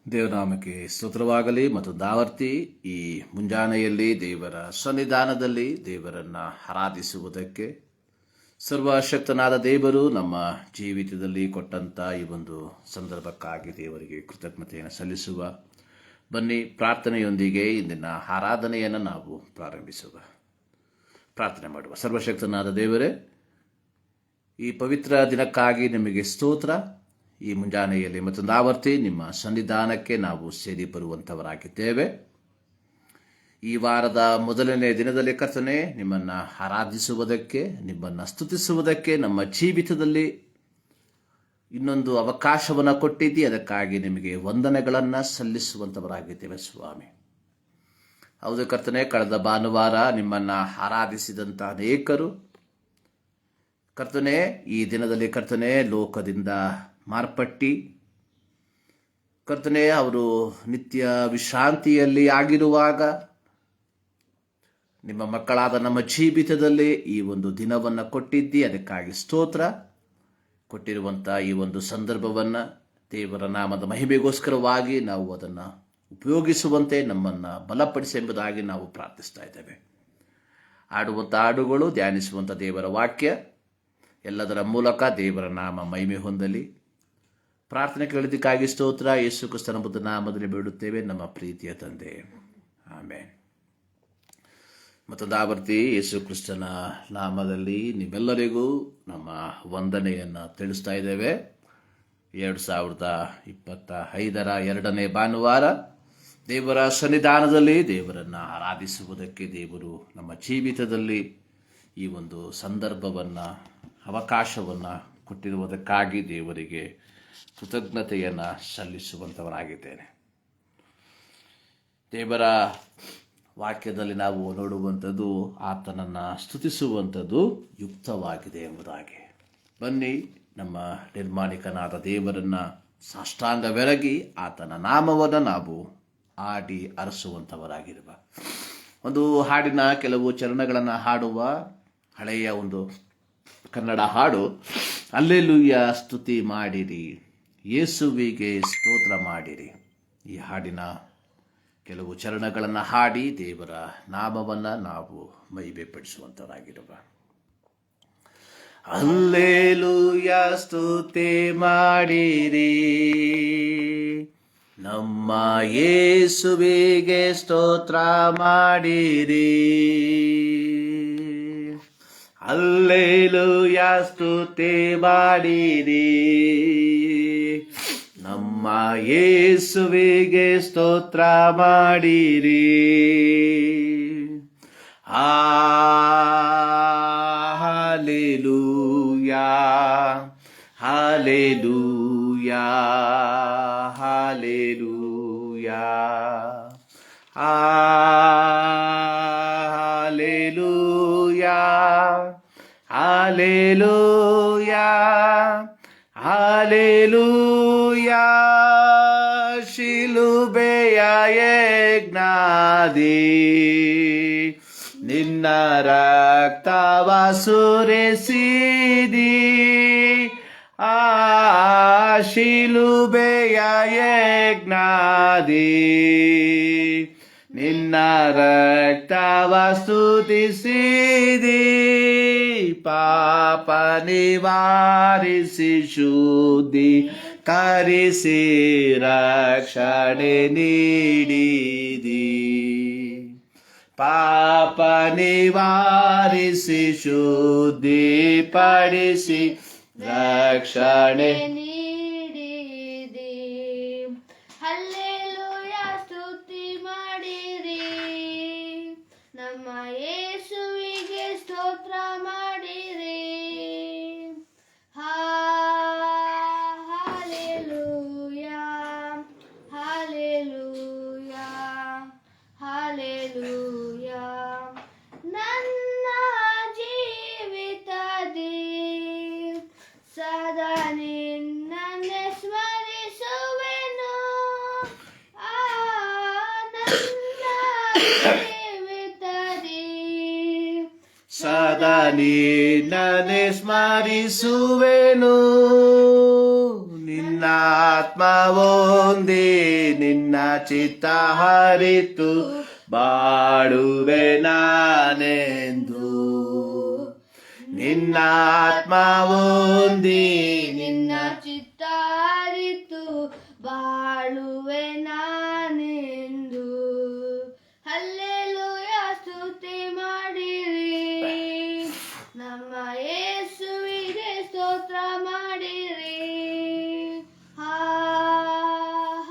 ದೇವನಾಮಕ್ಕೆ ಸ್ತೋತ್ರವಾಗಲಿ. ಮತ್ತು ದಾವರ್ತಿ ಈ ಮುಂಜಾನೆಯಲ್ಲಿ ದೇವರ ಸನ್ನಿಧಾನದಲ್ಲಿ ದೇವರನ್ನು ಆರಾಧಿಸುವುದಕ್ಕೆ ಸರ್ವಶಕ್ತನಾದ ದೇವರು ನಮ್ಮ ಜೀವಿತದಲ್ಲಿ ಕೊಟ್ಟಂಥ ಈ ಒಂದು ಸಂದರ್ಭಕ್ಕಾಗಿ ದೇವರಿಗೆ ಕೃತಜ್ಞತೆಯನ್ನು ಸಲ್ಲಿಸುವ. ಬನ್ನಿ, ಪ್ರಾರ್ಥನೆಯೊಂದಿಗೆ ಇಂದಿನ ಆರಾಧನೆಯನ್ನು ನಾವು ಪ್ರಾರಂಭಿಸುವ. ಪ್ರಾರ್ಥನೆ ಮಾಡುವ. ಸರ್ವಶಕ್ತನಾದ ದೇವರೇ, ಈ ಪವಿತ್ರ ದಿನಕ್ಕಾಗಿ ನಿಮಗೆ ಸ್ತೋತ್ರ. ಈ ಮುಂಜಾನೆಯಲ್ಲಿ ಮತ್ತೊಂದು ಆವರ್ತಿ ನಿಮ್ಮ ಸನ್ನಿಧಾನಕ್ಕೆ ನಾವು ಸೇರಿ ಬರುವಂಥವರಾಗಿದ್ದೇವೆ. ಈ ವಾರದ ಮೊದಲನೇ ದಿನದಲ್ಲಿ ಕರ್ತನೆ, ನಿಮ್ಮನ್ನು ಆರಾಧಿಸುವುದಕ್ಕೆ, ನಿಮ್ಮನ್ನು ಸ್ತುತಿಸುವುದಕ್ಕೆ ನಮ್ಮ ಜೀವಿತದಲ್ಲಿ ಇನ್ನೊಂದು ಅವಕಾಶವನ್ನು ಕೊಟ್ಟಿದ್ದಿ. ಅದಕ್ಕಾಗಿ ನಿಮಗೆ ವಂದನೆಗಳನ್ನು ಸಲ್ಲಿಸುವಂಥವರಾಗಿದ್ದೇವೆ ಸ್ವಾಮಿ. ಹೌದು ಕರ್ತನೆ, ಕಳೆದ ಭಾನುವಾರ ನಿಮ್ಮನ್ನು ಆರಾಧಿಸಿದಂಥ ಅನೇಕರು ಕರ್ತನೆ, ಈ ದಿನದಲ್ಲಿ ಕರ್ತನೆ ಲೋಕದಿಂದ ಮಾರ್ಪಟ್ಟಿ ಕರ್ತನೆ ಅವರು ನಿತ್ಯ ವಿಶ್ರಾಂತಿಯಲ್ಲಿ ಆಗಿರುವಾಗ ನಿಮ್ಮ ಮಕ್ಕಳಾದ ನಮ್ಮ ಜೀವಿತದಲ್ಲಿ ಈ ಒಂದು ದಿನವನ್ನು ಕೊಟ್ಟಿದ್ದಿ. ಅದಕ್ಕಾಗಿ ಸ್ತೋತ್ರ. ಕೊಟ್ಟಿರುವಂಥ ಈ ಒಂದು ಸಂದರ್ಭವನ್ನು ದೇವರ ನಾಮದ ಮಹಿಮೆಗೋಸ್ಕರವಾಗಿ ನಾವು ಅದನ್ನು ಉಪಯೋಗಿಸುವಂತೆ ನಮ್ಮನ್ನು ಬಲಪಡಿಸಿ ಎಂಬುದಾಗಿ ನಾವು ಪ್ರಾರ್ಥಿಸ್ತಾ ಇದ್ದೇವೆ. ಆಡುವಂಥ ಹಾಡುಗಳು, ಧ್ಯಾನಿಸುವಂಥ ದೇವರ ವಾಕ್ಯ ಎಲ್ಲದರ ಮೂಲಕ ದೇವರ ನಾಮ ಮಹಿಮೆ ಹೊಂದಲಿ. ಪ್ರಾರ್ಥನೆ ಕೇಳಿದ್ದಕ್ಕಾಗಿ ಸ್ತೋತ್ರ. ಯೇಸು ಕ್ರಿಸ್ತನ ಬುದ್ಧ ನಾಮದಲ್ಲಿ ಬೇಡುತ್ತೇವೆ ನಮ್ಮ ಪ್ರೀತಿಯ ತಂದೆ, ಆಮೇನ್. ಮತ್ತೊಂದು ಆವರ್ತಿ ಯೇಸು ಕ್ರಿಸ್ತನ ನಾಮದಲ್ಲಿ ನಿಮ್ಮೆಲ್ಲರಿಗೂ ನಮ್ಮ ವಂದನೆಯನ್ನು ತಿಳಿಸ್ತಾ ಇದ್ದೇವೆ. 2025ರ 2ನೇ ಭಾನುವಾರ ದೇವರ ಸನ್ನಿಧಾನದಲ್ಲಿ ದೇವರನ್ನು ಆರಾಧಿಸುವುದಕ್ಕೆ ದೇವರು ನಮ್ಮ ಜೀವಿತದಲ್ಲಿ ಈ ಒಂದು ಸಂದರ್ಭವನ್ನು, ಅವಕಾಶವನ್ನು ಕೊಟ್ಟಿರುವುದಕ್ಕಾಗಿ ದೇವರಿಗೆ ಕೃತಜ್ಞತೆಯನ್ನು ಸಲ್ಲಿಸುವಂಥವರಾಗಿದ್ದೇನೆ. ದೇವರ ವಾಕ್ಯದಲ್ಲಿ ನಾವು ನೋಡುವಂಥದ್ದು ಆತನನ್ನು ಸ್ತುತಿಸುವಂಥದ್ದು ಯುಕ್ತವಾಗಿದೆ ಎಂಬುದಾಗಿ. ಬನ್ನಿ, ನಮ್ಮ ನಿರ್ಮಾಣಿಕನಾದ ದೇವರನ್ನು ಸಾಷ್ಟಾಂಗವೆರಗಿ ಆತನ ನಾಮವನ್ನು ನಾವು ಹಾಡಿ ಅರಸುವಂಥವರಾಗಿರುವ. ಒಂದು ಹಾಡಿನ ಕೆಲವು ಚರಣಗಳನ್ನು ಹಾಡುವ ಹಳೆಯ ಒಂದು ಕನ್ನಡ ಹಾಡು, ಹಲ್ಲೆಲೂಯಾ ಸ್ತುತಿ ಮಾಡಿರಿ, ಯೇಸುವಿಗೆ ಸ್ತೋತ್ರ ಮಾಡಿರಿ. ಈ ಹಾಡಿನ ಕೆಲವು ಚರಣಗಳನ್ನು ಹಾಡಿ ದೇವರ ನಾಮವನ್ನು ನಾವು ಮಹಿಮೆಪಡಿಸುವಂಥವರಾಗಿರುವ. ಹಲ್ಲೆಲೂಯಾ ಸ್ತುತಿ ಮಾಡಿರಿ, ನಮ್ಮ ಯೇಸುವಿಗೆ ಸ್ತೋತ್ರ ಮಾಡಿರಿ. ಹಲ್ಲೆಲೂಯಾ ಸ್ತುತಿ ಮಾಡಿರಿ, ನಮ್ಮ ಯೇಸುವಿಗೆ ಸ್ತೋತ್ರ ಮಾಡಿರಿ. Hallelujah, hallelujah, hallelujah, hallelujah, hallelujah, hallelujah. ಶಿಲುಬೆಯ ಯಜ್ಞದಿ ನಿನ್ನ ರಕ್ತವ ಸುರಿಸಿದಿ, ಆ ಶಿಲುಬೆಯ ಯಜ್ಞದಿ ನಿನ್ನ ರಕ್ತವ ಸ್ತುತಿಸಿದಿ. ಪಾಪ ನಿವಾರಿಸಿ ಶುದ್ಧಿ ಕರಿಸಿ ರಕ್ಷಣೆ ನೀಡಿದಿ. ಪಾಪ ನಿವಾರಿಸಿ ಶುದ್ಧಿ ಪಡಿಸಿ ರಕ್ಷಣೆ ನೀಡಿದಿ. ಹಲ್ಲೆಲೂಯಾ ಸ್ತುತಿ ಮಾಡಿರಿ, ನಮ್ಮ ಯೇಸುವಿಗೆ ಸ್ತೋತ್ರ ಮಾಡಿರಿ. Hallelujah, hallelujah, hallelujah. ನನ್ನ ಜೀವಿತದಿ ಸದಾ ನಿನ್ನನ್ನೇ ಸ್ಮರಿಸುವೆನು. ನನ್ನ ಜೀವಿತದಿ ಸದಾ ನಿನ್ನನ್ನೇ ಸ್ಮರಿಸುವೆನು. ನಿನ್ನ ಆತ್ಮವೊಂದಿ ನಿನ್ನ ಚಿತ್ತ ಹರಿತು ಬಾಳುವೆ ನಾನೆಂದು. ನಿನ್ನ ಆತ್ಮವೊಂದಿ ನಿನ್ನ ಚಿತ್ತ ಅರಿತು ಬಾಳುವೆ ನಾನೆಂದು. ಹಲ್ಲೆಲೂಯಾ ಸ್ತುತಿ ಮಾಡಿರಿ, ನಮ್ಮ ಯೇಸುವಿಗೆ ಸ್ತೋತ್ರ ಮಾಡಿರಿ.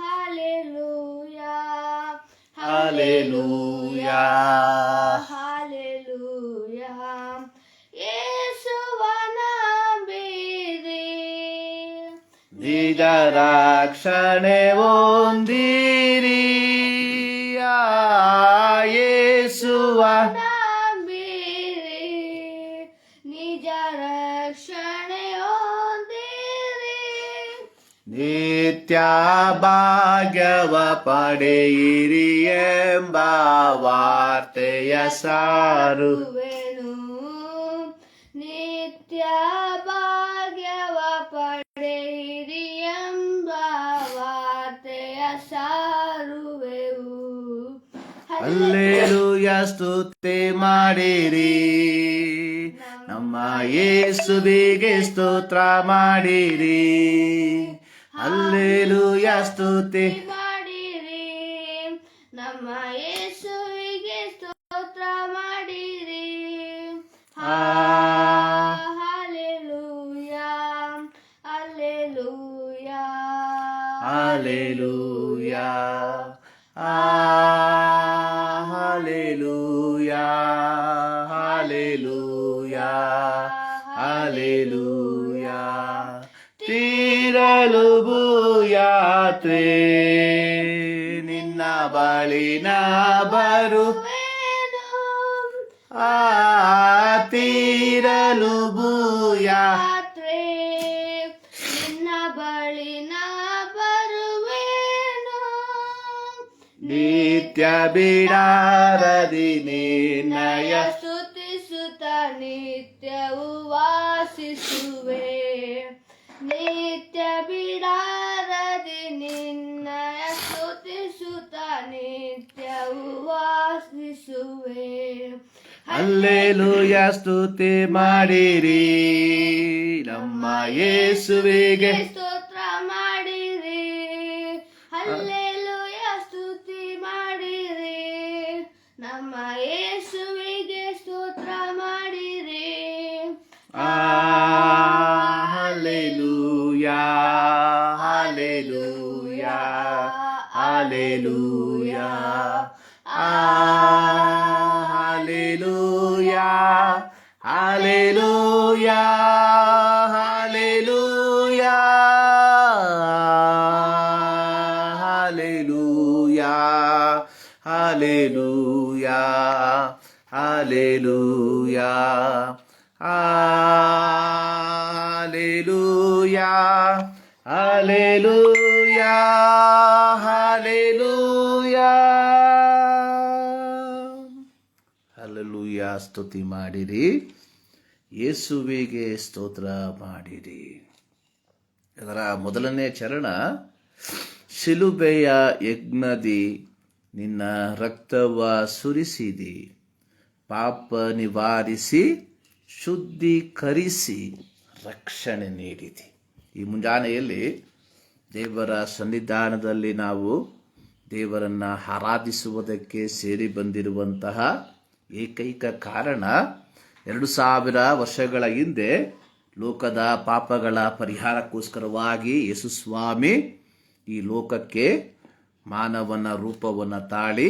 Hallelujah hallelujah. ಹಾಲೆಲೂಯಾ. ಯೇಸುವನ ನಂಬಿರಿ, ನಿಜ ರಕ್ಷಣೆ ಹೊಂದಿರಿ. ಯೇಸುವ ನಂಬಿರಿ, ನಿಜ ರಕ್ಷಣೆ ಹೊಂದಿರಿ. ನಿತ್ಯ ಭಾಗ್ಯವ ಪಡೆಯಿರಿ ಎಂಬ ವಾರ್ತೆಯ ಸಾರು. ಸಾರುವೆನು, ನಿತ್ಯ ಭಾಗ್ಯವ ಪಡೆಯಿರಿ ಎಂಬ ವಾರ್ತೆಯ ಸಾರುವೆವು. ಹಲ್ಲೆಲೂಯಾ ಸ್ತುತಿ ಮಾಡಿರಿ, ನಮ್ಮ ಯೇಸುವಿಗೆ ಸ್ತೋತ್ರ ಮಾಡಿರಿ. ಹಲ್ಲೆಲೂಯಾ ಸ್ತುತಿ ಮಾಡಿರಿ, ನಮ್ಮ ಯೇಸುವಿಗೆ ಸ್ತೋತ್ರ ಮಾಡಿರಿ. Hallelujah hallelujah hallelujah. Hallelujah hallelujah hallelujah. ತೀರಲು ಯಾತ್ರೆ ನಿನ್ನ ಬಳಿನ ಬರುವೆನು. ತೀರಲು ಯಾತ್ರೆ ನಿನ್ನ ಬಳಿ ನಾ ಬರುವೆನು. ನಿತ್ಯ ಬಿಡಾರದಿ ನಿನ್ನಯ ಸ್ತುತಿಸುತ್ತ ನಿತ್ಯವು ವಾಸಿಸುವೆ. ನಿತ್ಯ ಬಿಡಾರದಿ ನಿನ್ನಯ ಸ್ತುತಿಸುತ್ತ ನಿತ್ಯವು ವಾಸಿಸುವೆ. ಹಲ್ಲೆಲೂಯಾ ಸ್ತುತಿ ಮಾಡಿರಿ, ನಮ್ಮ ಯೇಸುವಿಗೆ ಸ್ತೋತ್ರ ಮಾಡಿರಿ. ಹಲ್ಲೆಲೂಯಾ ಸ್ತುತಿ ಮಾಡಿರಿ, ನಮ್ಮ ಯೇಸುವಿಗೆ ಸ್ತೋತ್ರ ಮಾಡಿರಿ. Hallelujah hallelujah hallelujah. Hallelujah hallelujah hallelujah hallelujah hallelujah hallelujah hallelujah hallelujah hallelujah. Hallelujah ಸ್ತುತಿ ಮಾಡಿರಿ, ಯೇಸುವಿಗೆ ಸ್ತೋತ್ರ ಮಾಡಿರಿ. ಅದರ ಮೊದಲನೇ ಚರಣ, ಶಿಲುಬೆಯ ಯಜ್ಞದಿ ನಿನ್ನ ರಕ್ತವ ಸುರಿಸಿದಿ, ಪಾಪ ನಿವಾರಿಸಿ ಶುದ್ಧೀಕರಿಸಿ ರಕ್ಷಣೆ ನೀಡಿದಿ. ಈ ಮುಂಜಾನೆಯಲ್ಲಿ ದೇವರ ಸನ್ನಿಧಾನದಲ್ಲಿ ನಾವು ದೇವರನ್ನು ಆರಾಧಿಸುವುದಕ್ಕೆ ಸೇರಿ ಬಂದಿರುವಂತಹ ಏಕೈಕ ಕಾರಣ 2000 ವರ್ಷಗಳ ಹಿಂದೆ ಲೋಕದ ಪಾಪಗಳ ಪರಿಹಾರಕ್ಕೋಸ್ಕರವಾಗಿ ಯೇಸುಸ್ವಾಮಿ ಈ ಲೋಕಕ್ಕೆ ಮಾನವನ ರೂಪವನ್ನು ತಾಳಿ,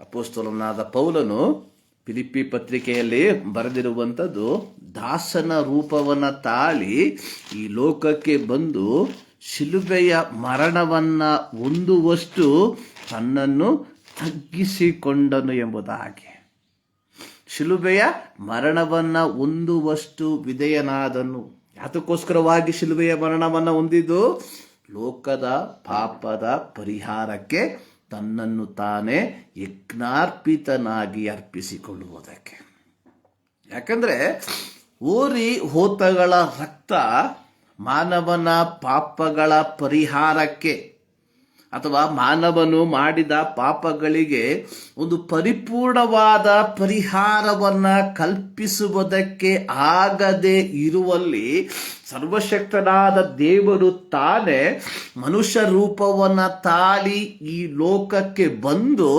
ಅಪೊಸ್ತಲನಾದ ಪೌಲನು ಫಿಲಿಪ್ಪಿ ಪತ್ರಿಕೆಯಲ್ಲಿ ಬರೆದಿರುವಂಥದ್ದು, ದಾಸನ ರೂಪವನ್ನು ತಾಳಿ ಈ ಲೋಕಕ್ಕೆ ಬಂದು ಶಿಲುಬೆಯ ಮರಣವನ್ನು ಹೊಂದುವಷ್ಟು ತನ್ನನ್ನು ತಗ್ಗಿಸಿಕೊಂಡನು ಎಂಬುದಾಗಿ. ಶಿಲುಬೆಯ ಮರಣವನ್ನು ಹೊಂದುವಷ್ಟು ವಿಧೇಯನಾದನು. ಯಾತಕ್ಕೋಸ್ಕರವಾಗಿ ಶಿಲುಬೆಯ ಮರಣವನ್ನು ಹೊಂದಿದ್ದು? ಲೋಕದ ಪಾಪದ ಪರಿಹಾರಕ್ಕೆ ತನ್ನನ್ನು ತಾನೇ ಯಜ್ಞಾರ್ಪಿತನಾಗಿ ಅರ್ಪಿಸಿಕೊಳ್ಳುವುದಕ್ಕೆ. ಯಾಕಂದರೆ ಹೋರಿ ಹೋತಗಳ ರಕ್ತ ಮಾನವನ ಪಾಪಗಳ ಪರಿಹಾರಕ್ಕೆ ಅಥವಾ ಮಾನವನು ಮಾಡಿದ ಪಾಪಗಳಿಗೆ ಒಂದು ಪರಿಪೂರ್ಣವಾದ ಪರಿಹಾರವನ್ನು ಕಲ್ಪಿಸುವುದಕ್ಕೆ ಆಗದೆ ಇರುವಲ್ಲಿ ಸರ್ವಶಕ್ತನಾದ ದೇವರು ತಾನೇ ಮನುಷ್ಯ ರೂಪವನ್ನು ತಾಳಿ ಈ ಲೋಕಕ್ಕೆ ಬಂದು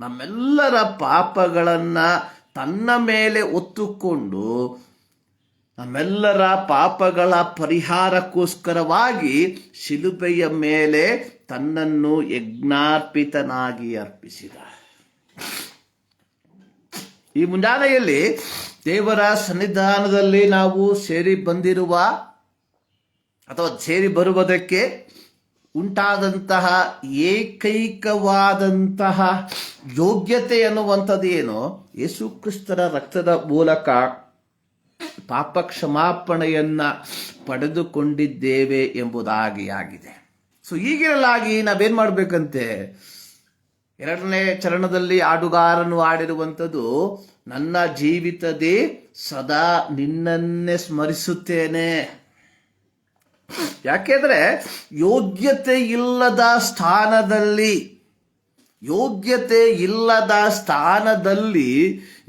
ನಮ್ಮೆಲ್ಲರ ಪಾಪಗಳನ್ನು ತನ್ನ ಮೇಲೆ ಹೊತ್ತುಕೊಂಡು ನಮ್ಮೆಲ್ಲರ ಪಾಪಗಳ ಪರಿಹಾರಕ್ಕೋಸ್ಕರವಾಗಿ ಶಿಲುಬೆಯ ಮೇಲೆ ತನ್ನನ್ನು ಯಜ್ಞಾರ್ಪಿತನಾಗಿ ಅರ್ಪಿಸಿದ. ಈ ಮುಂಜಾನೆಯಲ್ಲಿ ದೇವರ ಸನ್ನಿಧಾನದಲ್ಲಿ ನಾವು ಸೇರಿ ಬಂದಿರುವ ಅಥವಾ ಸೇರಿ ಬರುವುದಕ್ಕೆ ಉಂಟಾದಂತಹ ಏಕೈಕವಾದಂತಹ ಯೋಗ್ಯತೆ ಅನ್ನುವಂಥದ್ದು ಏನು? ಯೇಸು ಕ್ರಿಸ್ತರ ರಕ್ತದ ಮೂಲಕ ಪಾಪ ಕ್ಷಮಾಪಣೆಯನ್ನ ಪಡೆದುಕೊಂಡಿದ್ದೇವೆ ಎಂಬುದಾಗಿ ಆಗಿದೆ. ಸೊ ಹೀಗಿರಲಾಗಿ ನಾವೇನ್ ಮಾಡ್ಬೇಕಂತೆ? 2ನೇ ಚರಣದಲ್ಲಿ ಹಾಡುಗಾರನು ಹಾಡಿರುವಂಥದ್ದು, ನನ್ನ ಜೀವಿತದೇ ಸದಾ ನಿನ್ನನ್ನೇ ಸ್ಮರಿಸುತ್ತೇನೆ. ಯಾಕೆಂದ್ರೆ ಯೋಗ್ಯತೆ ಇಲ್ಲದ ಸ್ಥಾನದಲ್ಲಿ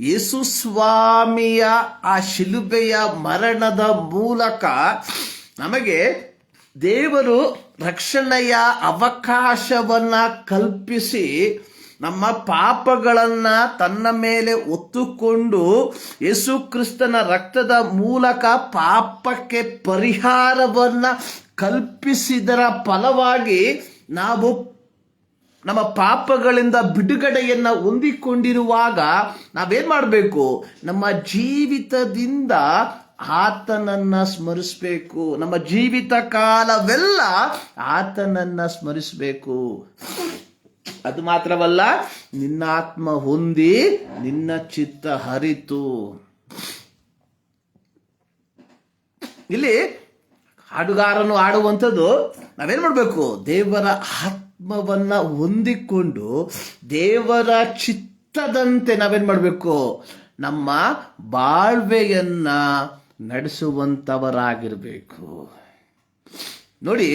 ಯೇಸು ಸ್ವಾಮಿಯ ಆ ಶಿಲುಬೆಯ ಮರಣದ ಮೂಲಕ ನಮಗೆ ದೇವರು ರಕ್ಷಣೆಯ ಅವಕಾಶವನ್ನ ಕಲ್ಪಿಸಿ ನಮ್ಮ ಪಾಪಗಳನ್ನ ತನ್ನ ಮೇಲೆ ಹೊತ್ತುಕೊಂಡು ಯೇಸು ಕ್ರಿಸ್ತನ ರಕ್ತದ ಮೂಲಕ ಪಾಪಕ್ಕೆ ಪರಿಹಾರವನ್ನ ಕಲ್ಪಿಸಿದರ ಫಲವಾಗಿ ನಾವು ನಮ್ಮ ಪಾಪಗಳಿಂದ ಬಿಡುಗಡೆಯನ್ನ ಹೊಂದಿಕೊಂಡಿರುವಾಗ ನಾವೇನ್ ಮಾಡಬೇಕು? ನಮ್ಮ ಜೀವಿತದಿಂದ ಆತನನ್ನ ಸ್ಮರಿಸಬೇಕು. ನಮ್ಮ ಜೀವಿತ ಕಾಲವೆಲ್ಲ ಆತನನ್ನ ಸ್ಮರಿಸಬೇಕು. ಅದು ಮಾತ್ರವಲ್ಲ, ನಿನ್ನ ಆತ್ಮ ಹೊಂದಿ ನಿನ್ನ ಚಿತ್ತ ಹರಿತು. ಇಲ್ಲಿ ಹಾಡುಗಾರನು ಆಡುವಂಥದ್ದು ನಾವೇನ್ ಮಾಡಬೇಕು? ದೇವರ ಆತ್ಮವನ್ನ ಹೊಂದಿಕೊಂಡು ದೇವರ ಚಿತ್ತದಂತೆ ನಾವೇನ್ ಮಾಡಬೇಕು? ನಮ್ಮ ಬಾಳ್ವೆಯನ್ನ ನಡೆಸುವಂತವರಾಗಿರ್ಬೇಕು. ನೋಡಿ,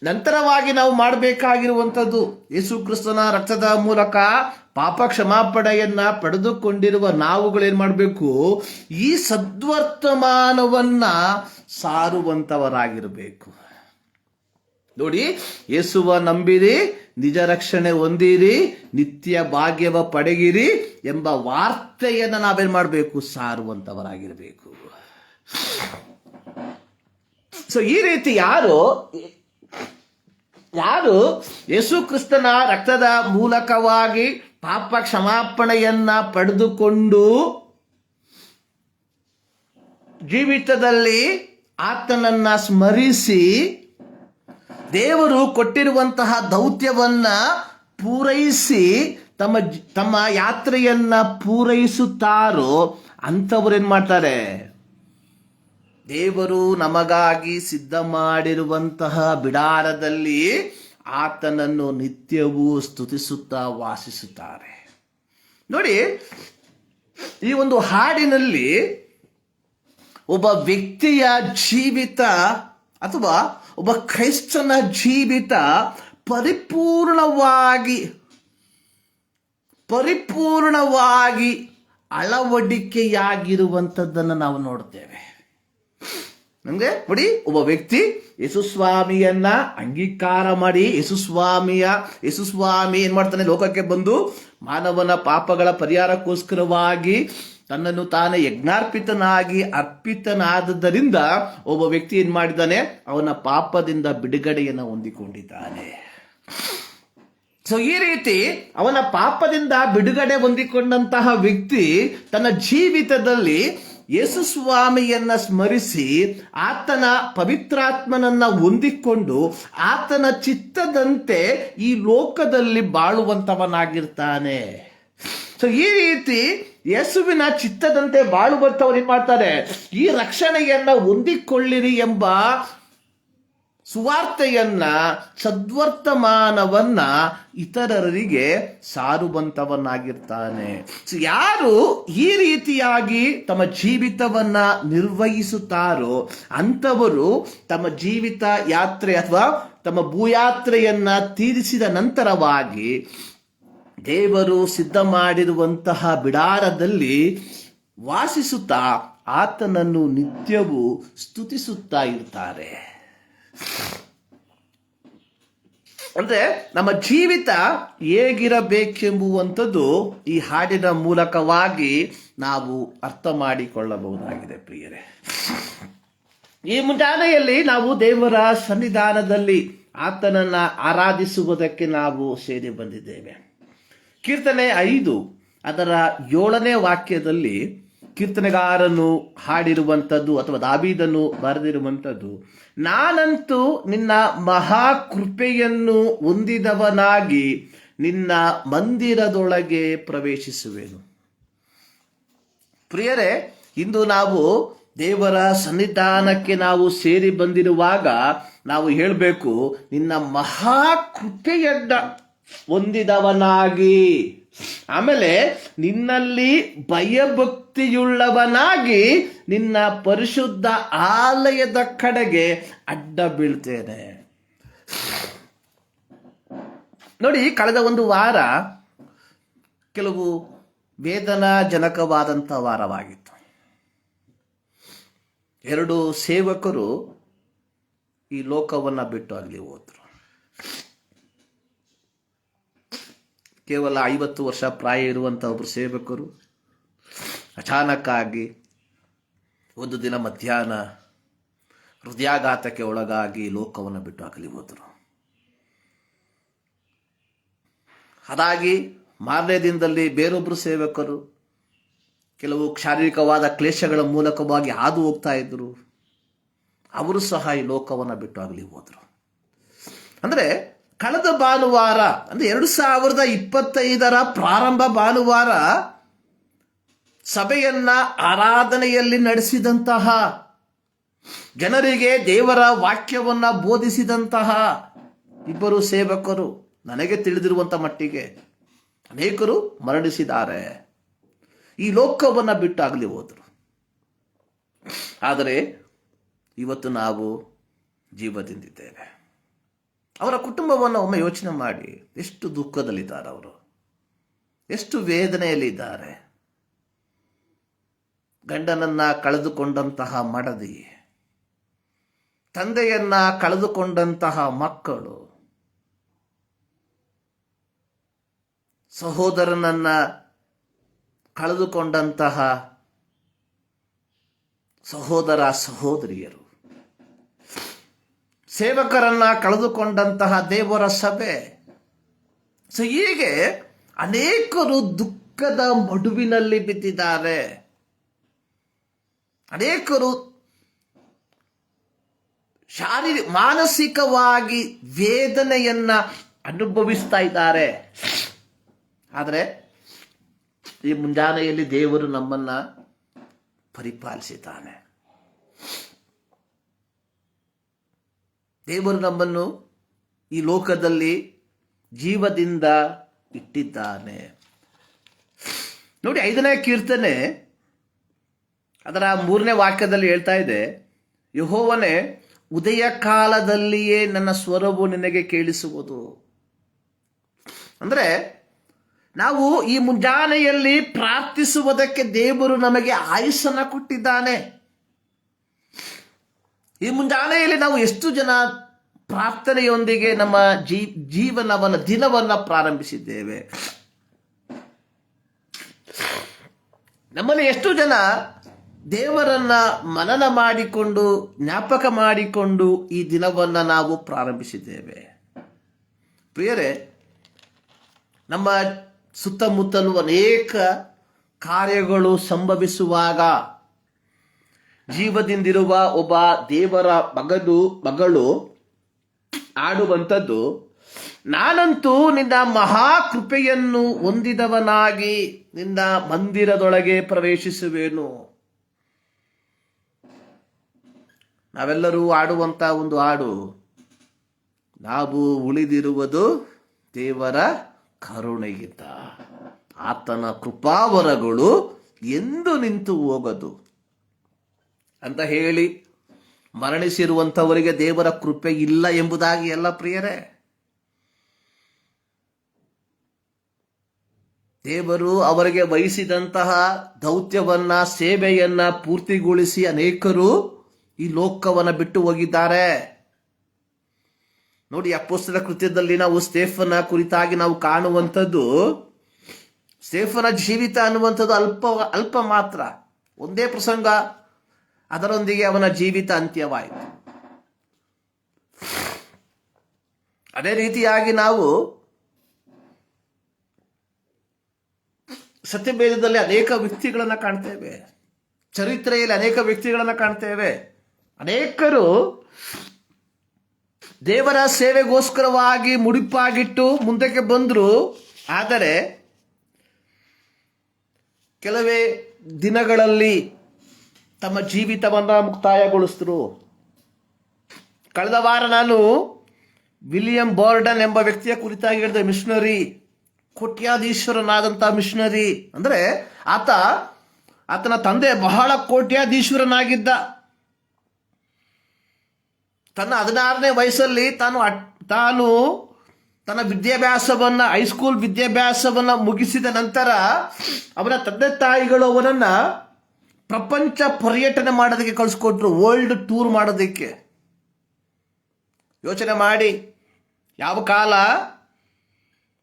ನಂತರವಾಗಿ ನಾವು ಮಾಡಬೇಕಾಗಿರುವಂಥದ್ದು, ಯೇಸು ಕ್ರಿಸ್ತನ ರಕ್ತದ ಮೂಲಕ ಪಾಪ ಕ್ಷಮಾಪಣೆಯನ್ನ ಪಡೆದುಕೊಂಡಿರುವ ನಾವುಗಳೇನ್ ಮಾಡಬೇಕು? ಈ ಸದ್ವರ್ತಮಾನವನ್ನ ಸಾರುವಂತವರಾಗಿರಬೇಕು. ನೋಡಿ, ಯೇಸುವ ನಂಬಿರಿ, ನಿಜ ರಕ್ಷಣೆ ಹೊಂದಿರಿ, ನಿತ್ಯ ಭಾಗ್ಯವ ಪಡೆಗಿರಿ ಎಂಬ ವಾರ್ತೆಯನ್ನ ನಾವೇನ್ ಮಾಡಬೇಕು? ಸಾರುವಂತವರಾಗಿರಬೇಕು. ಸೊ ಈ ರೀತಿ ಯಾರು ಯೇಸು ಕ್ರಿಸ್ತನ ರಕ್ತದ ಮೂಲಕವಾಗಿ ಪಾಪ ಕ್ಷಮಾಪಣೆಯನ್ನ ಪಡೆದುಕೊಂಡು ಜೀವಿತದಲ್ಲಿ ಆತನನ್ನ ಸ್ಮರಿಸಿ ದೇವರು ಕೊಟ್ಟಿರುವಂತಹ ದೌತ್ಯವನ್ನ ಪೂರೈಸಿ ತಮ್ಮ ಯಾತ್ರೆಯನ್ನ ಪೂರೈಸುತ್ತಾರೋ ಅಂಥವ್ರೇನ್ ಮಾಡ್ತಾರೆ? ದೇವರು ನಮಗಾಗಿ ಸಿದ್ಧ ಮಾಡಿರುವಂತಹ ಬಿಡಾರದಲ್ಲಿ ಆತನನ್ನು ನಿತ್ಯವೂ ಸ್ತುತಿಸುತ್ತಾ ವಾಸಿಸುತ್ತಾರೆ. ನೋಡಿ, ಈ ಒಂದು ಹಾಡಿನಲ್ಲಿ ಒಬ್ಬ ವ್ಯಕ್ತಿಯ ಜೀವಿತ ಅಥವಾ ಒಬ್ಬ ಕ್ರೈಸ್ತನ ಜೀವಿತ ಪರಿಪೂರ್ಣವಾಗಿ ಅಳವಡಿಕೆಯಾಗಿರುವಂಥದ್ದನ್ನು ನಾವು ನೋಡ್ತೇವೆ. ನಮಗೆ ನೋಡಿ, ಒಬ್ಬ ವ್ಯಕ್ತಿ ಯೇಸುಸ್ವಾಮಿಯನ್ನ ಅಂಗೀಕಾರ ಮಾಡಿ ಯೇಸುಸ್ವಾಮಿ ಏನ್ ಮಾಡ್ತಾನೆ? ಲೋಕಕ್ಕೆ ಬಂದು ಮಾನವನ ಪಾಪಗಳ ಪರಿಹಾರಕ್ಕೋಸ್ಕರವಾಗಿ ತನ್ನನ್ನು ತಾನೇ ಯಜ್ಞಾರ್ಪಿತನಾಗಿ ಅರ್ಪಿತನಾದದ್ದರಿಂದ ಒಬ್ಬ ವ್ಯಕ್ತಿ ಏನ್ ಮಾಡಿದ್ದಾನೆ? ಅವನ ಪಾಪದಿಂದ ಬಿಡುಗಡೆಯನ್ನು ಹೊಂದಿಕೊಂಡಿದ್ದಾನೆ. ಸೊ ಈ ರೀತಿ ಅವನ ಪಾಪದಿಂದ ಬಿಡುಗಡೆ ಹೊಂದಿಕೊಂಡಂತಹ ವ್ಯಕ್ತಿ ತನ್ನ ಜೀವಿತದಲ್ಲಿ ಯೇಸು ಸ್ವಾಮಿಯನ್ನ ಸ್ಮರಿಸಿ ಆತನ ಪವಿತ್ರಾತ್ಮನನ್ನ ಹೊಂದಿಕೊಂಡು ಆತನ ಚಿತ್ತದಂತೆ ಈ ಲೋಕದಲ್ಲಿ ಬಾಳುವಂತವನಾಗಿರ್ತಾನೆ. ಸೊ ಈ ರೀತಿ ಯೇಸುವಿನ ಚಿತ್ತದಂತೆ ಬಾಳುವಂತವ್ರು ಏನ್ ಮಾಡ್ತಾರೆ? ಈ ರಕ್ಷಣೆಯನ್ನ ಹೊಂದಿಕೊಳ್ಳಿರಿ ಎಂಬ ಸುವಾರ್ತೆಯನ್ನ, ಸದ್ವರ್ತಮಾನವನ್ನ ಇತರರಿಗೆ ಸಾರುವಂತವನ್ನಾಗಿರ್ತಾನೆ. ಯಾರು ಈ ರೀತಿಯಾಗಿ ತಮ್ಮ ಜೀವಿತವನ್ನ ನಿರ್ವಹಿಸುತ್ತಾರೋ ಅಂಥವರು ತಮ್ಮ ಜೀವಿತ ಯಾತ್ರೆ ಅಥವಾ ತಮ್ಮ ಭೂಯಾತ್ರೆಯನ್ನ ತೀರಿಸಿದ ನಂತರವಾಗಿ ದೇವರು ಸಿದ್ಧ ಮಾಡಿರುವಂತಹ ಬಿಡಾರದಲ್ಲಿ ವಾಸಿಸುತ್ತಾ ಆತನನ್ನು ನಿತ್ಯವೂ ಸ್ತುತಿಸುತ್ತಾ ಇರ್ತಾರೆ. ಅಂದ್ರೆ ನಮ್ಮ ಜೀವಿತ ಹೇಗಿರಬೇಕೆಂಬುವಂಥದ್ದು ಈ ಹಾಡಿನ ಮೂಲಕವಾಗಿ ನಾವು ಅರ್ಥ ಮಾಡಿಕೊಳ್ಳಬಹುದಾಗಿದೆ. ಪ್ರಿಯರೇ, ಈ ಮುಂಜಾನೆಯಲ್ಲಿ ನಾವು ದೇವರ ಸನ್ನಿಧಾನದಲ್ಲಿ ಆತನನ್ನ ಆರಾಧಿಸುವುದಕ್ಕೆ ನಾವು ಸೇರಿ ಬಂದಿದ್ದೇವೆ. ಕೀರ್ತನೆ 5 ಅದರ 7ನೇ ವಾಕ್ಯದಲ್ಲಿ ಕೀರ್ತನೆಗಾರನು ಹಾಡಿರುವಂಥದ್ದು ಅಥವಾ ದಾವೀದನು ಬರೆದಿರುವಂಥದ್ದು, ನಾನಂತೂ ನಿನ್ನ ಮಹಾಕೃಪೆಯನ್ನು ಹೊಂದಿದವನಾಗಿ ನಿನ್ನ ಮಂದಿರದೊಳಗೆ ಪ್ರವೇಶಿಸುವೆನು. ಪ್ರಿಯರೇ, ಇಂದು ನಾವು ದೇವರ ಸನ್ನಿಧಾನಕ್ಕೆ ನಾವು ಸೇರಿ ಬಂದಿರುವಾಗ ನಾವು ಹೇಳಬೇಕು, ನಿನ್ನ ಮಹಾಕೃಪೆಯನ್ನ ಹೊಂದಿದವನಾಗಿ, ಆಮೇಲೆ ನಿನ್ನಲ್ಲಿ ಭಯಭಕ್ತಿಯುಳ್ಳವನಾಗಿ ನಿನ್ನ ಪರಿಶುದ್ಧ ಆಲಯದ ಕಡೆಗೆ ಅಡ್ಡ ಬೀಳ್ತೇನೆ. ನೋಡಿ, ಕಳೆದ ಒಂದು ವಾರ ಕೆಲವು ವೇದನಾಜನಕವಾದಂಥ ವಾರವಾಗಿತ್ತು. 2 ಸೇವಕರು ಈ ಲೋಕವನ್ನ ಬಿಟ್ಟು ಅಲ್ಲಿ ಹೋದ್ರು. ಕೇವಲ 50 ವರ್ಷ ಪ್ರಾಯ ಇರುವಂಥ ಒಬ್ಬರು ಸೇವಕರು ಅಚಾನಕ್ಕಾಗಿ ಒಂದು ದಿನ ಮಧ್ಯಾಹ್ನ ಹೃದಯಾಘಾತಕ್ಕೆ ಒಳಗಾಗಿ ಲೋಕವನ್ನು ಬಿಟ್ಟು ಆಗಲಿ ಹೋದರು. ಅದಾಗಿ ಮಾರನೇ ದಿನದಲ್ಲಿ ಬೇರೊಬ್ಬರು ಸೇವಕರು ಕೆಲವು ಶಾರೀರಿಕವಾದ ಕ್ಲೇಶಗಳ ಮೂಲಕವಾಗಿ ಹಾದು ಹೋಗ್ತಾ ಇದ್ರು. ಅವರು ಸಹ ಈ ಲೋಕವನ್ನು ಬಿಟ್ಟು ಆಗಲಿ ಹೋದರು. ಅಂದರೆ ಕಳೆದ ಭಾನುವಾರ ಅಂದರೆ 2025 ಪ್ರಾರಂಭ ಭಾನುವಾರ ಸಭೆಯನ್ನ ಆರಾಧನೆಯಲ್ಲಿ ನಡೆಸಿದಂತಹ, ಜನರಿಗೆ ದೇವರ ವಾಕ್ಯವನ್ನ ಬೋಧಿಸಿದಂತಹ 2 ಸೇವಕರು ನನಗೆ ತಿಳಿದಿರುವಂಥ ಮಟ್ಟಿಗೆ ಅನೇಕರು ಮರಣಿಸಿದ್ದಾರೆ, ಈ ಲೋಕವನ್ನ ಬಿಟ್ಟಾಗಲಿ ಹೋದರು. ಆದರೆ ಇವತ್ತು ನಾವು ಜೀವದಿಂದಿದ್ದೇವೆ. ಅವರ ಕುಟುಂಬವನ್ನು ಒಮ್ಮೆ ಯೋಚನೆ ಮಾಡಿ, ಎಷ್ಟು ದುಃಖದಲ್ಲಿದ್ದಾರೆ ಅವರು, ಎಷ್ಟು ವೇದನೆಯಲ್ಲಿದ್ದಾರೆ. ಗಂಡನನ್ನ ಕಳೆದುಕೊಂಡಂತಹ ಮಡದಿ, ತಂದೆಯನ್ನ ಕಳೆದುಕೊಂಡಂತಹ ಮಕ್ಕಳು, ಸಹೋದರನನ್ನ ಕಳೆದುಕೊಂಡಂತಹ ಸಹೋದರ ಸಹೋದರಿಯರು, ಸೇವಕರನ್ನ ಕಳೆದುಕೊಂಡಂತಹ ದೇವರ ಸಭೆ. ಹೀಗೆ ಅನೇಕರು ದುಃಖದ ಮಡುವಿನಲ್ಲಿ ಬಿದ್ದಿದ್ದಾರೆ. ಅನೇಕರು ಮಾನಸಿಕವಾಗಿ ವೇದನೆಯನ್ನ ಅನುಭವಿಸ್ತಾ ಇದ್ದಾರೆ. ಆದರೆ ಈ ಮುಂಜಾನೆಯಲ್ಲಿ ದೇವರು ನಮ್ಮನ್ನ ಪರಿಪಾಲಿಸಿದ್ದಾನೆ. ದೇವರು ನಮ್ಮನ್ನು ಈ ಲೋಕದಲ್ಲಿ ಜೀವದಿಂದ ಇಟ್ಟಿದ್ದಾನೆ. ನೋಡಿ, 5ನೇ ಕೀರ್ತನೆ ಅದರ 3ನೇ ವಾಕ್ಯದಲ್ಲಿ ಹೇಳ್ತಾ ಇದೆ, ಯೆಹೋವನೇ, ಉದಯ ಕಾಲದಲ್ಲಿಯೇ ನನ್ನ ಸ್ವರವು ನಿನಗೆ ಕೇಳಿಸುವುದು. ಅಂದರೆ ನಾವು ಈ ಮುಂಜಾನೆಯಲ್ಲಿ ಪ್ರಾರ್ಥಿಸುವುದಕ್ಕೆ ದೇವರು ನಮಗೆ ಆಯುಸ್ಸನ್ನು ಕೊಟ್ಟಿದ್ದಾನೆ. ಈ ಮುಂಜಾನೆಯಲ್ಲಿ ನಾವು ಎಷ್ಟು ಜನ ಪ್ರಾರ್ಥನೆಯೊಂದಿಗೆ ನಮ್ಮ ಜೀವನವನ್ನು, ದಿನವನ್ನು ಪ್ರಾರಂಭಿಸಿದ್ದೇವೆ? ನಮ್ಮಲ್ಲಿ ಎಷ್ಟು ಜನ ದೇವರನ್ನ ಮನನ ಮಾಡಿಕೊಂಡು, ಜ್ಞಾಪಕ ಮಾಡಿಕೊಂಡು ಈ ದಿನವನ್ನು ನಾವು ಪ್ರಾರಂಭಿಸಿದ್ದೇವೆ? ಪ್ರಿಯರೇ, ನಮ್ಮ ಸುತ್ತಮುತ್ತಲೂ ಅನೇಕ ಕಾರ್ಯಗಳು ಸಂಭವಿಸುವಾಗ ಜೀವದಿಂದಿರುವ ಒಬ್ಬ ದೇವರ ಮಗಳು ಆಡುವಂಥದ್ದು, ನಾನಂತೂ ನಿನ್ನ ಮಹಾಕೃಪೆಯನ್ನು ಹೊಂದಿದವನಾಗಿ ನಿನ್ನ ಮಂದಿರದೊಳಗೆ ಪ್ರವೇಶಿಸುವೆನು. ನಾವೆಲ್ಲರೂ ಆಡುವಂಥ ಒಂದು ಹಾಡು, ನಾವು ಉಳಿದಿರುವುದು ದೇವರ ಕರುಣೆಗಿಂತ. ಆತನ ಕೃಪಾವರಗಳು ಎಂದು ನಿಂತು ಹೋಗದು ಅಂತ ಹೇಳಿ ಮರಣಿಸಿರುವಂಥವರಿಗೆ ದೇವರ ಕೃಪೆ ಇಲ್ಲ ಎಂಬುದಾಗಿ ಎಲ್ಲ ಪ್ರಿಯರೇ. ದೇವರು ಅವರಿಗೆ ವಹಿಸಿದಂತಹ ದೌತ್ಯವನ್ನ, ಸೇವೆಯನ್ನ ಪೂರ್ತಿಗೊಳಿಸಿ ಅನೇಕರು ಈ ಲೋಕವನ್ನ ಬಿಟ್ಟು ಹೋಗಿದ್ದಾರೆ. ನೋಡಿ, ಅಪೊಸ್ತಲರ ಕೃತ್ಯದಲ್ಲಿ ನಾವು ಸ್ಟೇಫನ ಕುರಿತಾಗಿ ನಾವು ಕಾಣುವಂಥದ್ದು, ಸ್ಟೇಫನ ಜೀವಿತ ಅನ್ನುವಂಥದ್ದು ಅಲ್ಪ ಮಾತ್ರ. ಒಂದೇ ಪ್ರಸಂಗ, ಅದರೊಂದಿಗೆ ಅವನ ಜೀವಿತ ಅಂತ್ಯವಾಯಿತು. ಅದೇ ರೀತಿಯಾಗಿ ನಾವು ಸತ್ಯವೇದದಲ್ಲಿ ಅನೇಕ ವ್ಯಕ್ತಿಗಳನ್ನು ಕಾಣ್ತೇವೆ, ಚರಿತ್ರೆಯಲ್ಲಿ ಅನೇಕ ವ್ಯಕ್ತಿಗಳನ್ನು ಕಾಣ್ತೇವೆ. ಅನೇಕರು ದೇವರ ಸೇವೆಗೋಸ್ಕರವಾಗಿ ಮುಡಿಪಾಗಿಟ್ಟು ಮುಂದಕ್ಕೆ ಬಂದರು. ಆದರೆ ಕೆಲವೇ ದಿನಗಳಲ್ಲಿ ತಮ್ಮ ಜೀವಿತವನ್ನು ಮುಕ್ತಾಯಗೊಳಿಸಿದ್ರು. ಕಳೆದ ವಾರ ನಾನು ವಿಲಿಯಂ ಬಾರ್ಡನ್ ಎಂಬ ವ್ಯಕ್ತಿಯ ಕುರಿತಾಗಿ ಹೇಳಿದ, ಮಿಷನರಿ, ಕೋಟ್ಯಾಧೀಶ್ವರನಾದಂಥ ಮಿಷನರಿ. ಅಂದರೆ ಆತನ ತಂದೆ ಬಹಳ ಕೋಟ್ಯಾಧೀಶ್ವರನಾಗಿದ್ದ. ತನ್ನ 16ನೇ ವಯಸ್ಸಲ್ಲಿ ತಾನು ತನ್ನ ವಿದ್ಯಾಭ್ಯಾಸವನ್ನ, ಹೈಸ್ಕೂಲ್ ವಿದ್ಯಾಭ್ಯಾಸವನ್ನ ಮುಗಿಸಿದ ನಂತರ ಅವನ ತಂದೆ ತಾಯಿಗಳು ಅವನನ್ನ ಪ್ರಪಂಚ ಪರ್ಯಟನೆ ಮಾಡೋದಕ್ಕೆ ಕಳಿಸ್ಕೊಟ್ರು, ವರ್ಲ್ಡ್ ಟೂರ್ ಮಾಡೋದಕ್ಕೆ. ಯೋಚನೆ ಮಾಡಿ, ಯಾವ ಕಾಲ,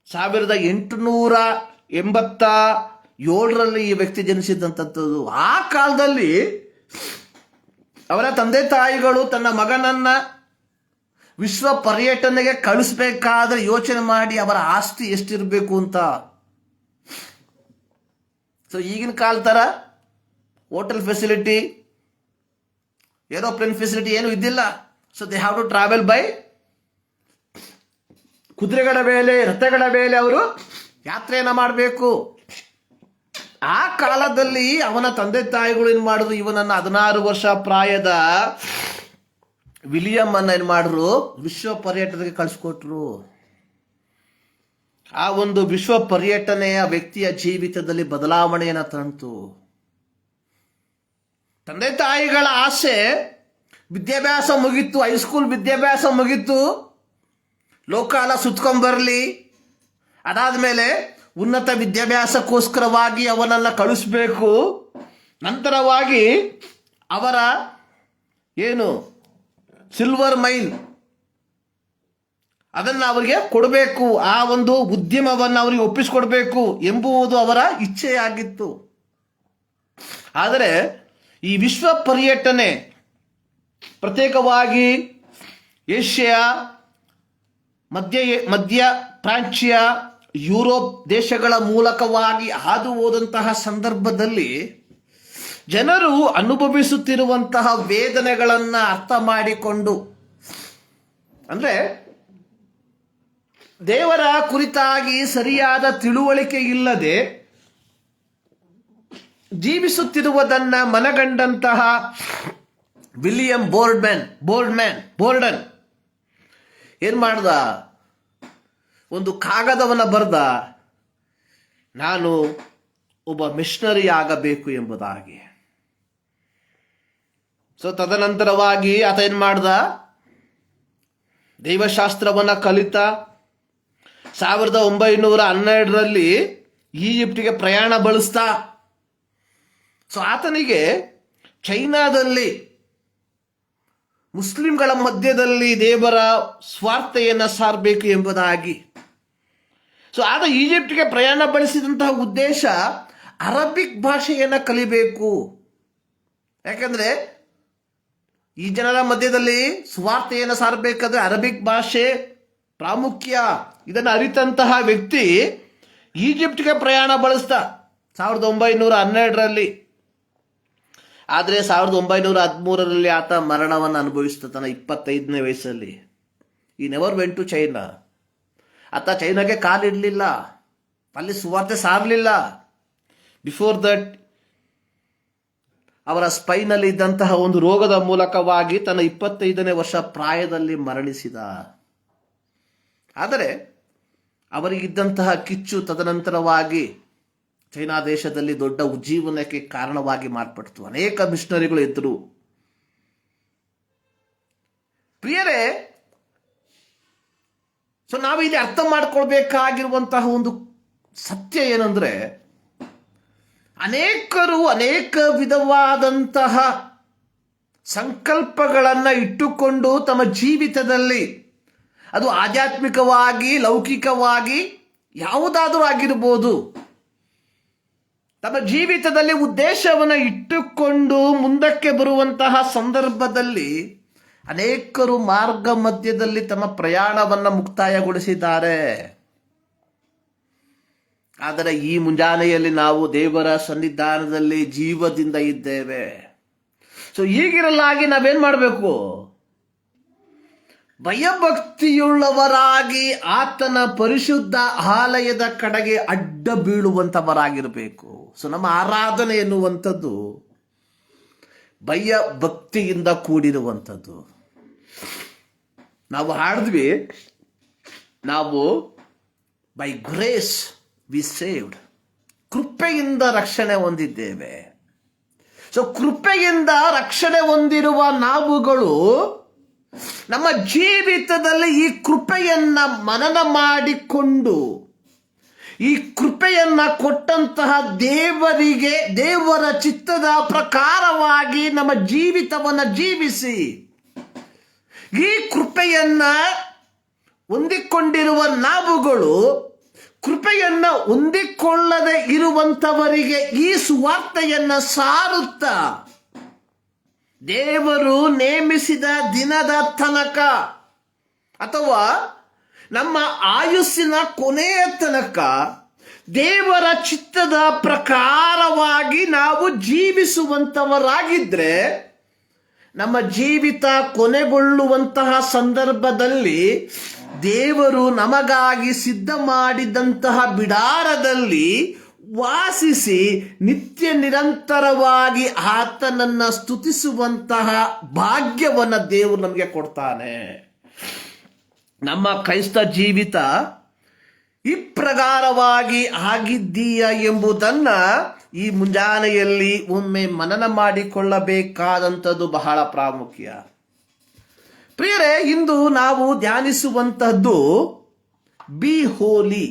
1887ರಲ್ಲಿ ಈ ವ್ಯಕ್ತಿ ಜನಿಸಿದಂಥದ್ದು. ಆ ಕಾಲದಲ್ಲಿ ಅವರ ತಂದೆ ತಾಯಿಗಳು ತನ್ನ ಮಗನನ್ನ ವಿಶ್ವ ಪರ್ಯಟನೆಗೆ ಕಳಿಸ್ಬೇಕಾದ್ರೆ ಯೋಚನೆ ಮಾಡಿ ಅವರ ಆಸ್ತಿ ಎಷ್ಟಿರಬೇಕು ಅಂತ. ಸೊ ಈಗಿನ ಕಾಲ ಥರ ಹೋಟೆಲ್ ಫೆಸಿಲಿಟಿ, ಏರೋಪ್ಲೇನ್ ಫೆಸಿಲಿಟಿ ಏನು ಇದ್ದಿಲ್ಲ. So they have to travel by ಕುದುರೆಗಳ ಮೇಲೆ, ರಥಗಳ ಮೇಲೆ ಅವರು ಯಾತ್ರೆಯನ್ನು ಮಾಡಬೇಕು. ಆ ಕಾಲದಲ್ಲಿ ಅವನ ತಂದೆ ತಾಯಿಗಳು ಏನು ಮಾಡಿದ್ರು, ಇವನನ್ನು 16 ವರ್ಷ ಪ್ರಾಯದ ವಿಲಿಯಂ ಅನ್ನ ಏನು ಮಾಡಿದ್ರು, ವಿಶ್ವ ಪರ್ಯಟನೆಗೆ ಕಳಿಸ್ಕೊಟ್ರು. ಆ ಒಂದು ವಿಶ್ವ ಪರ್ಯಟನೆಯ ವ್ಯಕ್ತಿಯ ಜೀವಿತದಲ್ಲಿ ಬದಲಾವಣೆಯನ್ನು ತಂತು. ತಂದೆ ತಾಯಿಗಳ ಆಸೆ, ವಿದ್ಯಾಭ್ಯಾಸ ಮುಗಿತು, ಹೈಸ್ಕೂಲ್ ವಿದ್ಯಾಭ್ಯಾಸ ಮುಗಿತು, ಲೋಕಾಲ ಸುತ್ಕೊಂಡ್ಬರಲಿ, ಅದಾದ್ಮೇಲೆ ಉನ್ನತ ವಿದ್ಯಾಭ್ಯಾಸಕ್ಕೋಸ್ಕರವಾಗಿ ಅವನನ್ನು ಕಳಿಸ್ಬೇಕು. ನಂತರವಾಗಿ ಅವರ ಏನು ಸಿಲ್ವರ್ ಮೈನ್ ಅದನ್ನು ಅವರಿಗೆ ಕೊಡಬೇಕು, ಆ ಒಂದು ಉದ್ಯಮವನ್ನು ಅವರಿಗೆ ಒಪ್ಪಿಸಿಕೊಡ್ಬೇಕು ಎಂಬುದು ಅವರ ಇಚ್ಛೆಯಾಗಿತ್ತು. ಆದರೆ ಈ ವಿಶ್ವ ಪರ್ಯಟನೆ ಪ್ರತ್ಯೇಕವಾಗಿ ಏಷ್ಯಾ, ಮಧ್ಯ ಪ್ರಾಚ್ಯ, ಯುರೋಪ್ ದೇಶಗಳ ಮೂಲಕವಾಗಿ ಹಾದು ಹೋದಂತಹ ಸಂದರ್ಭದಲ್ಲಿ ಜನರು ಅನುಭವಿಸುತ್ತಿರುವಂತಹ ವೇದನೆಗಳನ್ನು ಅರ್ಥ ಮಾಡಿಕೊಂಡು, ಅಂದರೆ ದೇವರ ಕುರಿತಾಗಿ ಸರಿಯಾದ ತಿಳುವಳಿಕೆ ಇಲ್ಲದೆ ಜೀವಿಸುತ್ತಿರುವುದನ್ನು ಮನಗಂಡಂತಹ ವಿಲಿಯಂ ಬೋರ್ಡನ್ ಏನ್ ಮಾಡ್ದ, ಒಂದು ಕಾಗದವನ್ನು ಬರೆದ, ನಾನು ಒಬ್ಬ ಮಿಷನರಿ ಆಗಬೇಕು ಎಂಬುದಾಗಿ. ಸೊ ತದನಂತರವಾಗಿ ಆತ ಏನ್ ಮಾಡ್ದ, ದೈವಶಾಸ್ತ್ರವನ್ನ ಕಲಿತ 1912ರಲ್ಲಿ ಈಜಿಪ್ಟಿಗೆ ಪ್ರಯಾಣ ಬಳಸ್ತಾ. ಸೊ ಆತನಿಗೆ ಚೈನಾದಲ್ಲಿ ಮುಸ್ಲಿಂಗಳ ಮಧ್ಯದಲ್ಲಿ ದೇವರ ಸ್ವಾರ್ಥೆಯನ್ನು ಸಾರಬೇಕು ಎಂಬುದಾಗಿ. ಸೊ ಆಗ ಈಜಿಪ್ಟ್ಗೆ ಪ್ರಯಾಣ ಬೆಳೆಸಿದಂತಹ ಉದ್ದೇಶ ಅರಬಿಕ್ ಭಾಷೆಯನ್ನು ಕಲಿಬೇಕು. ಯಾಕಂದ್ರೆ ಈ ಜನರ ಮಧ್ಯದಲ್ಲಿ ಸ್ವಾರ್ಥೆಯನ್ನು ಸಾರಬೇಕಾದ್ರೆ ಅರಬಿಕ್ ಭಾಷೆ ಪ್ರಾಮುಖ್ಯ. ಇದನ್ನು ಅರಿತಂತಹ ವ್ಯಕ್ತಿ ಈಜಿಪ್ಟ್ಗೆ ಪ್ರಯಾಣ ಬಳಸ್ತಾ 1912ರಲ್ಲಿ. ಆದರೆ 1913ರಲ್ಲಿ ಆತ ಮರಣವನ್ನು ಅನುಭವಿಸ್ತಾ ತನ್ನ 25ನೇ ವಯಸ್ಸಲ್ಲಿ. ಈ ನೆವರ್ ವೆಂಟ್ ಟು ಚೈನಾ. ಆತ ಚೈನಾಗೆ ಕಾಲಿಡಲಿಲ್ಲ, ಅಲ್ಲಿ ಸುವಾರ್ತೆ ಸಾರಲಿಲ್ಲ. ಬಿಫೋರ್ ದಟ್ ಅವರ ಸ್ಪೈನಲ್ಲಿ ಇದ್ದಂತಹ ಒಂದು ರೋಗದ ಮೂಲಕವಾಗಿ ತನ್ನ 25ನೇ ವರ್ಷ ಪ್ರಾಯದಲ್ಲಿ ಮರಣಿಸಿದ. ಆದರೆ ಅವರಿಗಿದ್ದಂತಹ ಕಿಚ್ಚು ತದನಂತರವಾಗಿ ಚೈನಾ ದೇಶದಲ್ಲಿ ದೊಡ್ಡ ಉಜ್ಜೀವನಕ್ಕೆ ಕಾರಣವಾಗಿ ಮಾರ್ಪಡ್ತು. ಅನೇಕ ಮಿಷನರಿಗಳು ಇದ್ದರು. ಪ್ರಿಯರೇ, ಸೊ ನಾವು ಇಲ್ಲಿ ಅರ್ಥ ಮಾಡ್ಕೊಳ್ಬೇಕಾಗಿರುವಂತಹ ಒಂದು ಸತ್ಯ ಏನಂದ್ರೆ, ಅನೇಕರು ಅನೇಕ ವಿಧವಾದಂತಹ ಸಂಕಲ್ಪಗಳನ್ನು ಇಟ್ಟುಕೊಂಡು ತಮ್ಮ ಜೀವಿತದಲ್ಲಿ, ಅದು ಆಧ್ಯಾತ್ಮಿಕವಾಗಿ, ಲೌಕಿಕವಾಗಿ ಯಾವುದಾದರೂ ಆಗಿರ್ಬೋದು, ತಮ್ಮ ಜೀವಿತದಲ್ಲಿ ಉದ್ದೇಶವನ್ನು ಇಟ್ಟುಕೊಂಡು ಮುಂದಕ್ಕೆ ಬರುವಂತಹ ಸಂದರ್ಭದಲ್ಲಿ ಅನೇಕರು ಮಾರ್ಗ ಮಧ್ಯದಲ್ಲಿ ತಮ್ಮ ಪ್ರಯಾಣವನ್ನು ಮುಕ್ತಾಯಗೊಳಿಸಿದ್ದಾರೆ. ಆದರೆ ಈ ಮುಂಜಾನೆಯಲ್ಲಿ ನಾವು ದೇವರ ಸನ್ನಿಧಾನದಲ್ಲಿ ಜೀವದಿಂದ ಇದ್ದೇವೆ. ಸೊ ಹೀಗಿರಲಾಗಿ ನಾವೇನ್ ಮಾಡಬೇಕು? ಭಯಭಕ್ತಿಯುಳ್ಳವರಾಗಿ ಆತನ ಪರಿಶುದ್ಧ ಆಲಯದ ಕಡೆಗೆ ಅಡ್ಡ ಬೀಳುವಂಥವರಾಗಿರಬೇಕು. ಸೊ ನಮ್ಮ ಆರಾಧನೆ ಎನ್ನುವಂಥದ್ದು ಭಯಭಕ್ತಿಯಿಂದ ಕೂಡಿರುವಂಥದ್ದು. ನಾವು ಹಾಡಿದ್ವಿ, ನಾವು ಬೈ ಗ್ರೇಸ್ ವಿ ಸೇವ್ಡ್, ಕೃಪೆಯಿಂದ ರಕ್ಷಣೆ ಹೊಂದಿದ್ದೇವೆ. ಸೊ ಕೃಪೆಯಿಂದ ರಕ್ಷಣೆ ಹೊಂದಿರುವ ನಾವುಗಳು ನಮ್ಮ ಜೀವಿತದಲ್ಲಿ ಈ ಕೃಪೆಯನ್ನ ಮನನ ಮಾಡಿಕೊಂಡು, ಈ ಕೃಪೆಯನ್ನ ಕೊಟ್ಟಂತಹ ದೇವರಿಗೆ, ದೇವರ ಚಿತ್ತದ ಪ್ರಕಾರವಾಗಿ ನಮ್ಮ ಜೀವಿತವನ್ನು ಜೀವಿಸಿ, ಈ ಕೃಪೆಯನ್ನ ಹೊಂದಿಕೊಂಡಿರುವ ನಾವುಗಳು ಕೃಪೆಯನ್ನ ಹೊಂದಿಕೊಳ್ಳದೆ ಇರುವಂತವರಿಗೆ ಈ ಸುವಾರ್ತೆಯನ್ನ ಸಾರುತ್ತಾ ದೇವರು ನೇಮಿಸಿದ ದಿನದ ತನಕ ಅಥವಾ ನಮ್ಮ ಆಯುಸ್ಸಿನ ಕೊನೆಯ ತನಕ ದೇವರ ಚಿತ್ತದ ಪ್ರಕಾರವಾಗಿ ನಾವು ಜೀವಿಸುವಂತವರಾಗಿದ್ರೆ, ನಮ್ಮ ಜೀವಿತ ಕೊನೆಗೊಳ್ಳುವಂತಹ ಸಂದರ್ಭದಲ್ಲಿ ದೇವರು ನಮಗಾಗಿ ಸಿದ್ಧ ಮಾಡಿದಂತಹ ಬಿಡಾರದಲ್ಲಿ ವಾಸಿಸಿ ನಿತ್ಯ ನಿರಂತರವಾಗಿ ಆತನನ್ನ ಸ್ತುತಿಸುವಂತಹ ಭಾಗ್ಯವನ್ನ ದೇವರು ನಮಗೆ ಕೊಡ್ತಾನೆ. ನಮ್ಮ ಕ್ರೈಸ್ತ ಜೀವಿತ ಈ ಪ್ರಕಾರವಾಗಿ ಆಗಿದ್ದೀಯ ಎಂಬುದನ್ನ ಈ ಮುಂಜಾನೆಯಲ್ಲಿ ಒಮ್ಮೆ ಮನನ ಮಾಡಿಕೊಳ್ಳಬೇಕಾದಂಥದ್ದು ಬಹಳ ಪ್ರಾಮುಖ್ಯ. ಪ್ರಿಯರೇ, ಇಂದು ನಾವು ಧ್ಯಾನಿಸುವಂತಹದ್ದು ಬಿ ಹೋಲಿ,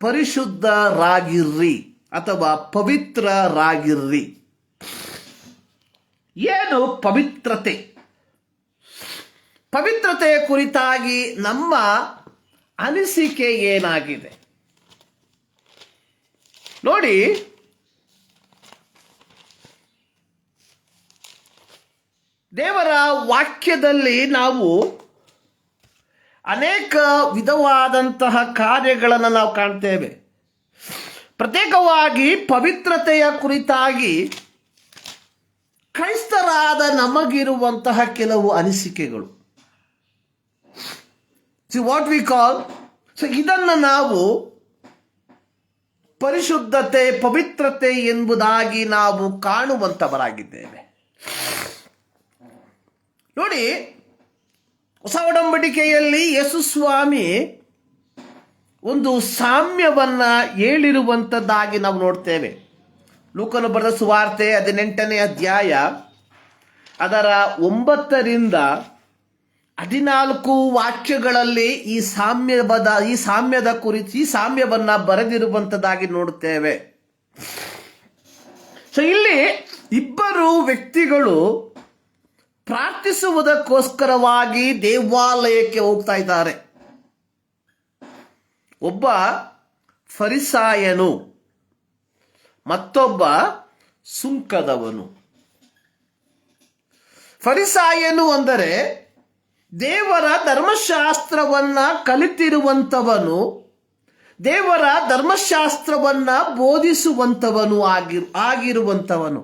ಪರಿಶುದ್ಧರಾಗಿರ್ರಿ ಅಥವಾ ಪವಿತ್ರರಾಗಿರ್ರಿ. ಏನು ಪವಿತ್ರತೆ? ಪವಿತ್ರತೆಯ ಕುರಿತಾಗಿ ನಮ್ಮ ಅನಿಸಿಕೆ ಏನಾಗಿದೆ ನೋಡಿ. ದೇವರ ವಾಕ್ಯದಲ್ಲಿ ನಾವು ಅನೇಕ ವಿಧವಾದಂತಹ ಕಾರ್ಯಗಳನ್ನು ನಾವು ಕಾಣ್ತೇವೆ. ಪ್ರತ್ಯೇಕವಾಗಿ ಪವಿತ್ರತೆಯ ಕುರಿತಾಗಿ ಕ್ರೈಸ್ತರಾದ ನಮಗಿರುವಂತಹ ಕೆಲವು ಅನಿಸಿಕೆಗಳು. ವಾಟ್ ವಿ ಕಾಲ್, ಸೊ ಇದನ್ನು ನಾವು ಪರಿಶುದ್ಧತೆ, ಪವಿತ್ರತೆ ಎಂಬುದಾಗಿ ನಾವು ಕಾಣುವಂತವರಾಗಿದ್ದೇವೆ. ನೋಡಿ, ಹೊಸ ಒಡಂಬಡಿಕೆಯಲ್ಲಿ ಯೇಸು ಸ್ವಾಮಿ ಒಂದು ಸಾಮ್ಯವನ್ನ ಹೇಳಿರುವಂಥದ್ದಾಗಿ ನಾವು ನೋಡ್ತೇವೆ. ಲೂಕನು ಬರೆದ ಸುವಾರ್ತೆ 18ನೇ ಅಧ್ಯಾಯ ಅದರ 9ರಿಂದ 14 ವಾಕ್ಯಗಳಲ್ಲಿ ಈ ಸಾಮ್ಯವನ್ನ ಬರೆದಿರುವಂಥದ್ದಾಗಿ ನೋಡುತ್ತೇವೆ. ಸೊ ಇಲ್ಲಿ ಇಬ್ಬರು ವ್ಯಕ್ತಿಗಳು ಪ್ರಾರ್ಥಿಸುವುದಕ್ಕೋಸ್ಕರವಾಗಿ ದೇವಾಲಯಕ್ಕೆ ಹೋಗ್ತಾ ಇದ್ದಾರೆ. ಒಬ್ಬ ಫರಿಸಾಯನು, ಮತ್ತೊಬ್ಬ ಸುಂಕದವನು. ಫರಿಸಾಯನು ಅಂದರೆ ದೇವರ ಧರ್ಮಶಾಸ್ತ್ರವನ್ನ ಕಲಿತಿರುವಂಥವನು, ದೇವರ ಧರ್ಮಶಾಸ್ತ್ರವನ್ನ ಬೋಧಿಸುವಂಥವನು ಆಗಿರುವಂಥವನು.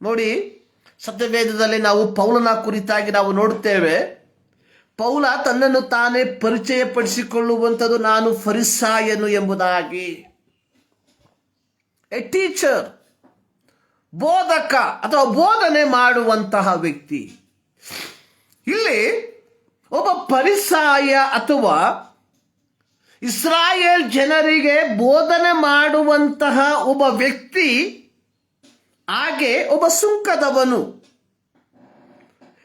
ನೋಡಿ, ಸತ್ಯವೇದದಲ್ಲಿ ನಾವು ಪೌಲನ ಕುರಿತಾಗಿ ನಾವು ನೋಡುತ್ತೇವೆ. ಪೌಲ ತನ್ನನ್ನು ತಾನೇ ಪರಿಚಯ ಪಡಿಸಿಕೊಳ್ಳುವಂಥದ್ದು ನಾನು ಫರಿಸಾಯನು ಎಂಬುದಾಗಿ. ಎ ಟೀಚರ್, ಬೋಧಕ ಅಥವಾ ಬೋಧನೆ ಮಾಡುವಂತಹ ವ್ಯಕ್ತಿ. ಇಲ್ಲಿ ಒಬ್ಬ ಫರಿಸಾಯ ಅಥವಾ ಇಸ್ರಾಯೇಲ್ ಜನರಿಗೆ ಬೋಧನೆ ಮಾಡುವಂತಹ ಒಬ್ಬ ವ್ಯಕ್ತಿ, ಹಾಗೆ ಒಬ್ಬ ಸುಂಕದವನು.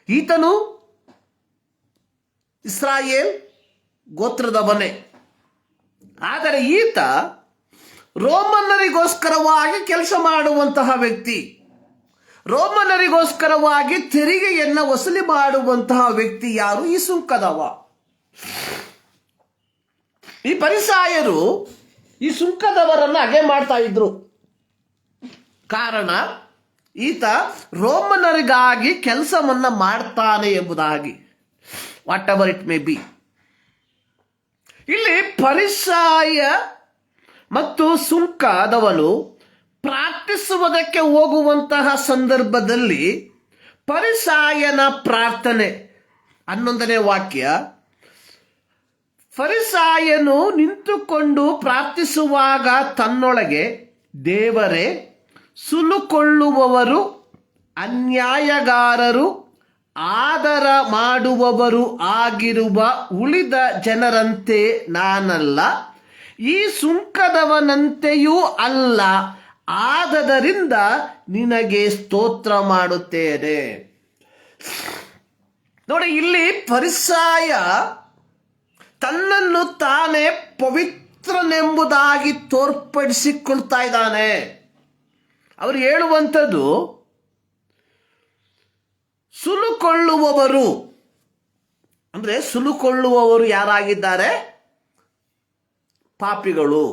ಈತನು ಇಸ್ರಾಯೇಲ್ ಗೋತ್ರದವನೇ. ಆದರೆ ಈತ ರೋಮನ್ನರಿಗೋಸ್ಕರವಾಗಿ ಕೆಲಸ ಮಾಡುವಂತಹ ವ್ಯಕ್ತಿ, ರೋಮನ್ನರಿಗೋಸ್ಕರವಾಗಿ ತೆರಿಗೆಯನ್ನು ವಸೂಲಿ ಮಾಡುವಂತಹ ವ್ಯಕ್ತಿ ಯಾರು? ಈ ಸುಂಕದವ. ಈ ಫರಿಸಾಯರು ಈ ಸುಂಕದವರನ್ನು ಹಾಗೆ ಮಾಡ್ತಾ ಇದ್ರು. ಕಾರಣ ಈತ ರೋಮನ್ನರಿಗಾಗಿ ಕೆಲಸವನ್ನ ಮಾಡ್ತಾನೆ ಎಂಬುದಾಗಿ. What ever it may be. ಇಲ್ಲಿ ಫರಿಸಾಯ ಮತ್ತು ಸುಂಕದವನು ಪ್ರಾರ್ಥಿಸುವುದಕ್ಕೆ ಹೋಗುವಂತಹ ಸಂದರ್ಭದಲ್ಲಿ ಫರಿಸಾಯನ ಪ್ರಾರ್ಥನೆ 11ನೇ ವಾಕ್ಯ, ಫರಿಸಾಯನು ನಿಂತುಕೊಂಡು ಪ್ರಾರ್ಥಿಸುವಾಗ ತನ್ನೊಳಗೆ, ದೇವರೇ, ಸುಲುಕೊಳ್ಳುವವರು, ಅನ್ಯಾಯಗಾರರು, ಆದರ ಮಾಡುವವರು ಆಗಿರುವ ಉಳಿದ ಜನರಂತೆ ನಾನಲ್ಲ, ಈ ಸುಂಕದವನಂತೆಯೂ ಅಲ್ಲ, ಆದದರಿಂದ ನಿನಗೆ ಸ್ತೋತ್ರ ಮಾಡುತ್ತೇನೆ. ನೋಡಿ, ಇಲ್ಲಿ ಫರಿಸಾಯ ತನ್ನನ್ನು ತಾನೇ ಪವಿತ್ರನೆಂಬುದಾಗಿ ತೋರ್ಪಡಿಸಿಕೊಳ್ತಾ ಇದ್ದಾನೆ. ಅವರು ಹೇಳುವಂಥದ್ದು, ಸುಲುಕೊಳ್ಳುವವರು ಅಂದ್ರೆ ಸುಲುಕೊಳ್ಳುವವರು ಯಾರಾಗಿದ್ದಾರೆ? ಪಾಪಿಗಳು.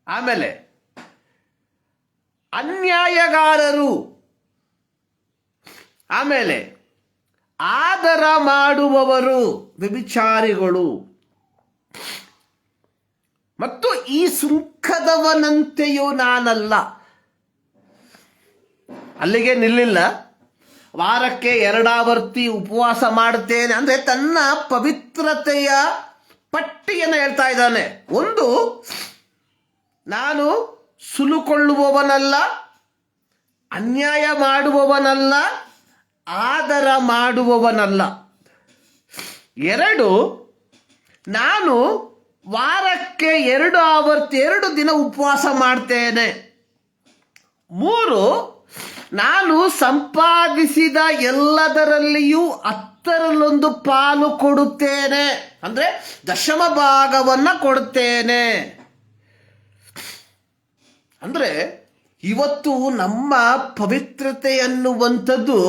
ಆಮೇಲೆ ಅನ್ಯಾಯಗಾರರು, ಆಮೇಲೆ ಆದರ ಮಾಡುವವರು ವ್ಯಭಿಚಾರಿಗಳು, ಮತ್ತು ಈ ಸುಂಕದವನಂತೆಯೂ ನಾನಲ್ಲ. ಅಲ್ಲಿಗೆ ನಿಲ್ಲಿಲ್ಲ. ವಾರಕ್ಕೆ 2 ಆವರ್ತಿ ಉಪವಾಸ ಮಾಡುತ್ತೇನೆ ಅಂದ್ರೆ ತನ್ನ ಪವಿತ್ರತೆಯ ಪಟ್ಟಿಯನ್ನು ಹೇಳ್ತಾ ಇದ್ದಾನೆ. ಒಂದು, ನಾನು ಸುಲುಕೊಳ್ಳುವವನಲ್ಲ, ಅನ್ಯಾಯ ಮಾಡುವವನಲ್ಲ, ಆದರ ಮಾಡುವವನಲ್ಲ. 2, ನಾನು ವಾರಕ್ಕೆ 2 ಆವರ್ತಿ 2 ದಿನ ಉಪವಾಸ ಮಾಡ್ತೇನೆ. 3, ನಾನು ಸಂಪಾದಿಸಿದ ಎಲ್ಲದರಲ್ಲಿಯೂ 10ರಲ್ಲಿ 1 ಪಾಲು ಕೊಡುತ್ತೇನೆ, ಅಂದ್ರೆ ದಶಮ ಭಾಗವನ್ನ ಕೊಡುತ್ತೇನೆ. ಅಂದ್ರೆ ಇವತ್ತು ನಮ್ಮ ಪವಿತ್ರತೆ ಅನ್ನುವಂಥದ್ದು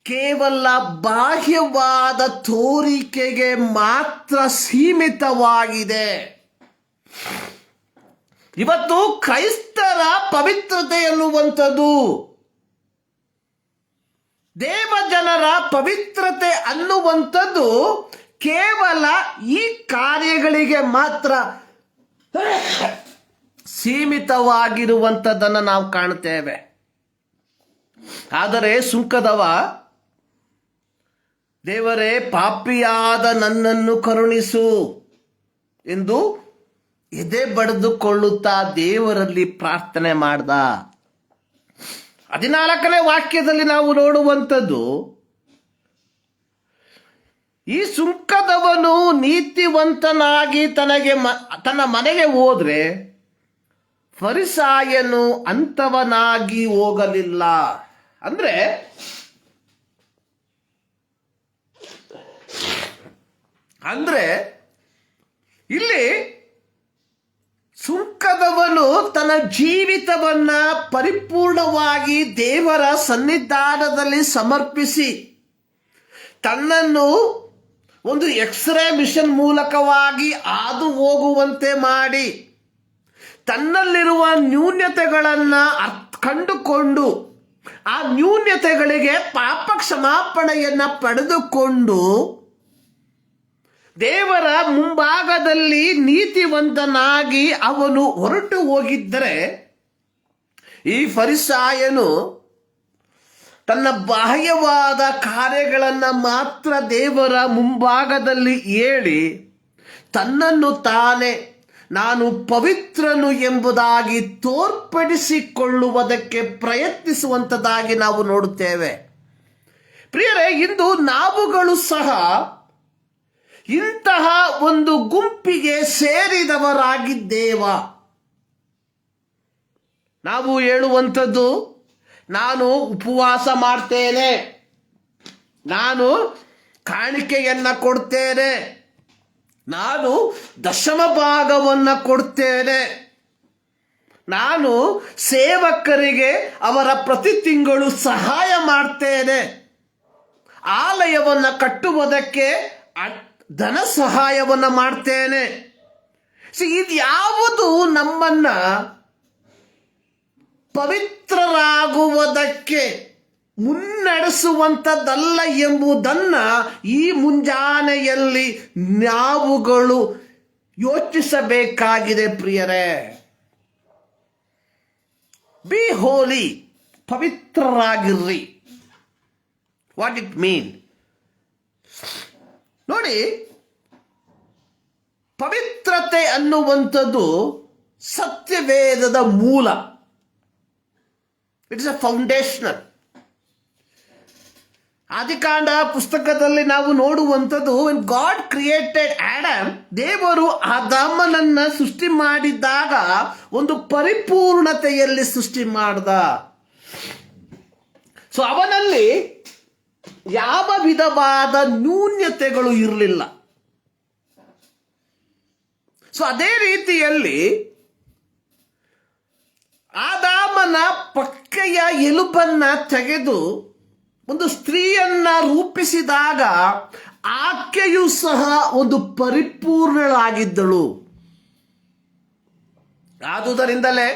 ಕೇವಲ ಬಾಹ್ಯವಾದ ತೋರಿಕೆಗೆ ಮಾತ್ರ ಸೀಮಿತವಾಗಿದೆ. ಇವತ್ತು ಕ್ರೈಸ್ತರ ಪವಿತ್ರತೆ ಎನ್ನುವಂಥದ್ದು, ದೇವಜನರ ಪವಿತ್ರತೆ ಅನ್ನುವಂಥದ್ದು ಕೇವಲ ಈ ಕಾರ್ಯಗಳಿಗೆ ಮಾತ್ರ ಸೀಮಿತವಾಗಿರುವಂಥದ್ದನ್ನು ನಾವು ಕಾಣುತ್ತೇವೆ. ಆದರೆ ಸುಂಕದವ, ದೇವರೇ, ಪಾಪಿಯಾದ ನನ್ನನ್ನು ಕರುಣಿಸು ಎಂದು ಎದೆ ಬಡಿದುಕೊಳ್ಳುತ್ತಾ ದೇವರಲ್ಲಿ ಪ್ರಾರ್ಥನೆ ಮಾಡ್ದ. 14ನೇ ವಾಕ್ಯದಲ್ಲಿ ನಾವು ನೋಡುವಂಥದ್ದು, ಈ ಸುಂಕದವನು ನೀತಿವಂತನಾಗಿ ತನ್ನ ಮನೆಗೆ ಹೋದ್ರೆ ಫರಿಸಾಯನು ಅಂಥವನಾಗಿ ಹೋಗಲಿಲ್ಲ. ಅಂದ್ರೆ ಇಲ್ಲಿ ಸುಂಕದವನು ತನ್ನ ಜೀವಿತವನ್ನ ಪರಿಪೂರ್ಣವಾಗಿ ದೇವರ ಸನ್ನಿಧಾನದಲ್ಲಿ ಸಮರ್ಪಿಸಿ ತನ್ನನ್ನು ಒಂದು ಎಕ್ಸ್ರೇ ಮಿಷನ್ ಮೂಲಕವಾಗಿ ಹಾದು ಹೋಗುವಂತೆ ಮಾಡಿ ತನ್ನಲ್ಲಿರುವ ನ್ಯೂನ್ಯತೆಗಳನ್ನು ಕಂಡುಕೊಂಡು ಆ ನ್ಯೂನ್ಯತೆಗಳಿಗೆ ಪಾಪ ಕ್ಷಮಾಪಣೆಯನ್ನು ಪಡೆದುಕೊಂಡು ದೇವರ ಮುಂಭಾಗದಲ್ಲಿ ನೀತಿವಂತನಾಗಿ ಅವನು ಹೊರಟು ಹೋಗಿದ್ದರೆ, ಈ ಫರಿಸಾಯನು ತನ್ನ ಬಾಹ್ಯವಾದ ಕಾರ್ಯಗಳನ್ನು ಮಾತ್ರ ದೇವರ ಮುಂಭಾಗದಲ್ಲಿ ಹೇಳಿ ತನ್ನನ್ನು ತಾನೇ ನಾನು ಪವಿತ್ರನು ಎಂಬುದಾಗಿ ತೋರ್ಪಡಿಸಿಕೊಳ್ಳುವುದಕ್ಕೆ ಪ್ರಯತ್ನಿಸುವಂಥದ್ದಾಗಿ ನಾವು ನೋಡುತ್ತೇವೆ. ಪ್ರಿಯರೇ, ಇಂದು ನಾವುಗಳು ಸಹ ಇಂತಹ ಒಂದು ಗುಂಪಿಗೆ ಸೇರಿದವರಾಗಿದ್ದೇವ. ನಾವು ಹೇಳುವಂಥದ್ದು, ನಾನು ಉಪವಾಸ ಮಾಡ್ತೇನೆ, ನಾನು ಕಾಣಿಕೆಯನ್ನ ಕೊಡ್ತೇನೆ, ನಾನು ದಶಮ ಭಾಗವನ್ನು ಕೊಡ್ತೇನೆ, ನಾನು ಸೇವಕರಿಗೆ ಅವರ ಪ್ರತಿ ತಿಂಗಳು ಸಹಾಯ ಮಾಡ್ತೇನೆ, ಆಲಯವನ್ನು ಕಟ್ಟುವುದಕ್ಕೆ ಧನ ಸಹಾಯವನ್ನು ಮಾಡ್ತೇನೆ. ಇದ್ಯಾವುದು ನಮ್ಮನ್ನ ಪವಿತ್ರರಾಗುವುದಕ್ಕೆ ಮುನ್ನಡೆಸುವಂಥದ್ದಲ್ಲ ಎಂಬುದನ್ನ ಈ ಮುಂಜಾನೆಯಲ್ಲಿ ನಾವುಗಳು ಯೋಚಿಸಬೇಕಾಗಿದೆ. ಪ್ರಿಯರೇ, ಬಿ ಹೋಲಿ, ಪವಿತ್ರರಾಗಿರ್ರಿ. ವಾಟ್ ಇಟ್ ಮೀನ್ ನೋಡಿ, ಪವಿತ್ರತೆ ಅನ್ನುವಂಥದ್ದು ಸತ್ಯವೇದದ ಮೂಲ. It's a foundational. ಆದಿಕಾಂಡ ಪುಸ್ತಕದಲ್ಲಿ ನಾವು ನೋಡುವಂಥದ್ದು, when God created Adam, ದೇವರು ಆದಾಮನನ್ನ ಸೃಷ್ಟಿ ಮಾಡಿದಾಗ ಒಂದು ಪರಿಪೂರ್ಣತೆಯಲ್ಲಿ ಸೃಷ್ಟಿ ಮಾಡ್ದ. ಸೊ ಅವನಲ್ಲಿ ಯಾವ ವಿಧವಾದ ನ್ಯೂನ್ಯತೆಗಳು ಇರಲಿಲ್ಲ. ಸೊ ಅದೇ ರೀತಿಯಲ್ಲಿ ಆದಾಮನ ಪಕ್ಕೆಯ ಎಲುಬನ್ನ ತೆಗೆದು ಒಂದು ಸ್ತ್ರೀಯನ್ನ ರೂಪಿಸಿದಾಗ ಆಕೆಯೂ ಸಹ ಒಂದು ಪರಿಪೂರ್ಣಳಾಗಿದ್ದಳು. ಆದುದರಿಂದಲೇ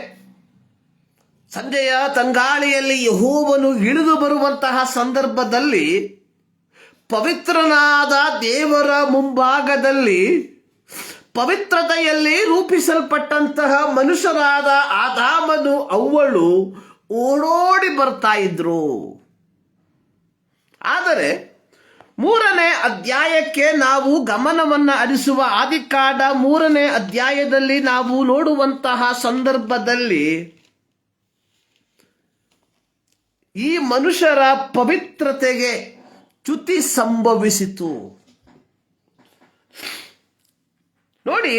ಸಂಜೆಯ ತಂಗಾಳಿಯಲ್ಲಿ ಯೆಹೋವನು ಇಳಿದು ಬರುವಂತಹ ಸಂದರ್ಭದಲ್ಲಿ ಪವಿತ್ರನಾದ ದೇವರ ಮುಂಭಾಗದಲ್ಲಿ ಪವಿತ್ರತೆಯಲ್ಲಿ ರೂಪಿಸಲ್ಪಟ್ಟಂತಹ ಮನುಷ್ಯರಾದ ಆದಾಮನು ಅವ್ವಳು ಓಡೋಡಿ ಬರ್ತಾ ಇದ್ರು. ಆದರೆ 3ನೇ ಅಧ್ಯಾಯಕ್ಕೆ ನಾವು ಗಮನವನ್ನು ಹರಿಸುವ ಆದಿಕಾಂಡ 3ನೇ ಅಧ್ಯಾಯದಲ್ಲಿ ನಾವು ನೋಡುವಂತಹ ಸಂದರ್ಭದಲ್ಲಿ ಈ ಮನುಷ್ಯರ ಪವಿತ್ರತೆಗೆ ಚ್ಯುತಿ ಸಂಭವಿಸಿತು. ನೋಡಿ,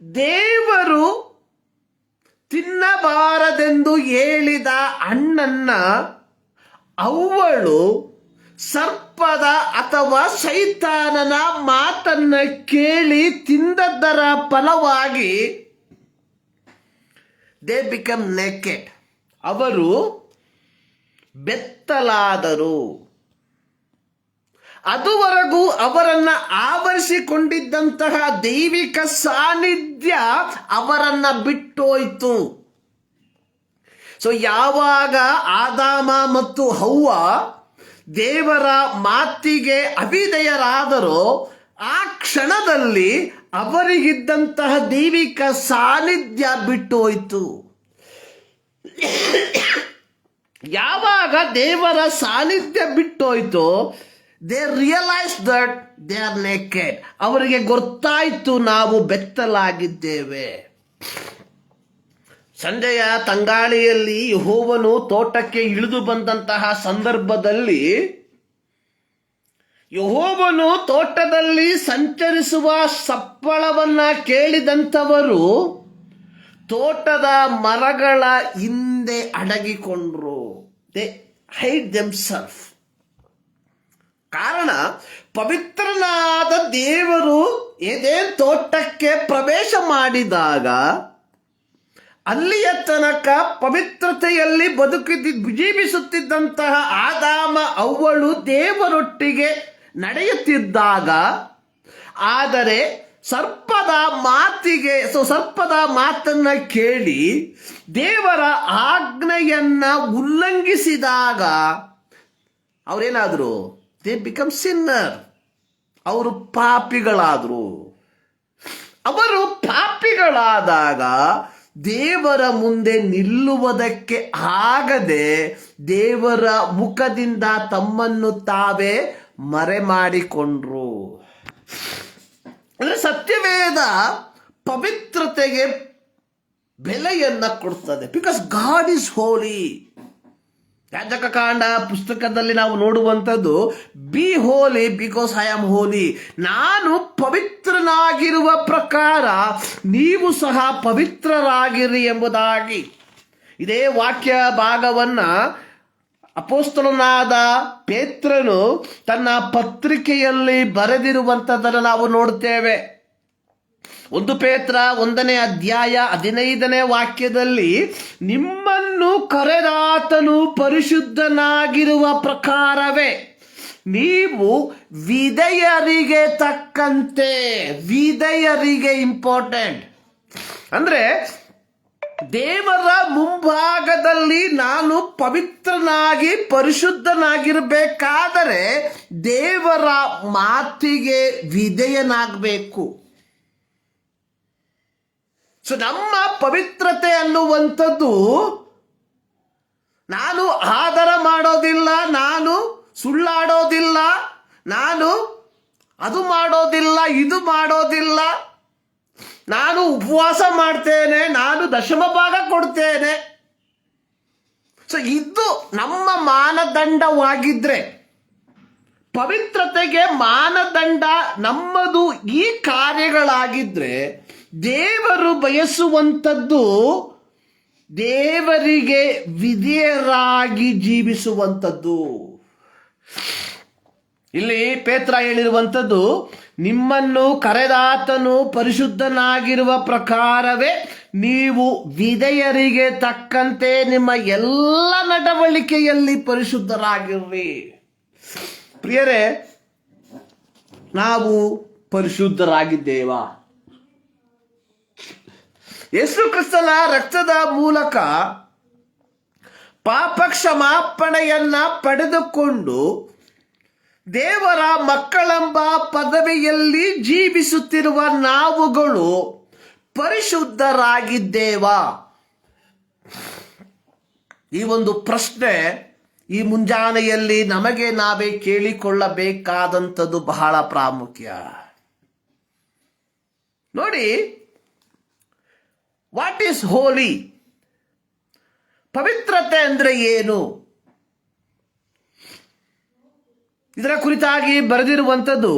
ದೇವರು ತಿನ್ನಬಾರದೆಂದು ಹೇಳಿದ ಹಣ್ಣನ್ನ ಅವ್ವಳು ಸರ್ಪದ ಅಥವಾ ಶೈತಾನನ ಮಾತನ್ನ ಕೇಳಿ ತಿಂದದ್ದರ ಫಲವಾಗಿ ದೇ ಬಿಕಮ್ ನೇಕೆಡ್, ಅವರು ಬೆತ್ತಲಾದರು. ಅದುವರೆಗೂ ಅವರನ್ನ ಆವರಿಸಿಕೊಂಡಿದ್ದಂತಹ ದೈವಿಕ ಸಾನ್ನಿಧ್ಯ ಅವರನ್ನ ಬಿಟ್ಟೋಯ್ತು. ಸೊ ಯಾವಾಗ ಆದಾಮ ಮತ್ತು ಹವ್ವ ದೇವರ ಮಾತಿಗೆ ಅವಿಧೇಯರಾದರೋ ಆ ಕ್ಷಣದಲ್ಲಿ ಅವರಿಗಿದ್ದಂತಹ ದೈವಿಕ ಸಾನ್ನಿಧ್ಯ ಬಿಟ್ಟೋಯ್ತು. ಯಾವಾಗ ದೇವರ ಸಾನ್ನಿಧ್ಯ ಬಿಟ್ಟೋಯ್ತು, they realise that they are naked. ಅವರಿಗೆ ಗೊತ್ತಾಯ್ತು ನಾವು ಬೆತ್ತಲಾಗಿದ್ದೇವೆ. ಸಂಜೆಯ ತಂಗಾಳಿಯಲ್ಲಿ ಯೆಹೋವನು ತೋಟಕ್ಕೆ ಇಳಿದು ಬಂದಂತಹ ಸಂದರ್ಭದಲ್ಲಿ ಯೆಹೋವನು ತೋಟದಲ್ಲಿ ಸಂಚರಿಸುವ ಸಪ್ಪಳವನ್ನ ಕೇಳಿದಂಥವರು ತೋಟದ ಮರಗಳ ಹಿಂದೆ ಅಡಗಿಕೊಂಡ್ರು. They hide themself. ಕಾರಣ, ಪವಿತ್ರನಾದ ದೇವರು ಏದೇನ್ ತೋಟಕ್ಕೆ ಪ್ರವೇಶ ಮಾಡಿದಾಗ ಅಲ್ಲಿಯ ತನಕ ಪವಿತ್ರತೆಯಲ್ಲಿ ಜೀವಿಸುತ್ತಿದ್ದಂತಹ ಆದಾಮ ಅವ್ವಳು ದೇವರೊಟ್ಟಿಗೆ ನಡೆಯುತ್ತಿದ್ದಾಗ, ಆದರೆ ಸರ್ಪದ ಮಾತನ್ನ ಕೇಳಿ ದೇವರ ಆಜ್ಞೆಯನ್ನ ಉಲ್ಲಂಘಿಸಿದಾಗ ಅವರೇನಾದ್ರು? They become sinner. ಅವರು ಪಾಪಿಗಳಾದ್ರು. ಅವರು ಪಾಪಿಗಳಾದಾಗ ದೇವರ ಮುಂದೆ ನಿಲ್ಲುವುದಕ್ಕೆ ಆಗದೆ ದೇವರ ಮುಖದಿಂದ ತಮ್ಮನ್ನು ತಾವೇ ಮರೆ ಮಾಡಿಕೊಂಡ್ರು. ಅಂದ್ರೆ ಸತ್ಯವೇದ ಪವಿತ್ರತೆಗೆ ಬೆಲೆಯನ್ನ ಕೊಡ್ತದೆ. Because God is holy. ಯಾಜಕಕಾಂಡ ಪುಸ್ತಕದಲ್ಲಿ ನಾವು ನೋಡುವಂಥದ್ದು, be holy because I am holy. ನಾನು ಪವಿತ್ರನಾಗಿರುವ ಪ್ರಕಾರ ನೀವು ಸಹ ಪವಿತ್ರರಾಗಿರಿ ಎಂಬುದಾಗಿ. ಇದೇ ವಾಕ್ಯ ಭಾಗವನ್ನ ಅಪೊಸ್ತಲನಾದ ಪೇತ್ರನು ತನ್ನ ಪತ್ರಿಕೆಯಲ್ಲಿ ಬರೆದಿರುವಂಥದ್ದನ್ನು ನಾವು ನೋಡ್ತೇವೆ. 1 ಪೇತ್ರ 1ನೇ ಅಧ್ಯಾಯ 15ನೇ ವಾಕ್ಯದಲ್ಲಿ, ನಿಮ್ಮನ್ನು ಕರೆದಾತನು ಪರಿಶುದ್ಧನಾಗಿರುವ ಪ್ರಕಾರವೇ ನೀವು ವಿಧೇಯರಿಗೆ ತಕ್ಕಂತೆ. ವಿಧೇಯರಿಗೆ ಇಂಪಾರ್ಟೆಂಟ್. ಅಂದ್ರೆ ದೇವರ ಮುಂಭಾಗದಲ್ಲಿ ನಾನು ಪವಿತ್ರನಾಗಿ ಪರಿಶುದ್ಧನಾಗಿರಬೇಕಾದರೆ ದೇವರ ಮಾತಿಗೆ ವಿಧೇಯನಾಗಬೇಕು. ಸೊ ನಮ್ಮ ಪವಿತ್ರತೆ ಅನ್ನುವಂಥದ್ದು, ನಾನು ಆದರ ಮಾಡೋದಿಲ್ಲ, ನಾನು ಸುಳ್ಳಾಡೋದಿಲ್ಲ, ನಾನು ಅದು ಮಾಡೋದಿಲ್ಲ, ಇದು ಮಾಡೋದಿಲ್ಲ, ನಾನು ಉಪವಾಸ ಮಾಡ್ತೇನೆ, ನಾನು ದಶಮ ಭಾಗ ಕೊಡ್ತೇನೆ. ಸೊ ಇದು ನಮ್ಮ ಮಾನದಂಡವಾಗಿದ್ರೆ, ಪವಿತ್ರತೆಗೆ ಮಾನದಂಡ ನಮ್ಮದು ಈ ಕಾರ್ಯಗಳಾಗಿದ್ರೆ, ದೇವರು ಬಯಸುವಂಥದ್ದು ದೇವರಿಗೆ ವಿಧೇಯರಾಗಿ ಜೀವಿಸುವಂಥದ್ದು. ಇಲ್ಲಿ ಪೇತ್ರ ಹೇಳಿರುವಂಥದ್ದು, ನಿಮ್ಮನ್ನು ಕರೆದಾತನು ಪರಿಶುದ್ಧನಾಗಿರುವ ಪ್ರಕಾರವೇ ನೀವು ವಿಧೇಯರಿಗೆ ತಕ್ಕಂತೆ ನಿಮ್ಮ ಎಲ್ಲ ನಡವಳಿಕೆಯಲ್ಲಿ ಪರಿಶುದ್ಧರಾಗಿರ್ರಿ. ಪ್ರಿಯರೇ, ನಾವು ಪರಿಶುದ್ಧರಾಗಿದ್ದೇವಾ? ಯೇಸು ಕ್ರಿಸ್ತನ ರಕ್ತದ ಮೂಲಕ ಪಾಪ ಕ್ಷಮಾಪಣೆಯನ್ನ ಪಡೆದುಕೊಂಡು ದೇವರ ಮಕ್ಕಳೆಂಬ ಪದವಿಯಲ್ಲಿ ಜೀವಿಸುತ್ತಿರುವ ನಾವುಗಳು ಪರಿಶುದ್ಧರಾಗಿದ್ದೇವಾ? ಈ ಒಂದು ಪ್ರಶ್ನೆ ಈ ಮುಂಜಾನೆಯಲ್ಲಿ ನಮಗೆ ನಾವೇ ಕೇಳಿಕೊಳ್ಳಬೇಕಾದಂಥದ್ದು ಬಹಳ ಪ್ರಾಮುಖ್ಯ. ನೋಡಿ, ವಾಟ್ ಈಸ್ ಹೋಲಿ? ಪವಿತ್ರತೆ ಅಂದ್ರೆ ಏನು? ಇದರ ಕುರಿತಾಗಿ ಬರೆದಿರುವಂಥದ್ದು,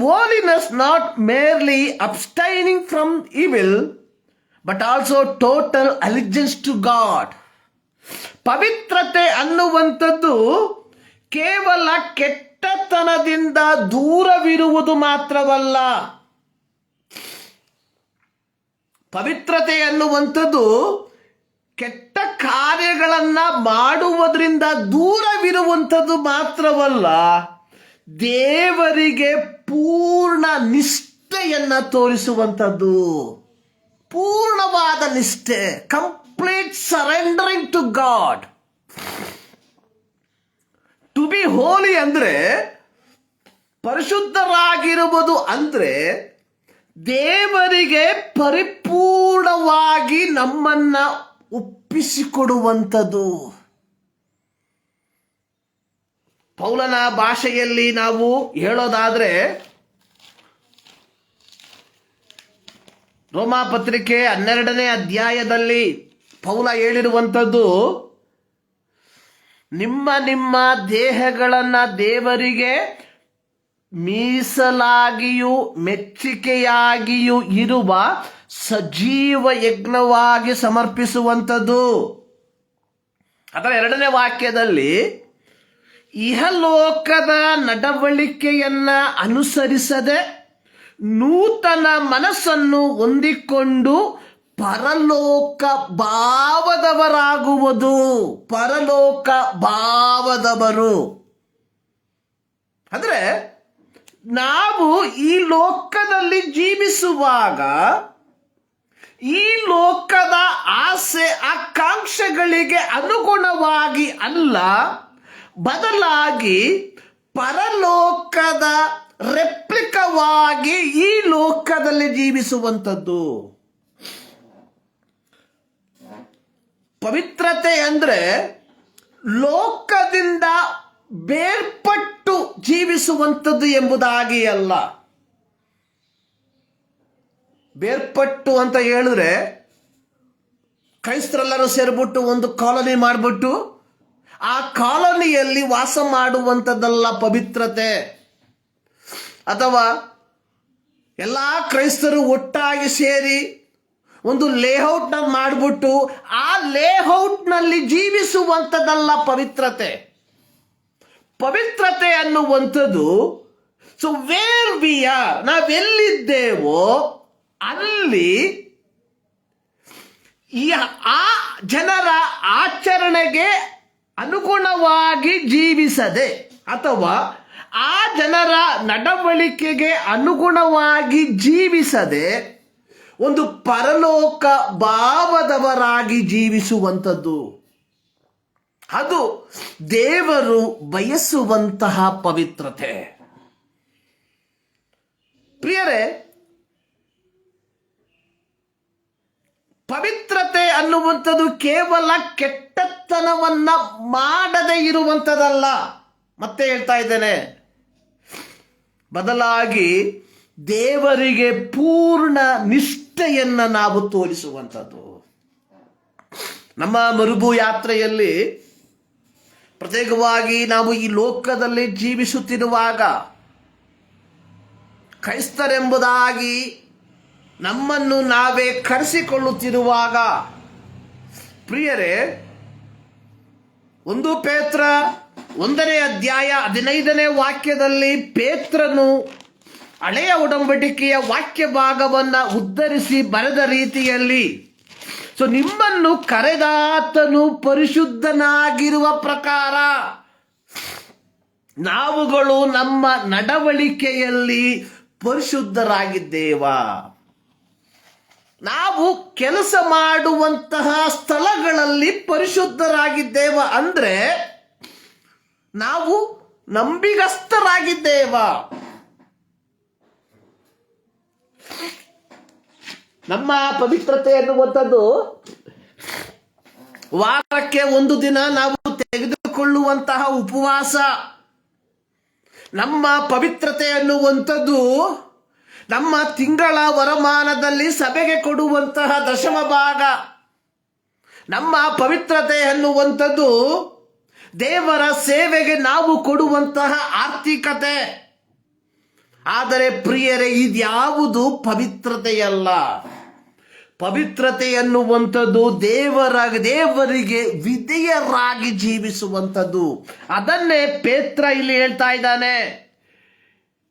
holiness not merely abstaining from evil but also total allegiance to God. ಪವಿತ್ರತೆ ಅನ್ನುವಂಥದ್ದು ಕೇವಲ ಕೆಟ್ಟತನದಿಂದ ದೂರವಿರುವುದು ಮಾತ್ರವಲ್ಲ. ಪವಿತ್ರತೆ ಅನ್ನುವಂಥದ್ದು ಕೆಟ್ಟ ಕಾರ್ಯಗಳನ್ನ ಮಾಡುವುದರಿಂದ ದೂರವಿರುವಂಥದ್ದು ಮಾತ್ರವಲ್ಲ, ದೇವರಿಗೆ ಪೂರ್ಣ ನಿಷ್ಠೆಯನ್ನ ತೋರಿಸುವಂಥದ್ದು. ಪೂರ್ಣವಾದ ನಿಷ್ಠೆ, complete surrendering to God. To be holy ಅಂದ್ರೆ, ಪರಿಶುದ್ಧರಾಗಿರುವುದು ಅಂದ್ರೆ ದೇವರಿಗೆ ಪರಿಪೂರ್ಣವಾಗಿ ನಮ್ಮನ್ನ ಒಪ್ಪಿಸಿಕೊಡುವಂಥದ್ದು. ಪೌಲನ ಭಾಷೆಯಲ್ಲಿ ನಾವು ಹೇಳೋದಾದ್ರೆ, ರೋಮಾ ಪತ್ರಿಕೆ 12ನೇ ಅಧ್ಯಾಯದಲ್ಲಿ ಪೌಲ ಹೇಳಿರುವಂಥದ್ದು, ನಿಮ್ಮ ನಿಮ್ಮ ದೇಹಗಳನ್ನ ದೇವರಿಗೆ ಮೀಸಲಾಗಿಯೂ ಮೆಚ್ಚುಗೆಯಾಗಿಯೂ ಇರುವ ಸಜೀವ ಯಜ್ಞವಾಗಿ ಸಮರ್ಪಿಸುವಂಥದ್ದು. ಅದರ 2ನೇ ವಾಕ್ಯದಲ್ಲಿ, ಇಹಲೋಕದ ನಡವಳಿಕೆಯನ್ನ ಅನುಸರಿಸದೆ ನೂತನ ಮನಸ್ಸನ್ನು ಹೊಂದಿಕೊಂಡು ಪರಲೋಕ ಭಾವದವರಾಗುವುದು. ಪರಲೋಕ ಭಾವದವರು ಅಂದ್ರೆ ನಾವು ಈ ಲೋಕದಲ್ಲಿ ಜೀವಿಸುವಾಗ ಈ ಲೋಕದ ಆಸೆ ಆಕಾಂಕ್ಷೆಗಳಿಗೆ ಅನುಗುಣವಾಗಿ ಅಲ್ಲ, ಬದಲಾಗಿ ಪರಲೋಕದ ರೆಪ್ಲಿಕವಾಗಿ ಈ ಲೋಕದಲ್ಲಿ ಜೀವಿಸುವಂಥದ್ದು. ಪವಿತ್ರತೆ ಅಂದ್ರೆ ಲೋಕದಿಂದ ಬೇರ್ಪಟ್ಟು ಜೀವಿಸುವಂಥದ್ದು ಎಂಬುದಾಗಿ ಅಲ್ಲ. ಬೇರ್ಪಟ್ಟು ಅಂತ ಹೇಳಿದ್ರೆ ಕ್ರೈಸ್ತರೆಲ್ಲರೂ ಸೇರಿಬಿಟ್ಟು ಒಂದು ಕಾಲೋನಿ ಮಾಡಿಬಿಟ್ಟು ಆ ಕಾಲೋನಿಯಲ್ಲಿ ವಾಸ ಮಾಡುವಂಥದ್ದಲ್ಲ ಪವಿತ್ರತೆ. ಅಥವಾ ಎಲ್ಲ ಕ್ರೈಸ್ತರು ಒಟ್ಟಾಗಿ ಸೇರಿ ಒಂದು ಲೇಔಟ್ನ ಮಾಡಿಬಿಟ್ಟು ಆ ಲೇಔಟ್ನಲ್ಲಿ ಜೀವಿಸುವಂಥದ್ದಲ್ಲ ಪವಿತ್ರತೆ. ಪವಿತ್ರತೆ ಅನ್ನುವಂಥದ್ದು ಸೊ ವೇರ್ ವಿ ಆರ್, ನಾವೆಲ್ಲಿದ್ದೇವೋ ಅಲ್ಲಿ ಆ ಜನರ ಆಚರಣೆಗೆ ಅನುಗುಣವಾಗಿ ಜೀವಿಸದೆ ಅಥವಾ ಆ ಜನರ ನಡವಳಿಕೆಗೆ ಅನುಗುಣವಾಗಿ ಜೀವಿಸದೆ ಒಂದು ಪರಲೋಕ ಭಾವದವರಾಗಿ ಜೀವಿಸುವಂಥದ್ದು, ಅದು ದೇವರು ಬಯಸುವಂತಹ ಪವಿತ್ರತೆ. ಪ್ರಿಯರೇ, ಪವಿತ್ರತೆ ಅನ್ನುವಂಥದ್ದು ಕೇವಲ ಕೆಟ್ಟತನವನ್ನ ಮಾಡದೇ ಇರುವಂಥದ್ದಲ್ಲ. ಮತ್ತೆ ಹೇಳ್ತಾ ಇದ್ದೇನೆ, ಬದಲಾಗಿ ದೇವರಿಗೆ ಪೂರ್ಣ ನಿಷ್ಠೆಯನ್ನು ನಾವು ತೋರಿಸುವಂಥದ್ದು. ನಮ್ಮ ಮರುಭೂ ಯಾತ್ರೆಯಲ್ಲಿ ಪ್ರತ್ಯೇಕವಾಗಿ ನಾವು ಈ ಲೋಕದಲ್ಲಿ ಜೀವಿಸುತ್ತಿರುವಾಗ ಕ್ರೈಸ್ತರೆಂಬುದಾಗಿ ನಮ್ಮನ್ನು ನಾವೇ ಕರೆಸಿಕೊಳ್ಳುತ್ತಿರುವಾಗ, ಪ್ರಿಯರೇ, 1 ಪೇತ್ರ 1ನೇ ಅಧ್ಯಾಯ 15ನೇ ವಾಕ್ಯದಲ್ಲಿ ಪೇತ್ರನು ಹಳೆಯ ಒಡಂಬಡಿಕೆಯ ವಾಕ್ಯ ಭಾಗವನ್ನು ಉದ್ಧರಿಸಿ ಬರೆದ ರೀತಿಯಲ್ಲಿ, ಸೊ ನಿಮ್ಮನ್ನು ಕರೆದಾತನು ಪರಿಶುದ್ಧನಾಗಿರುವ ಪ್ರಕಾರ ನಾವುಗಳು ನಮ್ಮ ನಡವಳಿಕೆಯಲ್ಲಿ ಪರಿಶುದ್ಧರಾಗಿದ್ದೇವ. ನಾವು ಕೆಲಸ ಮಾಡುವಂತಹ ಸ್ಥಳಗಳಲ್ಲಿ ಪರಿಶುದ್ಧರಾಗಿದ್ದೇವ ಅಂದ್ರೆ ನಾವು ನಂಬಿಗಸ್ತರಾಗಿದ್ದೇವ. ನಮ್ಮ ಪವಿತ್ರತೆ ಎನ್ನುವಂಥದ್ದು ವಾರಕ್ಕೆ 1 ದಿನ ನಾವು ತೆಗೆದುಕೊಳ್ಳುವಂತಹ ಉಪವಾಸ. ನಮ್ಮ ಪವಿತ್ರತೆ ಅನ್ನುವಂಥದ್ದು ನಮ್ಮ ತಿಂಗಳ ವರಮಾನದಲ್ಲಿ ಸಭೆಗೆ ಕೊಡುವಂತಹ ದಶಮ ಭಾಗ. ನಮ್ಮ ಪವಿತ್ರತೆ ಅನ್ನುವಂಥದ್ದು ದೇವರ ಸೇವೆಗೆ ನಾವು ಕೊಡುವಂತಹ ಆರ್ಥಿಕತೆ. ಆದರೆ ಪ್ರಿಯರೇ, ಇದ್ಯಾವುದು ಪವಿತ್ರತೆಯಲ್ಲ. ಪವಿತ್ರತೆ ಎನ್ನುವಂಥದ್ದು ದೇವರಿಗೆ ವಿಧೇಯರಾಗಿ ಜೀವಿಸುವಂಥದ್ದು. ಅದನ್ನೇ ಪೇತ್ರ ಇಲ್ಲಿ ಹೇಳ್ತಾ ಇದ್ದಾನೆ,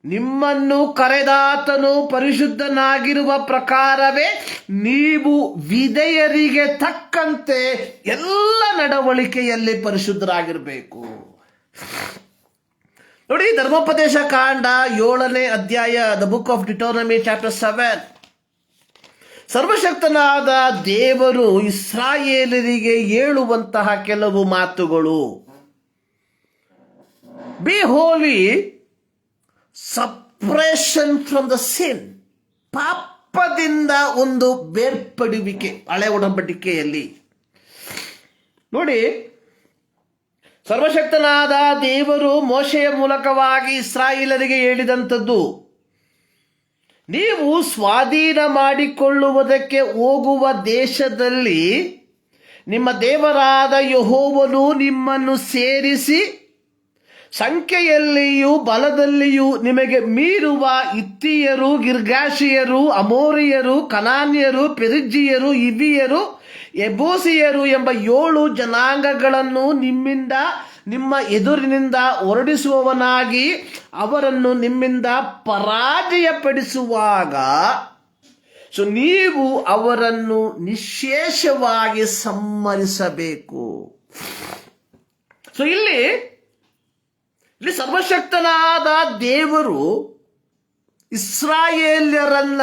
ನಿಮ್ಮನ್ನು ಕರೆದಾತನು ಪರಿಶುದ್ಧನಾಗಿರುವ ಪ್ರಕಾರವೇ ನೀವು ವಿಧೇಯರಿಗೆ ತಕ್ಕಂತೆ ಎಲ್ಲ ನಡವಳಿಕೆಯಲ್ಲಿ ಪರಿಶುದ್ಧರಾಗಿರಬೇಕು. ನೋಡಿ, ಧರ್ಮೋಪದೇಶ ಕಾಂಡ 7ನೇ ಅಧ್ಯಾಯ, the book of Deuteronomy chapter 7, ಸರ್ವಶಕ್ತನಾದ ದೇವರು ಇಸ್ರಾಯೇಲರಿಗೆ ಹೇಳುವಂತಹ ಕೆಲವು ಮಾತುಗಳು. Be holy, separation from the sin, ಪಾಪದಿಂದ ಒಂದು ಬೇರ್ಪಡುವಿಕೆ ಹಳೆ ಒಡಂಬಡಿಕೆಯಲ್ಲಿ. ನೋಡಿ, ಸರ್ವಶಕ್ತನಾದ ದೇವರು ಮೋಶೆಯ ಮೂಲಕವಾಗಿ ಇಸ್ರಾಯೇಲರಿಗೆ ಹೇಳಿದಂಥದ್ದು, ನೀವು ಸ್ವಾಧೀನ ಮಾಡಿಕೊಳ್ಳುವುದಕ್ಕೆ ಹೋಗುವ ದೇಶದಲ್ಲಿ ನಿಮ್ಮ ದೇವರಾದ ಯೆಹೋವನು ನಿಮ್ಮನ್ನು ಸೇರಿಸಿ ಸಂಖ್ಯೆಯಲ್ಲಿಯೂ ಬಲದಲ್ಲಿಯೂ ನಿಮಗೆ ಮೀರುವ ಹಿತ್ತಿಯರು, ಗಿರ್ಗಾಷಿಯರು, ಅಮೋರಿಯರು, ಕನಾನ್ಯರು, ಪೆರಿಜ್ಜಿಯರು, ಹಿವ್ವಿಯರು, ಯೆಬೂಸಿಯರು ಎಂಬ 7 ಜನಾಂಗಗಳನ್ನು ನಿಮ್ಮ ಎದುರಿನಿಂದ ಹೊರಡಿಸುವವನಾಗಿ ಅವರನ್ನು ನಿಮ್ಮಿಂದ ಪರಾಜಯಪಡಿಸುವಾಗ ಸೊ ನೀವು ಅವರನ್ನು ನಿಶ್ಶೇಷವಾಗಿ ಸಂಹರಿಸಬೇಕು. ಸೊ ಇಲ್ಲಿ ಸರ್ವಶಕ್ತನಾದ ದೇವರು ಇಸ್ರಾಯೇಲ್ಯರನ್ನ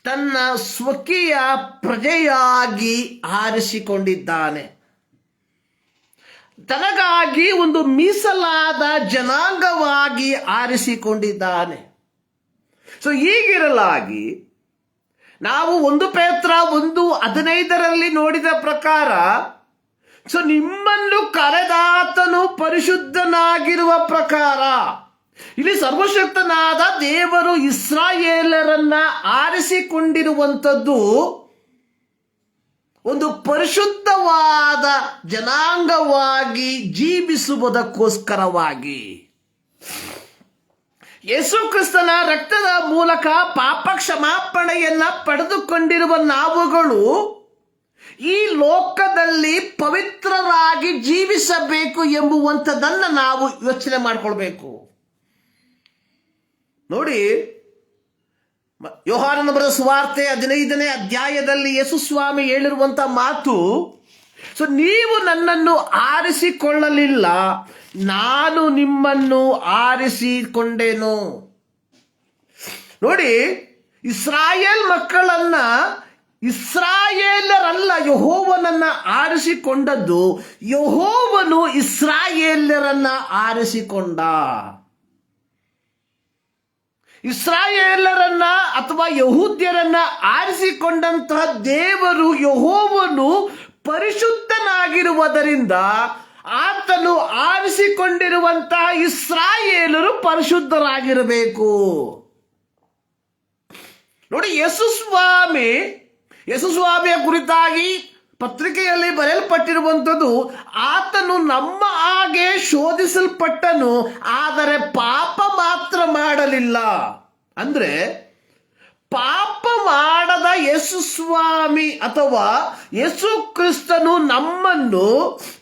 ತನ್ನ ಸ್ವಕೀಯ ಪ್ರಜೆಯಾಗಿ ಆರಿಸಿಕೊಂಡಿದ್ದಾನೆ. ತನಗಾಗಿ ಒಂದು ಮೀಸಲಾದ ಜನಾಂಗವಾಗಿ ಆರಿಸಿಕೊಂಡಿದ್ದಾನೆ. ಸೊ ಹೀಗಿರಲಾಗಿ ನಾವು 1 ಪೇತ್ರ 1:15 ನೋಡಿದ ಪ್ರಕಾರ, ಸೊ ನಿಮ್ಮನ್ನು ಕರೆದಾತನು ಪರಿಶುದ್ಧನಾಗಿರುವ ಪ್ರಕಾರ, ಇಲ್ಲಿ ಸರ್ವಶಕ್ತನಾದ ದೇವರು ಇಸ್ರಾಯೇಲರನ್ನ ಆರಿಸಿಕೊಂಡಿರುವಂಥದ್ದು ಒಂದು ಪರಿಶುದ್ಧವಾದ ಜನಾಂಗವಾಗಿ ಜೀವಿಸುವುದಕ್ಕೋಸ್ಕರವಾಗಿ ಯೇಸು ಕ್ರಿಸ್ತನ ರಕ್ತದ ಮೂಲಕ ಪಾಪ ಕ್ಷಮಾಪಣೆಯನ್ನ ಪಡೆದುಕೊಂಡಿರುವ ನಾವುಗಳು ಈ ಲೋಕದಲ್ಲಿ ಪವಿತ್ರರಾಗಿ ಜೀವಿಸಬೇಕು ಎಂಬುವಂಥದ್ದನ್ನು ನಾವು ಯೋಚನೆ ಮಾಡಿಕೊಳ್ಬೇಕು. ನೋಡಿ, ಯೋಹಾನನ ಬರೆದ ಸುವಾರ್ತೆ 15ನೇ ಅಧ್ಯಾಯದಲ್ಲಿ ಯೇಸು ಸ್ವಾಮಿ ಹೇಳಿರುವಂತ ಮಾತು, ನೀವು ನನ್ನನ್ನು ಆರಿಸಿಕೊಳ್ಳಲಿಲ್ಲ, ನಾನು ನಿಮ್ಮನ್ನು ಆರಿಸಿಕೊಂಡೆನು. ನೋಡಿ, ಇಸ್ರಾಯೇಲ್ ಮಕ್ಕಳನ್ನ ಇಸ್ರಾಯೇಲರಲ್ಲ ಯೆಹೋವನನ್ನ ಆರಿಸಿಕೊಂಡದ್ದು, ಯೆಹೋವನು ಇಸ್ರಾಯೇಲರನ್ನ ಆರಿಸಿಕೊಂಡ. ಇಸ್ರಾಯೇಲರನ್ನ ಅಥವಾ ಯಹೂದ್ಯರನ್ನ ಆರಿಸಿಕೊಂಡಂತಹ ದೇವರು ಯೆಹೋವನು ಪರಿಶುದ್ಧನಾಗಿರುವುದರಿಂದ ಆತನು ಆರಿಸಿಕೊಂಡಿರುವಂತಹ ಇಸ್ರಾಯೇಲರು ಪರಿಶುದ್ಧರಾಗಿರಬೇಕು. ನೋಡಿ, ಯೇಸು ಸ್ವಾಮಿಯ ಕುರಿತಾಗಿ ಪತ್ರಿಕೆಯಲ್ಲಿ ಬರೆಯಲ್ಪಟ್ಟಿರುವಂಥದ್ದು, ಆತನು ನಮ್ಮ ಹಾಗೆ ಶೋಧಿಸಲ್ಪಟ್ಟನು, ಆದರೆ ಪಾಪ ಮಾತ್ರ ಮಾಡಲಿಲ್ಲ. ಅಂದ್ರೆ ಪಾಪ ಮಾಡದ ಯೇಸು ಸ್ವಾಮಿ ಅಥವಾ ಯೇಸು ಕ್ರಿಸ್ತನು ನಮ್ಮನ್ನು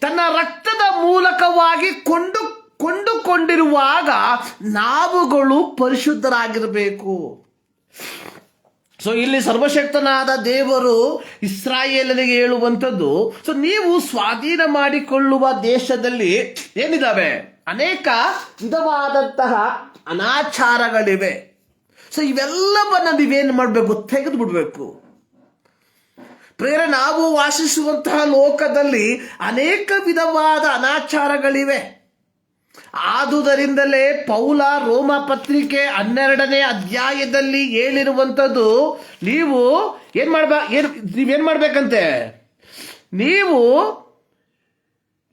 ತನ್ನ ರಕ್ತದ ಮೂಲಕವಾಗಿ ಕೊಂಡುಕೊಂಡಿರುವಾಗ ನಾವುಗಳು ಪರಿಶುದ್ಧರಾಗಿರಬೇಕು. ಇಲ್ಲಿ ಸರ್ವಶಕ್ತನಾದ ದೇವರು ಇಸ್ರಾಯೇಲನಿಗೆ ಹೇಳುವಂಥದ್ದು, ನೀವು ಸ್ವಾಧೀನ ಮಾಡಿಕೊಳ್ಳುವ ದೇಶದಲ್ಲಿ ಏನಿದಾವೆ, ಅನೇಕ ವಿಧವಾದಂತಹ ಅನಾಚಾರಗಳಿವೆ. ಇವೆಲ್ಲವನ್ನ ನೀವೇನು ಮಾಡಬೇಕು, ತೆಗೆದು ಬಿಡಬೇಕು. ಪ್ರೇರೆ, ನಾವು ವಾಸಿಸುವಂತಹ ಲೋಕದಲ್ಲಿ ಅನೇಕ ವಿಧವಾದ ಅನಾಚಾರಗಳಿವೆ. ಆದುದರಿಂದಲೇ ಪೌಲ ರೋಮ ಪತ್ರಿಕೆ 12ನೇ ಅಧ್ಯಾಯದಲ್ಲಿ ಹೇಳಿರುವಂಥದ್ದು, ನೀವೇನ್ ಮಾಡ್ಬೇಕಂತೆ, ನೀವು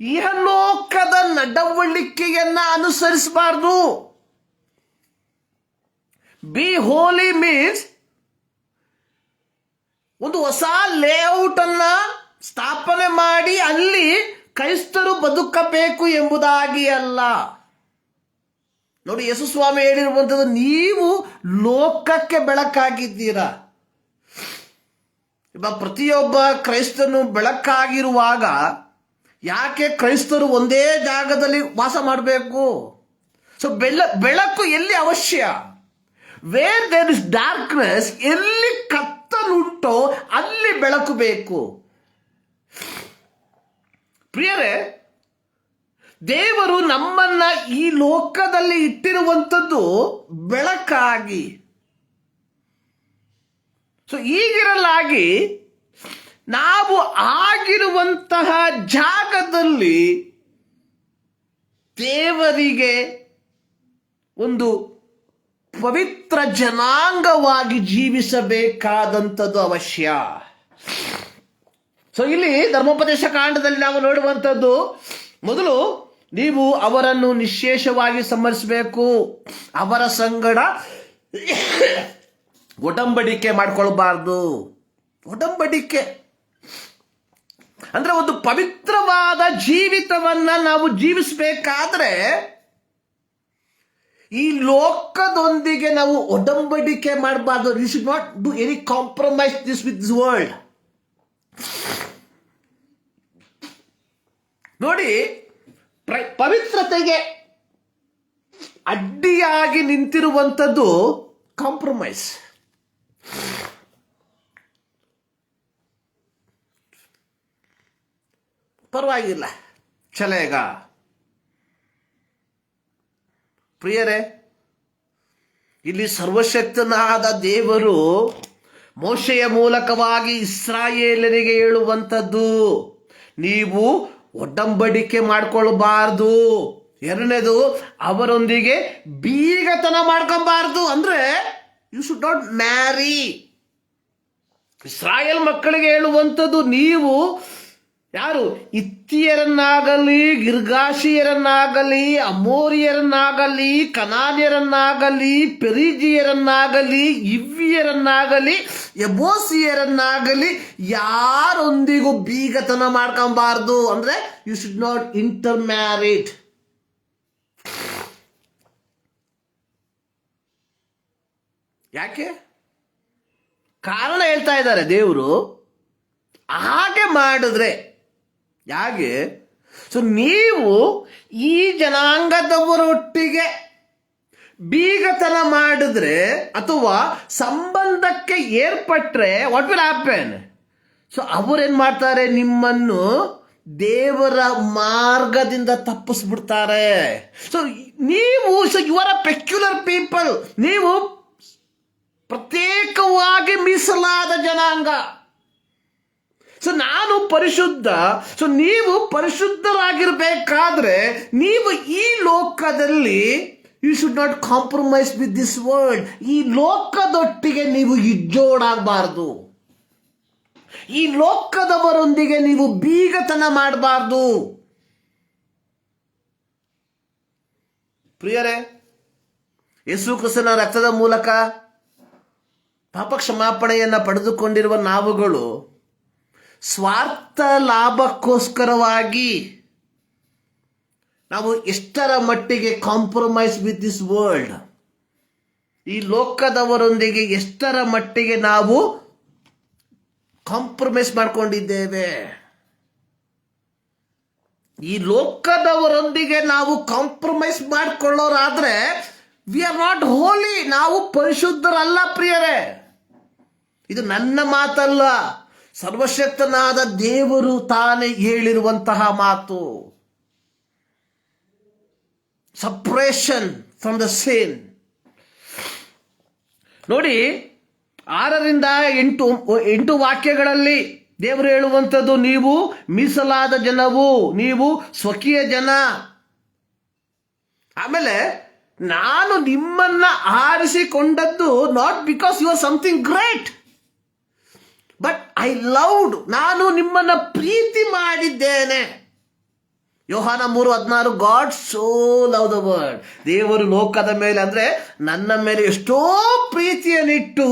ಇಹಲೋಕದ ನಡವಳಿಕೆಯನ್ನ ಅನುಸರಿಸಬಾರ್ದು. ಬಿ ಹೋಲಿ ಮೀನ್ಸ್ ಒಂದು ಹೊಸ ಲೇಔಟ್ ಅನ್ನ ಸ್ಥಾಪನೆ ಮಾಡಿ ಅಲ್ಲಿ ಕ್ರೈಸ್ತರು ಬದುಕಬೇಕು ಎಂಬುದಾಗಿ ಅಲ್ಲ. ನೋಡಿ, ಯೇಸು ಸ್ವಾಮಿ ಹೇಳಿರುವಂಥದ್ದು, ನೀವು ಲೋಕಕ್ಕೆ ಬೆಳಕಾಗಿದ್ದೀರಾ. ಪ್ರತಿಯೊಬ್ಬ ಕ್ರೈಸ್ತನು ಬೆಳಕಾಗಿರುವಾಗ ಯಾಕೆ ಕ್ರೈಸ್ತರು ಒಂದೇ ಜಾಗದಲ್ಲಿ ವಾಸ ಮಾಡಬೇಕು? ಬೆಳಕು ಎಲ್ಲಿ ಅವಶ್ಯ? ವೇರ್ ದೇರ್ ಇಸ್ ಡಾರ್ಕ್ನೆಸ್, ಎಲ್ಲಿ ಕತ್ತಲುಂಟೋ ಅಲ್ಲಿ ಬೆಳಕು ಬೇಕು. ಪ್ರಿಯರೇ, ದೇವರು ನಮ್ಮನ್ನ ಈ ಲೋಕದಲ್ಲಿ ಇಟ್ಟಿರುವಂಥದ್ದು ಬೆಳಕಾಗಿ. ಈಗಿರಲಾಗಿ ನಾವು ಆಗಿರುವಂತಹ ಜಾಗದಲ್ಲಿ ದೇವರಿಗೆ ಒಂದು ಪವಿತ್ರ ಜನಾಂಗವಾಗಿ ಜೀವಿಸಬೇಕಾದಂಥದ್ದು ಅವಶ್ಯ. ಇಲ್ಲಿ ಧರ್ಮೋಪದೇಶ ಕಾಂಡದಲ್ಲಿ ನಾವು ನೋಡುವಂಥದ್ದು, ಮೊದಲು ನೀವು ಅವರನ್ನು ನಿಶ್ಶೇಷವಾಗಿ ಸಂಹರಿಸಬೇಕು, ಅವರ ಸಂಗಡ ಒಡಂಬಡಿಕೆ ಮಾಡಿಕೊಳ್ಬಾರ್ದು. ಒಡಂಬಡಿಕೆ ಅಂದ್ರೆ ಒಂದು ಪವಿತ್ರವಾದ ಜೀವಿತವನ್ನ ನಾವು ಜೀವಿಸಬೇಕಾದ್ರೆ ಈ ಲೋಕದೊಂದಿಗೆ ನಾವು ಒಡಂಬಡಿಕೆ ಮಾಡಬಾರ್ದು. We should not do any compromise this with this world. ನೋಡಿ, ಪವಿತ್ರತೆಗೆ ಅಡ್ಡಿಯಾಗಿ ನಿಂತಿರುವಂಥದ್ದು ಕಾಂಪ್ರಮೈಸ್. ಪರವಾಗಿಲ್ಲ, ಚಲೇಗ. ಪ್ರಿಯರೇ, ಇಲ್ಲಿ ಸರ್ವಶಕ್ತನಾದ ದೇವರು ಮೋಶೆಯ ಮೂಲಕವಾಗಿ ಇಸ್ರಾಯೇಲರಿಗೆ ಹೇಳುವಂಥದ್ದು, ನೀವು ಒಡಂಬಡಿಕೆ ಮಾಡಿಕೊಳ್ಳಬಾರ್ದು. ಎರಡನೇದು, ಅವರೊಂದಿಗೆ ಬೀಗತನ ಮಾಡ್ಕೊಬಾರ್ದು. ಅಂದ್ರೆ ಯು ಶುಡ್ ನಾಟ್ ಮ್ಯಾರಿ. ಇಸ್ರಾಯೇಲ್ ಮಕ್ಕಳಿಗೆ ಹೇಳುವಂಥದ್ದು, ನೀವು ಯಾರು ಇತ್ತಿಯರನ್ನಾಗಲಿ, ಗಿರ್ಗಾಶಿಯರನ್ನಾಗಲಿ, ಅಮೋರಿಯರನ್ನಾಗಲಿ, ಕನಾನ್ಯರನ್ನಾಗಲಿ, ಪೆರಿಜಿಯರನ್ನಾಗಲಿ, ಇವ್ವಿಯರನ್ನಾಗಲಿ, ಎಬೋಸಿಯರನ್ನಾಗಲಿ ಯಾರೊಂದಿಗೂ ಬೀಗತನ ಮಾಡ್ಕೊಂಬಾರ್ದು. ಅಂದ್ರೆ you should not intermarried. ಯಾಕೆ? ಕಾರಣ ಹೇಳ್ತಾ ಇದ್ದಾರೆ ದೇವರು. ಹಾಗೆ ಮಾಡಿದ್ರೆ ಯಾಕೆ? ಸೊ ನೀವು ಈ ಜನಾಂಗದವರೊಟ್ಟಿಗೆ ಬೀಗತನ ಮಾಡಿದ್ರೆ ಅಥವಾ ಸಂಬಂಧಕ್ಕೆ ಏರ್ಪಟ್ರೆ ವಾಟ್ ವಿಲ್ ಹ್ಯಾಪನ್? ಸೊ ಅವರೇನ್ ಮಾಡ್ತಾರೆ? ನಿಮ್ಮನ್ನು ದೇವರ ಮಾರ್ಗದಿಂದ ತಪ್ಪಿಸ್ಬಿಡ್ತಾರೆ. ಸೊ ನೀವು you are a peculiar people. ನೀವು ಪ್ರತ್ಯೇಕವಾಗಿ ಮೀಸಲಾದ ಜನಾಂಗ. ಸೊ ನಾನು ಪರಿಶುದ್ಧ. ಸೊ ನೀವು ಪರಿಶುದ್ಧರಾಗಿರ್ಬೇಕಾದ್ರೆ ನೀವು ಈ ಲೋಕದಲ್ಲಿ you should not compromise with this world. ಈ ಲೋಕದೊಟ್ಟಿಗೆ ನೀವು ಇಜ್ಜೋಡಾಗಬಾರ್ದು. ಈ ಲೋಕದವರೊಂದಿಗೆ ನೀವು ಬೀಗತನ ಮಾಡಬಾರ್ದು. ಪ್ರಿಯರೇ, ಯೇಸು ಕ್ರಿಸ್ತನ ರಕ್ತದ ಮೂಲಕ ಪಾಪ ಕ್ಷಮಾಪಣೆಯನ್ನು ಪಡೆದುಕೊಂಡಿರುವ ನಾವುಗಳು ಸ್ವಾರ್ಥ ಲಾಭಕ್ಕೋಸ್ಕರವಾಗಿ ನಾವು ಎಷ್ಟರ ಮಟ್ಟಿಗೆ ಕಾಂಪ್ರಮೈಸ್ ವಿತ್ ದಿಸ್ ವರ್ಲ್ಡ್, ಈ ಲೋಕದವರೊಂದಿಗೆ ಎಷ್ಟರ ಮಟ್ಟಿಗೆ ನಾವು ಕಾಂಪ್ರಮೈಸ್ ಮಾಡ್ಕೊಂಡಿದ್ದೇವೆ. ಈ ಲೋಕದವರೊಂದಿಗೆ ನಾವು ಕಾಂಪ್ರಮೈಸ್ ಮಾಡ್ಕೊಳ್ಳೋರಾದ್ರೆ ವಿ ಆರ್ ನಾಟ್ ಹೋಲಿ. ನಾವು ಪರಿಶುದ್ಧರಲ್ಲ ಪ್ರಿಯರೇ. ಇದು ನನ್ನ ಮಾತಲ್ಲ, ಸರ್ವಶಕ್ತನಾದ ದೇವರು ತಾನೇ ಹೇಳಿರುವಂತಹ ಮಾತು. ಸಪ್ರೇಷನ್ ಫ್ರಮ್ ದ ಸಿನ್. ನೋಡಿ, 6ರಿಂದ 8 ವಾಕ್ಯಗಳಲ್ಲಿ ದೇವರು ಹೇಳುವಂಥದ್ದು, ನೀವು ಮೀಸಲಾದ ಜನವು, ನೀವು ಸ್ವಕೀಯ ಜನ. ಆಮೇಲೆ ನಾನು ನಿಮ್ಮನ್ನ ಆರಿಸಿಕೊಂಡದ್ದು not because you are something great, but I loved. ನಾನು ನಿಮ್ಮನ್ನ ಪ್ರೀತಿ ಮಾಡಿದ್ದೇನೆ. ಯೋಹಾನ 3:16, God so love the world. ದೇವರು ಲೋಕದ ಮೇಲೆ ಅಂದ್ರೆ ನನ್ನ ಮೇಲೆ ಎಷ್ಟೋ ಪ್ರೀತಿಯನ್ನಿಟ್ಟು,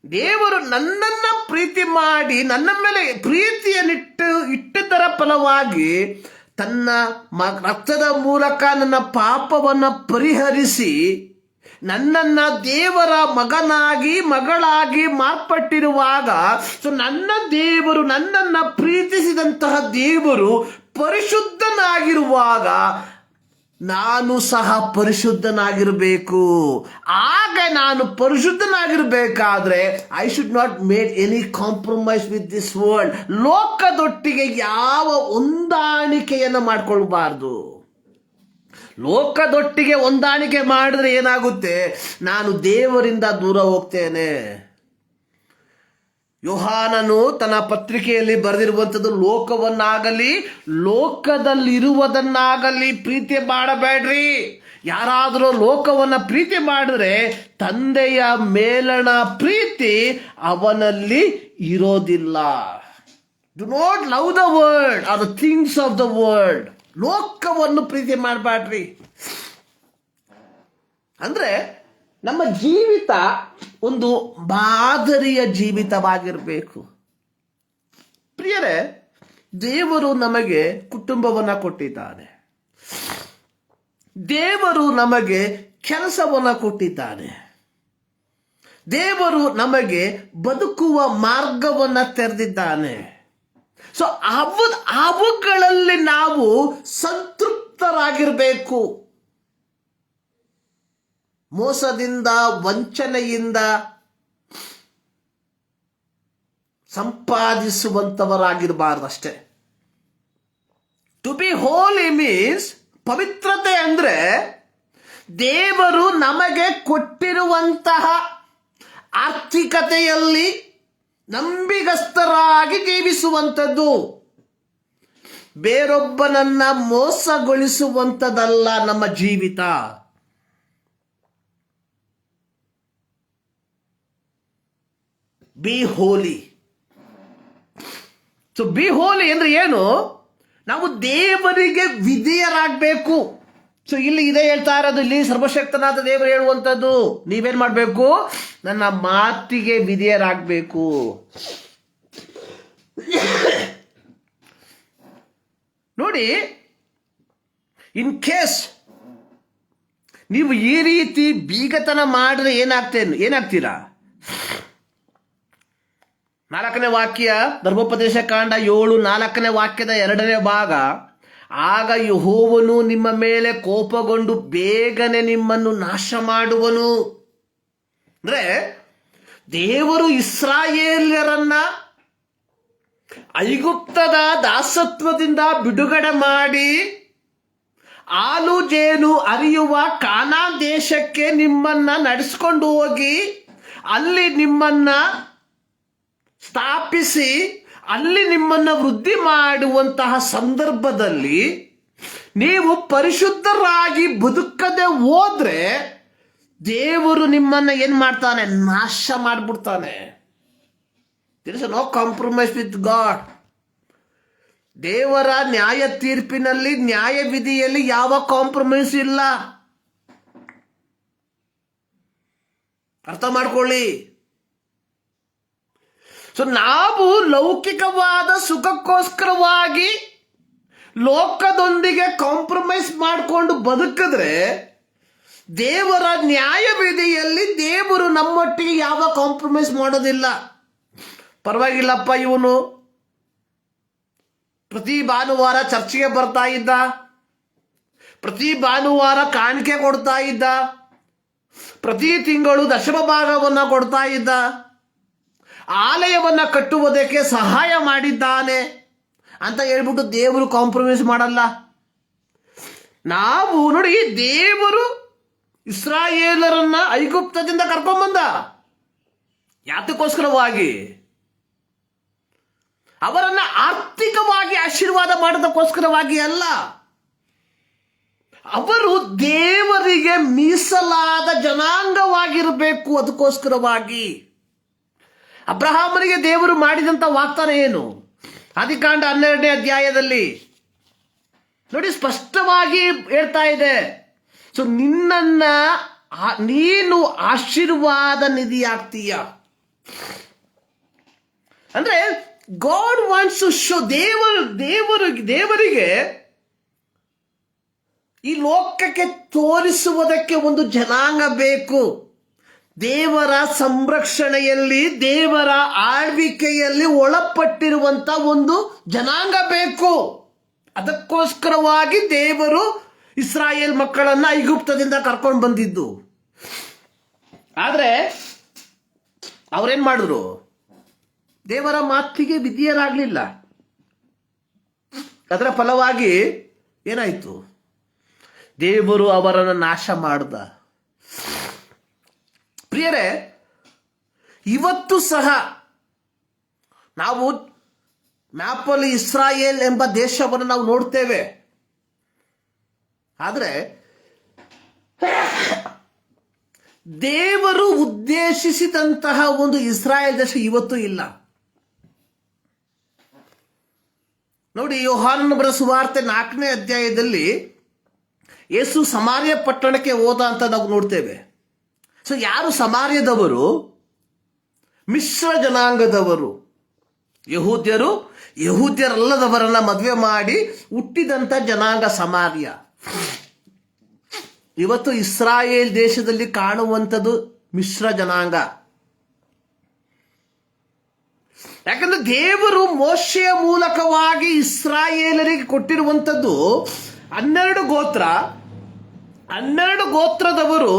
ದೇವರು ನನ್ನನ್ನ ಪ್ರೀತಿ ಮಾಡಿ ನನ್ನ ಮೇಲೆ ಇಟ್ಟಿದ್ದರ ಫಲವಾಗಿ ತನ್ನ ರಕ್ತದ ಮೂಲಕ ನನ್ನ ಪಾಪವನ್ನು ಪರಿಹರಿಸಿ ನನ್ನನ್ನ ದೇವರ ಮಗನಾಗಿ ಮಗಳಾಗಿ ಮಾರ್ಪಟ್ಟಿರುವಾಗ, ಸೊ ನನ್ನ ದೇವರು, ನನ್ನನ್ನ ಪ್ರೀತಿಸಿದಂತಹ ದೇವರು ಪರಿಶುದ್ಧನಾಗಿರುವಾಗ ನಾನು ಸಹ ಪರಿಶುದ್ಧನಾಗಿರಬೇಕು. ಆಗ ನಾನು ಪರಿಶುದ್ಧನಾಗಿರ್ಬೇಕಾದ್ರೆ I should not made any compromise with this world. ಲೋಕದೊಟ್ಟಿಗೆ ಯಾವ ಹೊಂದಾಣಿಕೆಯನ್ನು ಮಾಡ್ಕೊಳ್ಬಾರ್ದು. ಲೋಕದೊಟ್ಟಿಗೆ ಹೊಂದಾಣಿಕೆ ಮಾಡಿದ್ರೆ ಏನಾಗುತ್ತೆ? ನಾನು ದೇವರಿಂದ ದೂರ ಹೋಗ್ತೇನೆ. ಯೋಹಾನನು ತನ್ನ ಪತ್ರಿಕೆಯಲ್ಲಿ ಬರೆದಿರುವಂಥದ್ದು, ಲೋಕವನ್ನಾಗಲಿ ಲೋಕದಲ್ಲಿರುವುದನ್ನಾಗಲಿ ಪ್ರೀತಿ ಮಾಡಬೇಡ್ರಿ. ಯಾರಾದರೂ ಲೋಕವನ್ನ ಪ್ರೀತಿ ಮಾಡಿದ್ರೆ ತಂದೆಯ ಮೇಲಣ ಪ್ರೀತಿ ಅವನಲ್ಲಿ ಇರೋದಿಲ್ಲ. Do not love the world are the things of the world. ಲೋಕವನ್ನು ಪ್ರೀತಿ ಮಾಡಬೇಡ್ರಿ. ಅಂದ್ರೆ ನಮ್ಮ ಜೀವಿತ ಒಂದು ಮಾದರಿಯ ಜೀವಿತವಾಗಿರಬೇಕು. ಪ್ರಿಯರೇ, ದೇವರು ನಮಗೆ ಕುಟುಂಬವನ್ನ ಕೊಟ್ಟಿದ್ದಾನೆ. ದೇವರು ನಮಗೆ ಕೆಲಸವನ್ನ ಕೊಟ್ಟಿದ್ದಾನೆ. ದೇವರು ನಮಗೆ ಬದುಕುವ ಮಾರ್ಗವನ್ನ ತೆರೆದಿದ್ದಾನೆ. ಸೊ ಅವುಗಳಲ್ಲಿ ನಾವು ಸಂತೃಪ್ತರಾಗಿರಬೇಕು. ಮೋಸದಿಂದ, ವಂಚನೆಯಿಂದ ಸಂಪಾದಿಸುವಂತವರಾಗಿರಬಾರ್ದಷ್ಟೇ. ಟು ಬಿ ಹೋಲಿ ಮೀನ್ಸ್, ಪವಿತ್ರತೆ ಅಂದ್ರೆ ದೇವರು ನಮಗೆ ಕೊಟ್ಟಿರುವಂತಹ ಆರ್ಥಿಕತೆಯಲ್ಲಿ ನಂಬಿಗಸ್ತರಾಗಿ ಜೀವಿಸುವಂಥದ್ದು. ಬೇರೊಬ್ಬನನ್ನ ಮೋಸಗೊಳಿಸುವಂಥದ್ದಲ್ಲ ನಮ್ಮ ಜೀವಿತ. ಬಿ ಹೋಲಿ. ಸೊ ಬಿ ಹೋಲಿ ಅಂದ್ರೆ ಏನು? ನಾವು ದೇವರಿಗೆ ವಿಧೇಯರಾಗಬೇಕು. ಸೊ ಇಲ್ಲಿ ಇದೇ ಹೇಳ್ತಾ ಇರೋದು, ಇಲ್ಲಿ ಸರ್ವಶಕ್ತನಾದ ದೇವರು ಹೇಳುವಂಥದ್ದು, ನೀವೇನ್ ಮಾಡಬೇಕು? ನನ್ನ ಮಾತಿಗೆ ವಿಧೇಯರಾಗಬೇಕು. ನೋಡಿ, ಇನ್ ಕೇಸ್ ನೀವು ಈ ರೀತಿ ಬೀಗತನ ಮಾಡಿದ್ರೆ ಏನಾಗ್ತೀರಾ? 4ನೇ ವಾಕ್ಯ, ಧರ್ಮೋಪದೇಶ ಕಾಂಡ 7 4ನೇ ವಾಕ್ಯದ 2ನೇ ಭಾಗ. ಆಗ ಯೆಹೋವನು ನಿಮ್ಮ ಮೇಲೆ ಕೋಪಗೊಂಡು ಬೇಗನೆ ನಿಮ್ಮನ್ನು ನಾಶ ಮಾಡುವನು. ಅಂದ್ರೆ ದೇವರು ಇಸ್ರಾಯೇಲ್ಯರನ್ನ ಐಗುಪ್ತದ ದಾಸತ್ವದಿಂದ ಬಿಡುಗಡೆ ಮಾಡಿ ಹಾಲು ಜೇನು ಹರಿಯುವ ಕಾನಾನ್ ದೇಶಕ್ಕೆ ನಿಮ್ಮನ್ನ ನಡೆಸ್ಕೊಂಡು ಹೋಗಿ ಅಲ್ಲಿ ನಿಮ್ಮನ್ನ ಸ್ಥಾಪಿಸಿ ಅಲ್ಲಿ ನಿಮ್ಮನ್ನ ವೃದ್ಧಿ ಮಾಡುವಂತಹ ಸಂದರ್ಭದಲ್ಲಿ ನೀವು ಪರಿಶುದ್ಧರಾಗಿ ಬದುಕದೆ ಹೋದ್ರೆ ದೇವರು ನಿಮ್ಮನ್ನ ಏನ್ ಮಾಡ್ತಾನೆ? ನಾಶ ಮಾಡ್ಬಿಡ್ತಾನೆ. There is no compromise with God. ದೇವರ ನ್ಯಾಯ ತೀರ್ಪಿನಲ್ಲಿ, ನ್ಯಾಯ ವಿಧಿಯಲ್ಲಿ ಯಾವ ಕಾಂಪ್ರಮೈಸ್ ಇಲ್ಲ. ಅರ್ಥ ಮಾಡ್ಕೊಳ್ಳಿ. ಸೊ ನಾವು ಲೌಕಿಕವಾದ ಸುಖಕ್ಕೋಸ್ಕರವಾಗಿ ಲೋಕದೊಂದಿಗೆ ಕಾಂಪ್ರಮೈಸ್ ಮಾಡಿಕೊಂಡು ಬದುಕಿದ್ರೆ ದೇವರ ನ್ಯಾಯ ವಿಧಿಯಲ್ಲಿ ದೇವರು ನಮ್ಮೊಟ್ಟಿಗೆ ಯಾವ ಕಾಂಪ್ರಮೈಸ್ ಮಾಡೋದಿಲ್ಲ. ಪರವಾಗಿಲ್ಲಪ್ಪ, ಇವನು ಪ್ರತಿ ಭಾನುವಾರ ಚರ್ಚಿಗೆ ಬರ್ತಾ ಇದ್ದ, ಪ್ರತಿ ಭಾನುವಾರ ಕಾಣಿಕೆ ಕೊಡ್ತಾ ಇದ್ದ, ಪ್ರತಿ ತಿಂಗಳು ದಶಮ ಭಾಗವನ್ನ ಕೊಡ್ತಾ ಇದ್ದ, ಆಲಯವನ್ನ ಕಟ್ಟುವುದಕ್ಕೆ ಸಹಾಯ ಮಾಡಿದ್ದಾನೆ ಅಂತ ಹೇಳ್ಬಿಟ್ಟು ದೇವರು ಕಾಂಪ್ರಮೈಸ್ ಮಾಡಲ್ಲ. ನಾವು ನೋಡಿ, ದೇವರು ಇಸ್ರಾಯೇಲರನ್ನ ಐಗುಪ್ತದಿಂದ ಕರ್ಕೊಂಡ್ಬಂದ. ಯಾತಕ್ಕೋಸ್ಕರವಾಗಿ? ಅವರನ್ನ ಆರ್ಥಿಕವಾಗಿ ಆಶೀರ್ವಾದ ಮಾಡೋದಕ್ಕೋಸ್ಕರವಾಗಿ ಅಲ್ಲ. ಅವರು ದೇವರಿಗೆ ಮೀಸಲಾದ ಜನಾಂಗವಾಗಿರಬೇಕು, ಅದಕ್ಕೋಸ್ಕರವಾಗಿ. ಅಬ್ರಹಾಮನಿಗೆ ದೇವರು ಮಾಡಿದಂತ ವಾಗ್ದಾನ ಏನು? ಆದಿಕಾಂಡ 12ನೇ ಅಧ್ಯಾಯದಲ್ಲಿ ನೋಡಿ ಸ್ಪಷ್ಟವಾಗಿ ಹೇಳ್ತಾ ಇದೆ. ಸೊ ನಿನ್ನನ್ನ ನೀನು ಆಶೀರ್ವಾದ ನಿಧಿ ಆಗ್ತೀಯ. ಅಂದ್ರೆ ಗಾಡ್ ವಾಂಟ್ಸ್ ಟು ಶೋ, ದೇವರಿಗೆ ಈ ಲೋಕಕ್ಕೆ ತೋರಿಸುವುದಕ್ಕೆ ಒಂದು ಜನಾಂಗ ಬೇಕು. ದೇವರ ಸಂರಕ್ಷಣೆಯಲ್ಲಿ, ದೇವರ ಆಳ್ವಿಕೆಯಲ್ಲಿ ಒಳಪಟ್ಟಿರುವಂತ ಒಂದು ಜನಾಂಗ ಬೇಕು. ಅದಕ್ಕೋಸ್ಕರವಾಗಿ ದೇವರು ಇಸ್ರಾಯೇಲ್ ಮಕ್ಕಳನ್ನ ಐಗುಪ್ತದಿಂದ ಕರ್ಕೊಂಡು ಬಂದಿದ್ದು. ಆದ್ರೆ ಅವ್ರೇನ್ ಮಾಡಿದ್ರು? ದೇವರ ಮಾತಿಗೆ ವಿಧೇಯರಾಗಲಿಲ್ಲ. ಅದರ ಫಲವಾಗಿ ಏನಾಯ್ತು? ದೇವರು ಅವರನ್ನು ನಾಶ ಮಾಡ್ದ. ಪ್ರಿಯರೇ, ಇವತ್ತು ಸಹ ನಾವು ಮ್ಯಾಪಲ್ಲಿ ಇಸ್ರಾಯೇಲ್ ಎಂಬ ದೇಶವನ್ನು ನಾವು ನೋಡ್ತೇವೆ. ಆದರೆ ದೇವರು ಉದ್ದೇಶಿಸಿದಂತಹ ಒಂದು ಇಸ್ರಾಯೇಲ್ ದೇಶ ಇವತ್ತು ಇಲ್ಲ. ನೋಡಿ, ಯೋಹಾನನ ಬರೆದ ಸುವಾರ್ತೆ 4ನೇ ಅಧ್ಯಾಯದಲ್ಲಿ ಯೇಸು ಸಮಾರ್ಯ ಪಟ್ಟಣಕ್ಕೆ ಹೋದ ಅಂತ ನಾವು ನೋಡ್ತೇವೆ. ಸೊ ಯಾರು ಸಮಾರ್ಯದವರು? ಮಿಶ್ರ ಜನಾಂಗದವರು. ಯಹೂದ್ಯರಲ್ಲದವರನ್ನ ಮದುವೆ ಮಾಡಿ ಹುಟ್ಟಿದಂತ ಜನಾಂಗ ಸಮಾರ್ಯ. ಇವತ್ತು ಇಸ್ರಾಯೇಲ್ ದೇಶದಲ್ಲಿ ಕಾಣುವಂಥದ್ದು ಮಿಶ್ರ ಜನಾಂಗ. ಯಾಕಂದ್ರೆ ದೇವರು ಮೋಶೆಯ ಮೂಲಕವಾಗಿ ಇಸ್ರಾಯೇಲರಿಗೆ ಕೊಟ್ಟಿರುವಂಥದ್ದು 12 ಗೋತ್ರ. 12 ಗೋತ್ರದವರು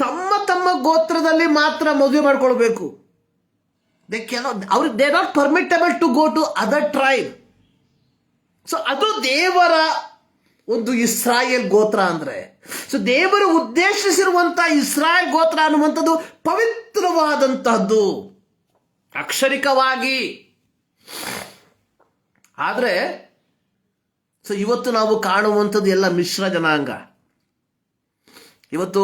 ತಮ್ಮ ತಮ್ಮ ಗೋತ್ರದಲ್ಲಿ ಮಾತ್ರ ಮದುವೆ ಮಾಡ್ಕೊಳ್ಬೇಕು. They not permittable to go to other tribe. So ಅದು ದೇವರ ಒಂದು ಇಸ್ರಾಯೇಲ್ ಗೋತ್ರ ಅಂದ್ರೆ. ಸೊ ದೇವರು ಉದ್ದೇಶಿಸಿರುವಂತ ಇಸ್ರಾಯೇಲ್ ಗೋತ್ರ ಅನ್ನುವಂಥದ್ದು ಪವಿತ್ರವಾದಂತಹದ್ದು ಅಕ್ಷರಿಕವಾಗಿ. ಆದ್ರೆ ಸೊ ಇವತ್ತು ನಾವು ಕಾಣುವಂಥದ್ದು ಎಲ್ಲ ಮಿಶ್ರ ಜನಾಂಗ. ಇವತ್ತು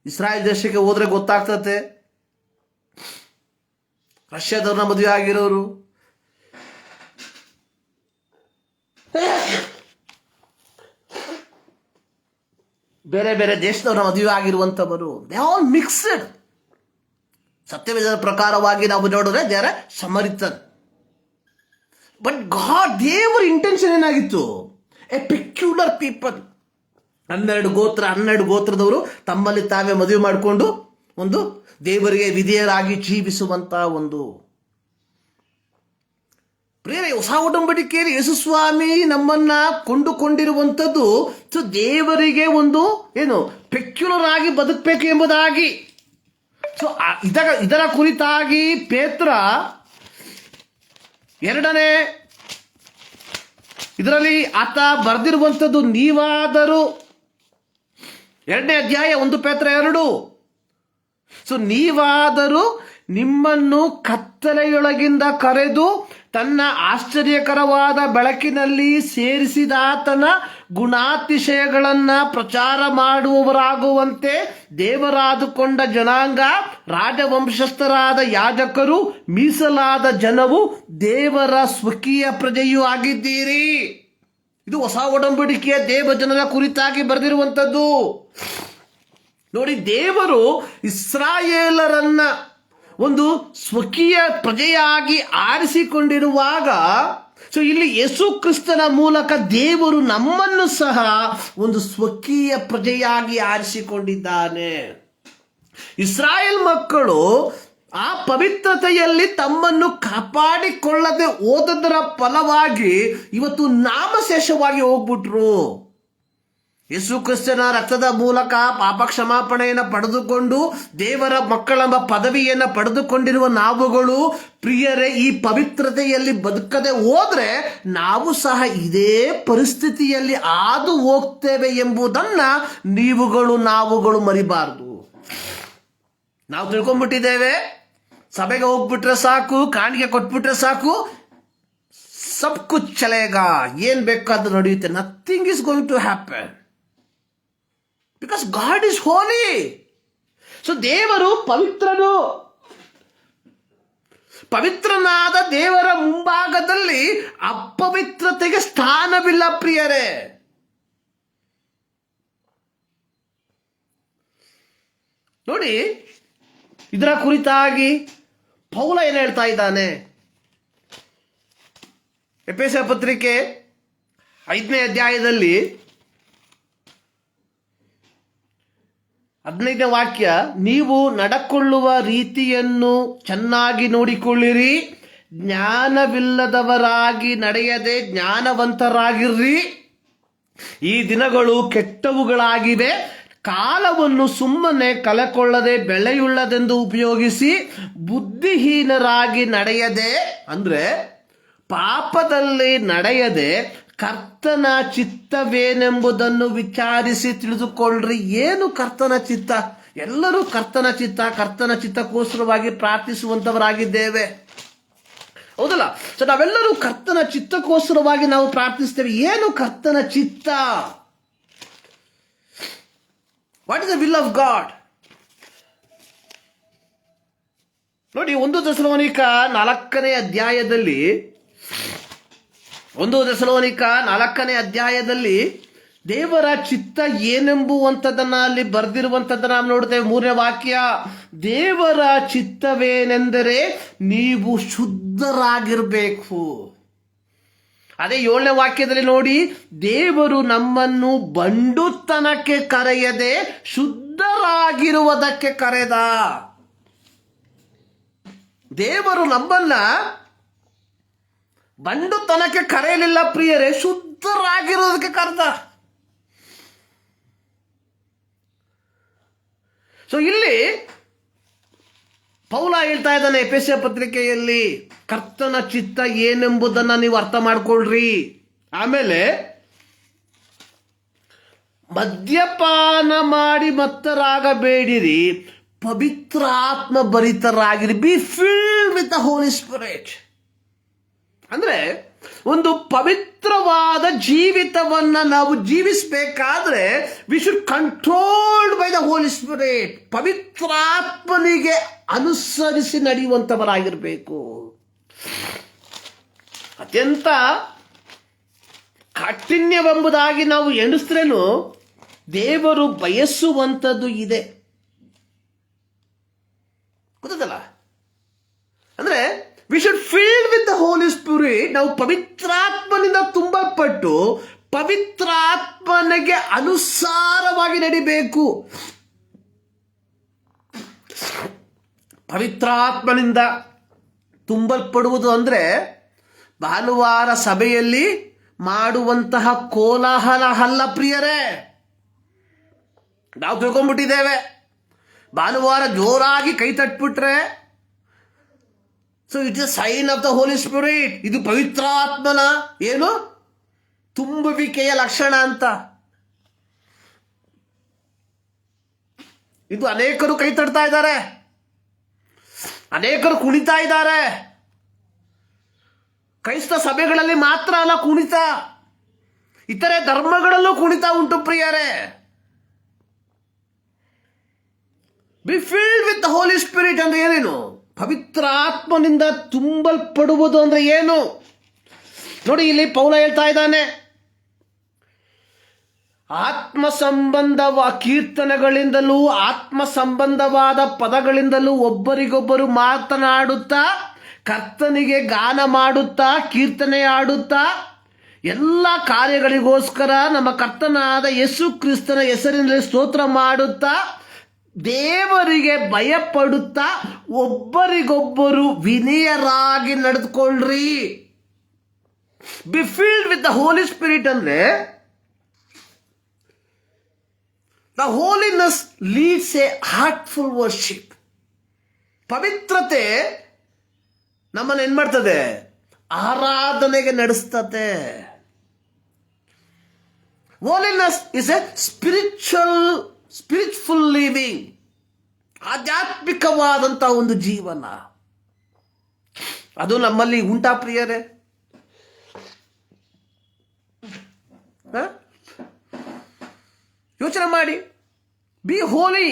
ಇಸ್ರಾಯೇಲ್ ದೇಶಕ್ಕೆ ಹೋದ್ರೆ ಗೊತ್ತಾಗ್ತತೆ, ರಷ್ಯಾದವ್ರನ್ನ ಮದುವೆ ಆಗಿರೋರು, ಬೇರೆ ಬೇರೆ ದೇಶದವರ ಮದುವೆ ಆಗಿರುವಂಥವರು, ದೇ ಆಲ್ ಮಿಕ್ಸ್ಡ್. ಸತ್ಯವೇದದ ಪ್ರಕಾರವಾಗಿ ನಾವು ನೋಡಿದ್ರೆ ದೇ ಆರ್ ಸಮರಿತನ್. ಬಟ್ ಗಾಡ್, ದೇವರ ಇಂಟೆನ್ಷನ್ ಏನಾಗಿತ್ತು? A peculiar people. 12 ಗೋತ್ರದವರು ತಮ್ಮಲ್ಲಿ ತಾವೇ ಮದುವೆ ಮಾಡಿಕೊಂಡು ಒಂದು ದೇವರಿಗೆ ವಿಧೇಯರಾಗಿ ಜೀವಿಸುವಂತ ಒಂದು ಪ್ರಿಯರೇ, ಹೊಸ ಒಡಂಬಡಿಕೆಯಲ್ಲಿ ಯೇಸುಸ್ವಾಮಿ ನಮ್ಮನ್ನ ಕೊಂಡುಕೊಂಡಿರುವಂಥದ್ದು ದೇವರಿಗೆ ಒಂದು ಏನು ಪೆಕ್ಯುಲರ್ ಆಗಿ ಬದುಕಬೇಕು ಎಂಬುದಾಗಿ. ಸೊ ಇದರ ಕುರಿತಾಗಿ ಪೇತ್ರ 2ನೇ ಇದರಲ್ಲಿ ಆತ ಬರೆದಿರುವಂಥದ್ದು, ನೀವಾದರೂ 2ನೇ ಅಧ್ಯಾಯ 1 ಪೇತ್ರ 2. ಸೊ ನೀವಾದರೂ ನಿಮ್ಮನ್ನು ಕತ್ತಲೆಯೊಳಗಿಂದ ಕರೆದು ತನ್ನ ಆಶ್ಚರ್ಯಕರವಾದ ಬೆಳಕಿನಲ್ಲಿ ಸೇರಿಸಿದಾತನ ಗುಣಾತಿಶಯಗಳನ್ನ ಪ್ರಚಾರ ಮಾಡುವವರಾಗುವಂತೆ ದೇವರಾದುಕೊಂಡ ಜನಾಂಗ, ರಾಜವಂಶಸ್ಥರಾದ ಯಾಜಕರು, ಮೀಸಲಾದ ಜನವು, ದೇವರ ಸ್ವಕೀಯ ಪ್ರಜೆಯೂ ಆಗಿದ್ದೀರಿ. ಇದು ಹೊಸ ಒಡಂಬಡಿಕೆಯ ದೇವಜನರ ಕುರಿತಾಗಿ ಬರೆದಿರುವಂಥದ್ದು. ನೋಡಿ, ದೇವರು ಇಸ್ರಾಯೇಲರನ್ನ ಒಂದು ಸ್ವಕೀಯ ಪ್ರಜೆಯಾಗಿ ಆರಿಸಿಕೊಂಡಿರುವಾಗ, ಸೊ ಇಲ್ಲಿ ಯೇಸು ಕ್ರಿಸ್ತನ ಮೂಲಕ ದೇವರು ನಮ್ಮನ್ನು ಸಹ ಒಂದು ಸ್ವಕೀಯ ಪ್ರಜೆಯಾಗಿ ಆರಿಸಿಕೊಂಡಿದ್ದಾನೆ. ಇಸ್ರಾಯೇಲ್ ಮಕ್ಕಳು ಆ ಪವಿತ್ರತೆಯಲ್ಲಿ ತಮ್ಮನ್ನು ಕಾಪಾಡಿಕೊಳ್ಳದೆ ಹೋದದರ ಫಲವಾಗಿ ಇವತ್ತು ನಾಮಶೇಷವಾಗಿ ಹೋಗ್ಬಿಟ್ರು. ಯೇಸು ಕ್ರಿಸ್ತನ ರಕ್ತದ ಮೂಲಕ ಪಾಪ ಕ್ಷಮಾಪಣೆಯನ್ನು ಪಡೆದುಕೊಂಡು ದೇವರ ಮಕ್ಕಳೆಂಬ ಪದವಿಯನ್ನು ಪಡೆದುಕೊಂಡಿರುವ ನಾವುಗಳು, ಪ್ರಿಯರೇ, ಈ ಪವಿತ್ರತೆಯಲ್ಲಿ ಬದುಕದೆ ಹೋದ್ರೆ ನಾವು ಸಹ ಇದೇ ಪರಿಸ್ಥಿತಿಯಲ್ಲಿ ಹಾದು ಹೋಗ್ತೇವೆ ಎಂಬುದನ್ನ ನಾವುಗಳು ಮರಿಬಾರದು. ನಾವು ತಿಳ್ಕೊಂಡ್ಬಿಟ್ಟಿದ್ದೇವೆ, ಸಭೆಗೆ ಹೋಗ್ಬಿಟ್ರೆ ಸಾಕು, ಕಾಣಿಕೆ ಕೊಟ್ಬಿಟ್ರೆ ಸಾಕು, ಸಬ್ ಕುಚ್ ಚಲೇಗಾ, ಏನ್ ಬೇಕಾದ್ರೂ ನಡೆಯುತ್ತೆ. Nothing is going to happen because God is holy. So ದೇವರು ಪವಿತ್ರನು. ಪವಿತ್ರನಾದ ದೇವರ ಮುಂಭಾಗದಲ್ಲಿ ಅಪವಿತ್ರತೆಗೆ ಸ್ಥಾನವಿಲ್ಲ ಪ್ರಿಯರೇ. ನೋಡಿ, ಇದರ ಕುರಿತಾಗಿ ಪೌಲ ಏನು ಹೇಳ್ತಾ ಇದ್ದಾನೆ? ಎಫೆಸ ಪತ್ರಿಕೆ 5ನೇ ಅಧ್ಯಾಯದಲ್ಲಿ 15ನೇ ವಾಕ್ಯ, ನೀವು ನಡಕೊಳ್ಳುವ ರೀತಿಯನ್ನು ಚೆನ್ನಾಗಿ ನೋಡಿಕೊಳ್ಳಿರಿ, ಜ್ಞಾನವಿಲ್ಲದವರಾಗಿ ನಡೆಯದೆ ಜ್ಞಾನವಂತರಾಗಿರ್ರಿ. ಈ ದಿನಗಳು ಕೆಟ್ಟವುಗಳಾಗಿವೆ. ಕಾಲವನ್ನು ಸುಮ್ಮನೆ ಕಳೆಕೊಳ್ಳದೆ ಬೆಲೆಯುಳ್ಳದೆಂದು ಉಪಯೋಗಿಸಿ ಬುದ್ಧಿಹೀನರಾಗಿ ನಡೆಯದೆ, ಅಂದ್ರೆ ಪಾಪದಲ್ಲಿ ನಡೆಯದೆ ಕರ್ತನ ಚಿತ್ತವೇನೆಂಬುದನ್ನು ವಿಚಾರಿಸಿ ತಿಳಿದುಕೊಳ್ಳ್ರಿ. ಏನು ಕರ್ತನ ಚಿತ್ತ? ಎಲ್ಲರೂ ಕರ್ತನ ಚಿತ್ತಕ್ಕೋಸ್ಕರವಾಗಿ ಪ್ರಾರ್ಥಿಸುವಂತವರಾಗಿದ್ದೇವೆ, ಹೌದಲ್ಲ? ಸೊ ನಾವೆಲ್ಲರೂ ಕರ್ತನ ಚಿತ್ತಕ್ಕೋಸ್ಕರವಾಗಿ ನಾವು ಪ್ರಾರ್ಥಿಸ್ತೇವೆ. ಏನು ಕರ್ತನ ಚಿತ್ತ? What is the will of God? ನೋಡಿ, 1 ಥೆಸಲೋನಿಕ 4ನೇ ಅಧ್ಯಾಯದಲ್ಲಿ 1 ಥೆಸಲೋನಿಕ 4ನೇ ಅಧ್ಯಾಯದಲ್ಲಿ ದೇವರ ಚಿತ್ತ ಏನೆಂಬುವಂಥದ್ದನ್ನ ಅಲ್ಲಿ ಬರೆದಿರುವಂಥದ್ದನ್ನ ನಾವು ನೋಡ್ತೇವೆ. 3ನೇ ವಾಕ್ಯ, ದೇವರ ಚಿತ್ತವೇನೆಂದರೆ ನೀವು ಶುದ್ಧರಾಗಿರ್ಬೇಕು. ಅದೇ 7ನೇ ವಾಕ್ಯದಲ್ಲಿ ನೋಡಿ, ದೇವರು ನಮ್ಮನ್ನು ಬಂಡುತನಕ್ಕೆ ಕರೆಯದೆ ಶುದ್ಧರಾಗಿರುವುದಕ್ಕೆ ಕರೆದ. ದೇವರು ನಮ್ಮನ್ನ ಬಂಡುತನಕ್ಕೆ ಕರೆಯಲಿಲ್ಲ ಪ್ರಿಯರೇ, ಶುದ್ಧರಾಗಿರೋದಕ್ಕೆ ಕರೆದ. ಸೊ ಇಲ್ಲಿ ಪೌಲ ಹೇಳ್ತಾ ಇದ್ದಾನೆ ಎಫೆಸ ಪತ್ರಿಕೆಯಲ್ಲಿ, ಕರ್ತನ ಚಿತ್ತ ಏನೆಂಬುದನ್ನ ನೀವು ಅರ್ಥ ಮಾಡ್ಕೊಳ್ರಿ. ಆಮೇಲೆ ಮದ್ಯಪಾನ ಮಾಡಿ ಮತ್ತರಾಗಬೇಡಿರಿ, ಪವಿತ್ರಾತ್ಮ ಭರಿತರಾಗಿರಿ. Be filled with the Holi spirit. ಅಂದ್ರೆ ಒಂದು ಪವಿತ್ರವಾದ ಜೀವಿತವನ್ನ ನಾವು ಜೀವಿಸಬೇಕಾದ್ರೆ we should controlled by the Holi spirit. ಪವಿತ್ರಾತ್ಮನಿಗೆ ಅನುಸರಿಸಿ ನಡೆಯುವಂತವರಾಗಿರ್ಬೇಕು. ಅತ್ಯಂತ ಕಾಠಿಣ್ಯವೆಂಬುದಾಗಿ ನಾವು ಎಣಿಸಿದ್ರೇನು ದೇವರು ಬಯಸುವಂಥದ್ದು ಇದೆ. ಗೊತ್ತಲ್ಲ, ಅಂದ್ರೆ we should feel with the Holi Spirit. ನಾವು ಪವಿತ್ರಾತ್ಮನಿಂದ ತುಂಬಲ್ಪಟ್ಟು ಪವಿತ್ರಾತ್ಮನಿಗೆ ಅನುಸಾರವಾಗಿ ನಡಿಬೇಕು. ಪವಿತ್ರಾತ್ಮನಿಂದ ತುಂಬಲ್ಪಡುವುದು ಅಂದ್ರೆ ಭಾನುವಾರ ಸಭೆಯಲ್ಲಿ ಮಾಡುವಂತಹ ಕೋಲಾಹಲ ಅಲ್ಲ ಪ್ರಿಯರೇ. ನಾವು ತಿಳ್ಕೊಂಡ್ಬಿಟ್ಟಿದ್ದೇವೆ, ಭಾನುವಾರ ಜೋರಾಗಿ ಕೈ ತಟ್ಬಿಟ್ರೆ so it is sign of the Holi spirit. ಇದು ಪವಿತ್ರಾತ್ಮನ ಏನು ತುಂಬುವಿಕೆಯ ಲಕ್ಷಣ ಅಂತ. ಇದು ಅನೇಕರು ಕೈ ತಟ್ತಾ ಇದ್ದಾರೆ, ಅನೇಕರು ಕುಣಿತಾ ಇದ್ದಾರೆ. ಕ್ರೈಸ್ತ ಸಭೆಗಳಲ್ಲಿ ಮಾತ್ರ ಅಲ್ಲ ಕುಣಿತ, ಇತರೆ ಧರ್ಮಗಳಲ್ಲೂ ಕುಣಿತ ಉಂಟು ಪ್ರಿಯರೇ. Be filled with the Holi spirit ಅಂದ್ರೆ ಏನೇನು? ಪವಿತ್ರ ಆತ್ಮನಿಂದ ತುಂಬಲ್ಪಡುವುದು ಅಂದ್ರೆ ಏನು? ನೋಡಿ, ಇಲ್ಲಿ ಪೌಲ ಹೇಳ್ತಾ ಇದ್ದಾನೆ, ಆತ್ಮ ಸಂಬಂಧವ ಕೀರ್ತನೆಗಳಿಂದಲೂ ಆತ್ಮ ಸಂಬಂಧವಾದ ಪದಗಳಿಂದಲೂ ಒಬ್ಬರಿಗೊಬ್ಬರು ಮಾತನಾಡುತ್ತಾ, ಕರ್ತನಿಗೆ ಗಾನ ಮಾಡುತ್ತಾ, ಕೀರ್ತನೆ ಆಡುತ್ತಾ, ಎಲ್ಲ ಕಾರ್ಯಗಳಿಗೋಸ್ಕರ ನಮ್ಮ ಕರ್ತನಾದ ಯೇಸು ಕ್ರಿಸ್ತನ ಹೆಸರಿನಲ್ಲಿ ಸ್ತೋತ್ರ ಮಾಡುತ್ತಾ, ದೇವರಿಗೆ ಭಯಪಡುತ್ತಾ ಒಬ್ಬರಿಗೊಬ್ಬರು ವಿನಯರಾಗಿ ನಡೆದುಕೊಳ್ಳ್ರಿ. Be filled with the Holi spirit ಅಂದ್ರೆ the holiness leads a heartful worship. ಪವಿತ್ರತೆ ನಮ್ಮನ್ನು ಏನ್ ಮಾಡ್ತದೆ? ಆರಾಧನೆಗೆ ನಡೆಸ್ತದೆ. Holiness is a spiritual living, ಆಧ್ಯಾತ್ಮಿಕವಾದಂತ ಒಂದು ಜೀವನ. ಅದು ನಮ್ಮಲ್ಲಿ ಉಂಟಾ ಪ್ರಿಯರೇ? ಯೋಚನೆ ಮಾಡಿ. ಬಿ ಹೋಲಿ,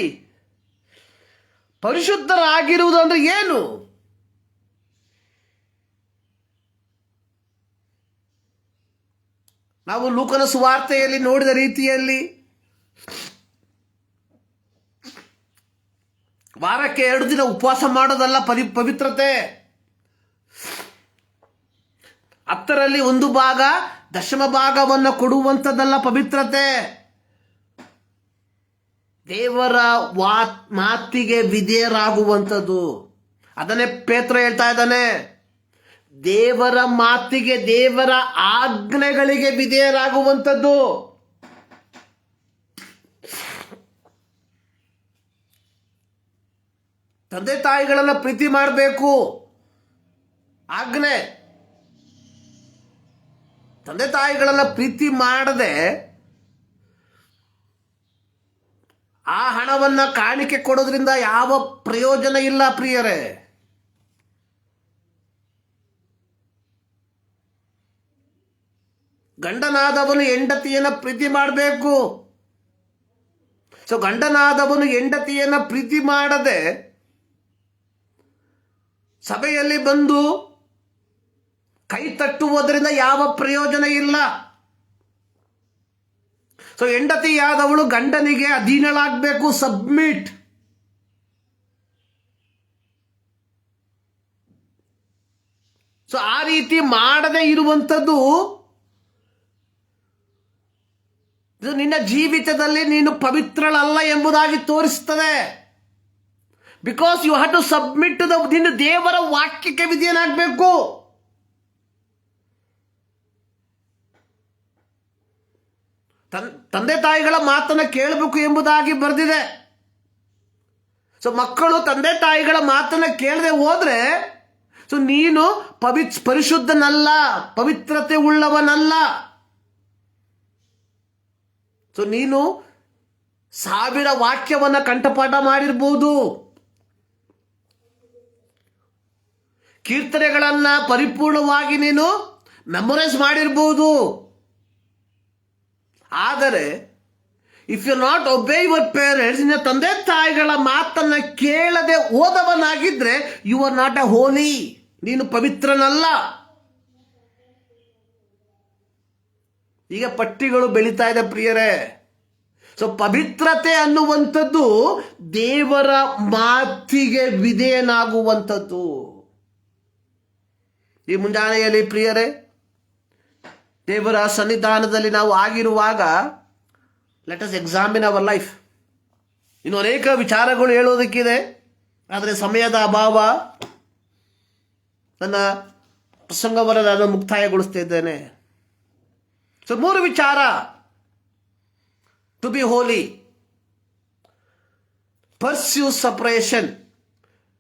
ಪರಿಶುದ್ಧರಾಗಿರುವುದು ಅಂದ್ರೆ ಏನು? ನಾವು ಲೂಕನ ಸುವಾರ್ತೆಯಲ್ಲಿ ನೋಡಿದ ರೀತಿಯಲ್ಲಿ ವಾರಕ್ಕೆ 2 ದಿನ ಉಪವಾಸ ಮಾಡೋದಲ್ಲ ಪವಿತ್ರತೆ. 10ರಲ್ಲಿ 1 ಭಾಗ, ದಶಮ ಭಾಗವನ್ನು ಕೊಡುವಂಥದ್ದಲ್ಲ ಪವಿತ್ರತೆ. ದೇವರ ಮಾತಿಗೆ ವಿಧೇಯರಾಗುವಂಥದ್ದು. ಅದನ್ನೇ ಪೇತ್ರ ಹೇಳ್ತಾ ಇದ್ದಾನೆ, ದೇವರ ಮಾತಿಗೆ, ದೇವರ ಆಜ್ಞೆಗಳಿಗೆ ವಿಧೇಯರಾಗುವಂಥದ್ದು. ತಂದೆ ತಾಯಿಗಳನ್ನ ಪ್ರೀತಿ ಮಾಡಬೇಕು, ಆಜ್ಞೆ. ತಂದೆ ತಾಯಿಗಳನ್ನ ಪ್ರೀತಿ ಮಾಡದೆ ಆ ಹಣವನ್ನ ಕಾಣಿಕೆ ಕೊಡೋದ್ರಿಂದ ಯಾವ ಪ್ರಯೋಜನ ಇಲ್ಲ ಪ್ರಿಯರೇ. ಗಂಡನಾದವನು ಹೆಂಡತಿಯನ್ನ ಪ್ರೀತಿ ಮಾಡಬೇಕು. ಸೊ ಗಂಡನಾದವನು ಹೆಂಡತಿಯನ್ನ ಪ್ರೀತಿ ಮಾಡದೆ ಸಭೆಯಲ್ಲಿ ಬಂದು ಕೈ ತಟ್ಟುವುದರಿಂದ ಯಾವ ಪ್ರಯೋಜನ ಇಲ್ಲ. ಸೊ ಹೆಂಡತಿಯಾದವಳು ಗಂಡನಿಗೆ ಅಧೀನಳಾಗಬೇಕು, ಸಬ್ಮಿಟ್. ಸೊ ಆ ರೀತಿ ಮಾಡದೆ ಇರುವಂಥದ್ದು ಇದು ನಿನ್ನ ಜೀವಿತದಲ್ಲಿ ನೀನು ಪವಿತ್ರಳಲ್ಲ ಎಂಬುದಾಗಿ ತೋರಿಸ್ತದೆ. Because you have to submit to ನಿನ್ನ ದೇವರ ವಾಕ್ಯಕ್ಕೆ ವಿಧೇಯನಾಗಬೇಕು. ತಂದೆ ತಾಯಿಗಳ ಮಾತನ್ನ ಕೇಳಬೇಕು ಎಂಬುದಾಗಿ ಬರೆದಿದೆ. ಸೊ ಮಕ್ಕಳು ತಂದೆ ತಾಯಿಗಳ ಮಾತನ್ನ ಕೇಳದೆ ಹೋದ್ರೆ ಸೊ ನೀನು ಪರಿಶುದ್ಧನಲ್ಲ, ಪವಿತ್ರತೆ ಉಳ್ಳವನಲ್ಲ. ಸೊ ನೀನು 1000 ವಾಕ್ಯವನ್ನ ಕಂಠಪಾಠ ಮಾಡಿರ್ಬೋದು, ಕೀರ್ತನೆಗಳನ್ನ ಪರಿಪೂರ್ಣವಾಗಿ ನೀನು ಮೆಮೊರೈಸ್ ಮಾಡಿರ್ಬೋದು. ಆದರೆ if you not obey your parents, ನಿನ್ನ ತಂದೆ ತಾಯಿಗಳ ಮಾತನ್ನ ಕೇಳದೆ ಹೋದವನಾಗಿದ್ರೆ you are not a holy, ನೀನು ಪವಿತ್ರನಲ್ಲ. ಈಗ ಪಟ್ಟಿಗಳು ಬೆಳೀತಾ ಇದೆ ಪ್ರಿಯರೇ. ಸೊ ಪವಿತ್ರತೆ ಅನ್ನುವಂಥದ್ದು ದೇವರ ಮಾತಿಗೆ ವಿಧೇಯನಾಗುವಂಥದ್ದು. ಈ ಮುಂಜಾನೆಯಲ್ಲಿ ಪ್ರಿಯರೇ, ದೇವರ ಸನ್ನಿಧಾನದಲ್ಲಿ ನಾವು ಆಗಿರುವಾಗ let us examine our life. ಇನ್ನು ಅನೇಕ ವಿಚಾರಗಳು ಹೇಳೋದಕ್ಕಿದೆ, ಆದರೆ ಸಮಯದ ಅಭಾವ. ನನ್ನ ಪ್ರಸಂಗವನ್ನು ನಾನು ಮುಕ್ತಾಯಗೊಳಿಸ್ತಾ ಇದ್ದೇನೆ. ಸೊ 3 ವಿಚಾರ: to be holy, pursue separation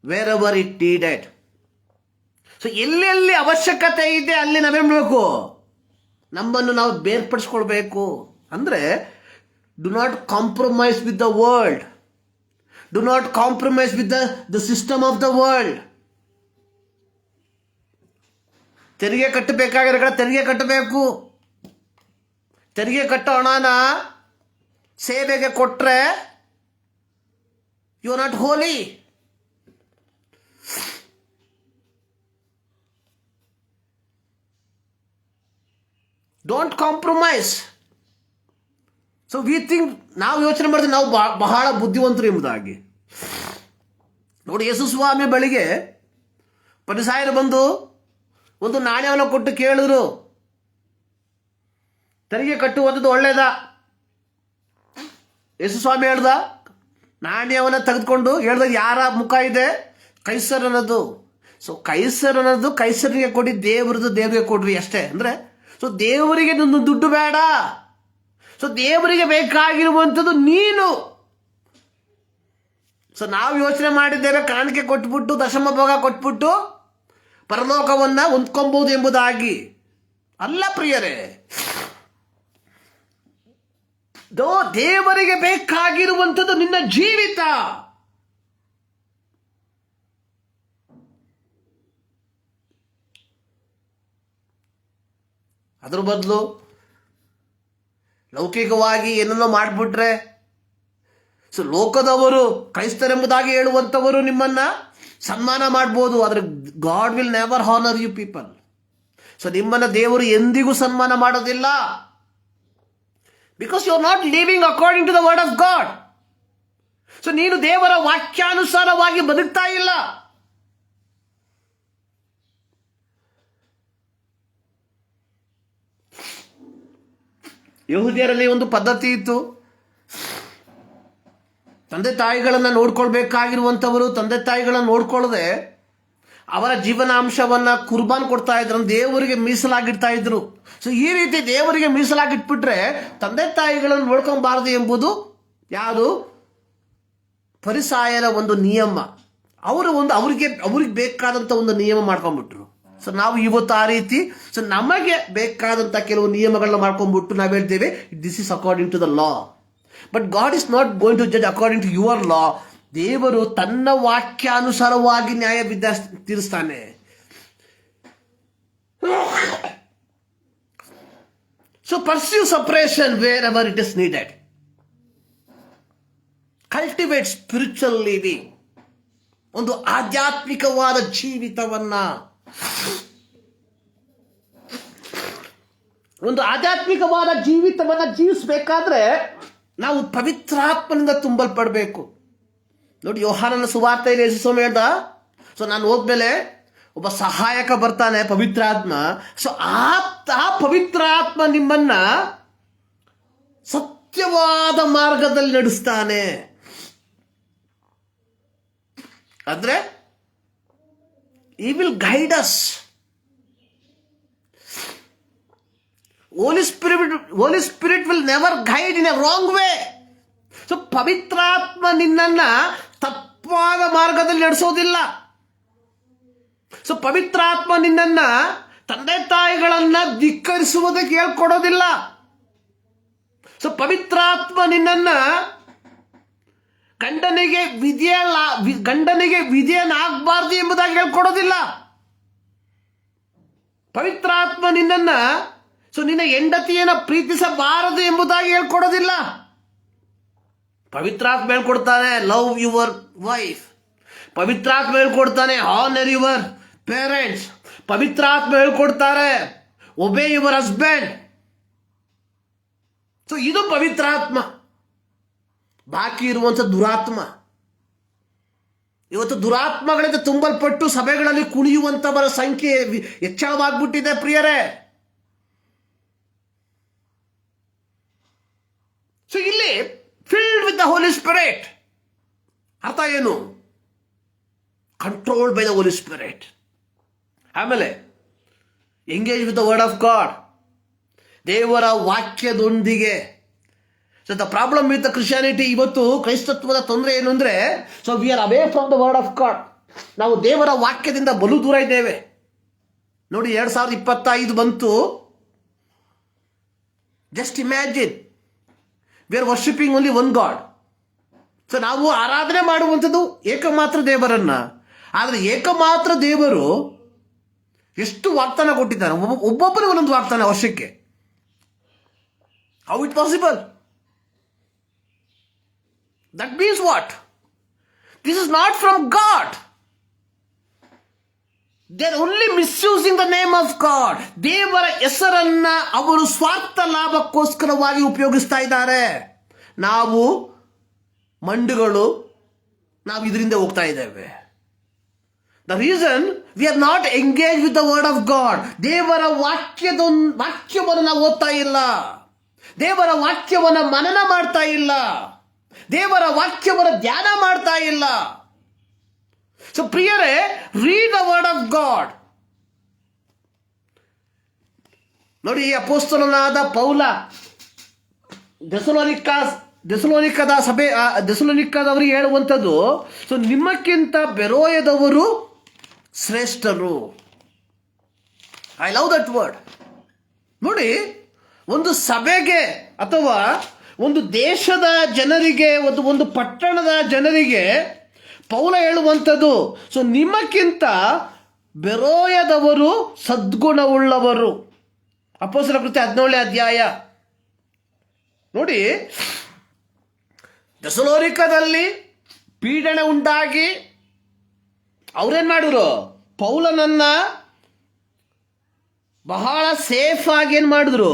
wherever it needed. So ಎಲ್ಲೆಲ್ಲಿ ಅವಶ್ಯಕತೆ ಇದೆ ಅಲ್ಲಿ ನಾವೇನು ಮಾಡಬೇಕು? ನಮ್ಮನ್ನು ನಾವು ಬೇರ್ಪಡಿಸ್ಕೊಳ್ಬೇಕು. ಅಂದರೆ do not compromise with the world, do not compromise with the system of the world. ತೆರಿಗೆ ಕಟ್ಟಬೇಕಾಗಿರೋ ಕಡೆ ತೆರಿಗೆ ಕಟ್ಟಬೇಕು. ತೆರಿಗೆ ಕಟ್ಟೋ ಹಣನ ಸೇವೆಗೆ ಕೊಟ್ಟರೆ you are not holy. Don't compromise. So we think, ನಾವು ಯೋಚನೆ ಮಾಡಿದ್ರೆ ನಾವು ಬಹಳ ಬುದ್ಧಿವಂತರು ಎಂಬುದಾಗಿ. ನೋಡಿ, ಯೇಸು ಸ್ವಾಮಿ ಬಳಿಗೆ ಫರಿಸಾಯರು ಬಂದು ಒಂದು ನಾಣ್ಯವನ್ನು ಕೊಟ್ಟು ಕೇಳಿದ್ರು, ತೆರಿಗೆ ಕಟ್ಟುವಂಥದ್ದು ಒಳ್ಳೇದಾ? ಯೇಸು ಸ್ವಾಮಿ ಹೇಳ್ದ, ನಾಣ್ಯವನ್ನು ತೆಗೆದುಕೊಂಡು ಹೇಳ್ದ, ಯಾರ ಮುಖ ಇದೆ? ಕೈಸರ್ ಅನ್ನೋದು. ಸೊ ಕೈಸರ್ ಅನ್ನೋದು ಕೈಸರಿಗೆ ಕೊಡಿ, ದೇವರದು ದೇವರಿಗೆ ಕೊಡ್ರಿ ಅಷ್ಟೇ. ಅಂದರೆ ಸೊ ದೇವರಿಗೆ ನನ್ನ ದುಡ್ಡು ಬೇಡ. ಸೊ ದೇವರಿಗೆ ಬೇಕಾಗಿರುವಂಥದ್ದು ನೀನು. ಸೊ ನಾವು ಯೋಚನೆ ಮಾಡಿದ್ದೇವೆ, ಕಾಣಿಕೆ ಕೊಟ್ಬಿಟ್ಟು ದಶಮ ಭಾಗ ಕೊಟ್ಬಿಟ್ಟು ಪರಲೋಕವನ್ನು ಹೊಂದ್ಕೊಬಹುದು ಎಂಬುದಾಗಿ. ಅಲ್ಲ ಪ್ರಿಯರೇ, ದೇವರಿಗೆ ಬೇಕಾಗಿರುವಂಥದ್ದು ನಿನ್ನ ಜೀವಿತ. ಅದ್ರ ಬದಲು ಲೌಕಿಕವಾಗಿ ಏನನ್ನೋ ಮಾಡಿಬಿಟ್ರೆ, ಸೊ ಲೋಕದವರು, ಕ್ರೈಸ್ತರೆಂಬುದಾಗಿ ಹೇಳುವಂಥವರು ನಿಮ್ಮನ್ನ ಸನ್ಮಾನ ಮಾಡ್ಬೋದು, ಆದರೆ God will never honour you people. So ನಿಮ್ಮನ್ನ ದೇವರು ಎಂದಿಗೂ ಸನ್ಮಾನ ಮಾಡೋದಿಲ್ಲ. Because you are not living according to the word of God. So ನೀನು ದೇವರ ವಾಕ್ಯಾನುಸಾರವಾಗಿ ಬದುಕ್ತಾ ಇಲ್ಲ. ಯಹೂದ್ಯರಲ್ಲಿ ಒಂದು ಪದ್ಧತಿ ಇತ್ತು, ತಂದೆ ತಾಯಿಗಳನ್ನು ನೋಡ್ಕೊಳ್ಬೇಕಾಗಿರುವಂಥವರು ತಂದೆ ತಾಯಿಗಳನ್ನು ನೋಡ್ಕೊಳ್ಳದೆ ಅವರ ಜೀವನಾಂಶವನ್ನು ಕುರ್ಬಾನ್ ಕೊಡ್ತಾ ಇದ್ರು, ದೇವರಿಗೆ ಮೀಸಲಾಗಿಡ್ತಾ ಇದ್ರು. ಸೊ ಈ ರೀತಿ ದೇವರಿಗೆ ಮೀಸಲಾಗಿಟ್ಬಿಟ್ರೆ ತಂದೆ ತಾಯಿಗಳನ್ನು ನೋಡ್ಕೊಬಾರದು ಎಂಬುದು ಯಾವುದು? ಫರಿಸಾಯರ ಒಂದು ನಿಯಮ. ಅವ್ರಿಗೆ ಬೇಕಾದಂಥ ಒಂದು ನಿಯಮ ಮಾಡ್ಕೊಂಡ್ಬಿಟ್ರು. ಸೊ ನಾವು ಇವತ್ತು ಆ ರೀತಿ, ಸೊ ನಮಗೆ ಬೇಕಾದಂಥ ಕೆಲವು ನಿಯಮಗಳನ್ನ ಮಾಡ್ಕೊಂಡ್ಬಿಟ್ಟು ನಾವು ಹೇಳ್ತೇವೆ, this is according to the law. But God is not going to judge according to your law. ದೇವರು ತನ್ನ ವಾಕ್ಯಾನುಸಾರವಾಗಿ ನ್ಯಾಯ ತೀರಿಸ್ತಾನೆ. So pursue separation wherever it is needed. Cultivate spiritual living, ಒಂದು ಆಧ್ಯಾತ್ಮಿಕವಾದ ಜೀವಿತವನ್ನ, ಒಂದು ಆಧ್ಯಾತ್ಮಿಕವಾದ ಜೀವಿತವನ್ನ ಜೀವಿಸಬೇಕಾದ್ರೆ ನಾವು ಪವಿತ್ರಾತ್ಮನಿಂದ ತುಂಬಲ್ಪಡಬೇಕು. ನೋಡಿ, ಯೋಹಾನನ ಸುವಾರ್ತೆಯಲ್ಲಿ ಯೇಸು ಸ್ವಾಮಿ ಹೇಳ್ದ, ಸೊ ನಾನು ಹೋದ್ಮೇಲೆ ಒಬ್ಬ ಸಹಾಯಕ ಬರ್ತಾನೆ, ಪವಿತ್ರಾತ್ಮ. ಸೊ ಆ ಪವಿತ್ರಾತ್ಮ ನಿಮ್ಮನ್ನ ಸತ್ಯವಾದ ಮಾರ್ಗದಲ್ಲಿ ನಡೆಸ್ತಾನೆ. ಅಂದ್ರೆ he will guide us. Holy Spirit will never guide in a wrong way. So ಪವಿತ್ರಾತ್ಮ ನಿನ್ನನ್ನ ತಪ್ಪಾದ ಮಾರ್ಗದಲ್ಲಿ ನಡೆಸೋದಿಲ್ಲ. ಸೊ ಪವಿತ್ರಾತ್ಮ ನಿನ್ನನ್ನ ತಂದೆ ತಾಯಿಗಳನ್ನ ಧಿಕ್ಕರಿಸುವುದಕ್ಕೆ ಹೇಳ್ಕೊಡೋದಿಲ್ಲ. ಸೊ ಪವಿತ್ರಾತ್ಮ ನಿನ್ನನ್ನ ಗಂಡನಿಗೆ ವಿಧೇಯನಾಗಬಾರ್ದು ಎಂಬುದಾಗಿ ಹೇಳ್ಕೊಡೋದಿಲ್ಲ. ಪವಿತ್ರಾತ್ಮ ನಿನ್ನನ್ನ ಸೊ ನಿನ್ನ ಹೆಂಡತಿಯನ್ನ ಪ್ರೀತಿಸಬಾರದು ಎಂಬುದಾಗಿ ಹೇಳ್ಕೊಡೋದಿಲ್ಲ. ಪವಿತ್ರಾತ್ಮ ಹೇಳ್ಕೊಡ್ತಾನೆ, ಲವ್ ಯುವರ್ ವೈಫ್. ಪವಿತ್ರಾತ್ಮ ಹೇಳ್ಕೊಡ್ತಾನೆ, ಹಾನರ್ ಯುವರ್ ಪೇರೆಂಟ್ಸ್. ಪವಿತ್ರಾತ್ಮ ಹೇಳ್ಕೊಡ್ತಾರೆ, ಒಬೇ ಯುವರ್ ಹಸ್ಬೆಂಡ್. ಸೊ ಇದು ಪವಿತ್ರಾತ್ಮ. ಬಾಕಿ ಇರುವಂಥ ದುರಾತ್ಮ. ಇವತ್ತು ದುರಾತ್ಮಗಳಿಂದ ತುಂಬಲ್ಪಟ್ಟು ಸಭೆಗಳಲ್ಲಿ ಕುಣಿಯುವಂಥವರ ಸಂಖ್ಯೆ ಹೆಚ್ಚಳವಾಗ್ಬಿಟ್ಟಿದೆ ಪ್ರಿಯರೇ. ಸೊ ಇಲ್ಲಿ filled with the Holi spirit ಅರ್ಥ ಏನು? Controlled by the Holi spirit. ಆಮೇಲೆ engage with the word of God, ದೇವರ ವಾಕ್ಯದೊಂದಿಗೆ. So the problem with the Christianity, ಇವತ್ತು ಕ್ರೈಸ್ತತ್ವದ ತೊಂದರೆ ಏನು ಅಂದರೆ, so we are away from the word of God. ನಾವು ದೇವರ ವಾಕ್ಯದಿಂದ ಬಲು ದೂರ ಇದ್ದೇವೆ. ನೋಡಿ 2025 ಬಂತು. Just imagine, we are worshipping only one God. So ನಾವು ಆರಾಧನೆ ಮಾಡುವಂಥದ್ದು ಏಕಮಾತ್ರ ದೇವರನ್ನ. ಆದರೆ ಏಕಮಾತ್ರ ದೇವರು ಎಷ್ಟು ವಾಗ್ದಾನ ಕೊಟ್ಟಿದ್ದಾನೆ, ಒಬ್ಬೊಬ್ಬರಿಗೆ ಒಂದೊಂದು ವಾಗ್ದಾನ ವರ್ಷಕ್ಕೆ. How it possible? That means what? This is not from God. They are only misusing the name of God. ದೇವರ ಹೆಸರನ್ನ ಅವರು ಸ್ವಾರ್ಥ ಲಾಭಕ್ಕೋಸ್ಕರವಾಗಿ ಉಪಯೋಗಿಸ್ತಾ ಇದ್ದಾರೆ. ನಾವು ಮಂಡುಗಳು, ನಾವು ಇದರಿಂದ ಹೋಗ್ತಾ ಇದ್ದೇವೆ. The reason we are not engaged with the word of God. ದೇವರ ವಾಕ್ಯವನ್ನು ನಾವು ಓದ್ತಾ ಇಲ್ಲ. ದೇವರ ವಾಕ್ಯವನ್ನು ಮನನ ಮಾಡ್ತಾ ಇಲ್ಲ. ದೇವರ ವಾಕ್ಯವನ್ನು ಧ್ಯಾನ ಮಾಡ್ತಾ ಇಲ್ಲ. ಸೊ ಪ್ರಿಯರೇ, read the word of God. ನೋಡಿ, ಅಪೊಸ್ತಲನಾದ ಪೌಲ ದೆಸಲೋನಿಕದವರಿಗೆ ಹೇಳುವಂಥದ್ದು, ಸೊ ನಿಮ್ಮಕ್ಕಿಂತ ಬೆರೋಯದವರು ಶ್ರೇಷ್ಠರು. I love that word. ನೋಡಿ, ಒಂದು ಸಭೆಗೆ ಅಥವಾ ಒಂದು ದೇಶದ ಜನರಿಗೆ, ಒಂದು ಪಟ್ಟಣದ ಜನರಿಗೆ ಪೌಲ ಹೇಳುವಂಥದ್ದು, ಸೊ ನಿಮ್ಮಕ್ಕಿಂತ ಬೆರೋಯದವರು ಸದ್ಗುಣವುಳ್ಳವರು. ಅಪೊಸ್ತಲರ ಕೃತ್ಯ 17ನೇ ಅಧ್ಯಾಯ. ನೋಡಿ, ಥೆಸಲೋನಿಕದಲ್ಲಿ ಪೀಡನೆ ಉಂಟಾಗಿ ಅವ್ರೇನ್ ಮಾಡಿದ್ರು? ಪೌಲನನ್ನ ಬಹಳ ಸೇಫ್ ಆಗಿ ಏನ್ ಮಾಡಿದ್ರು?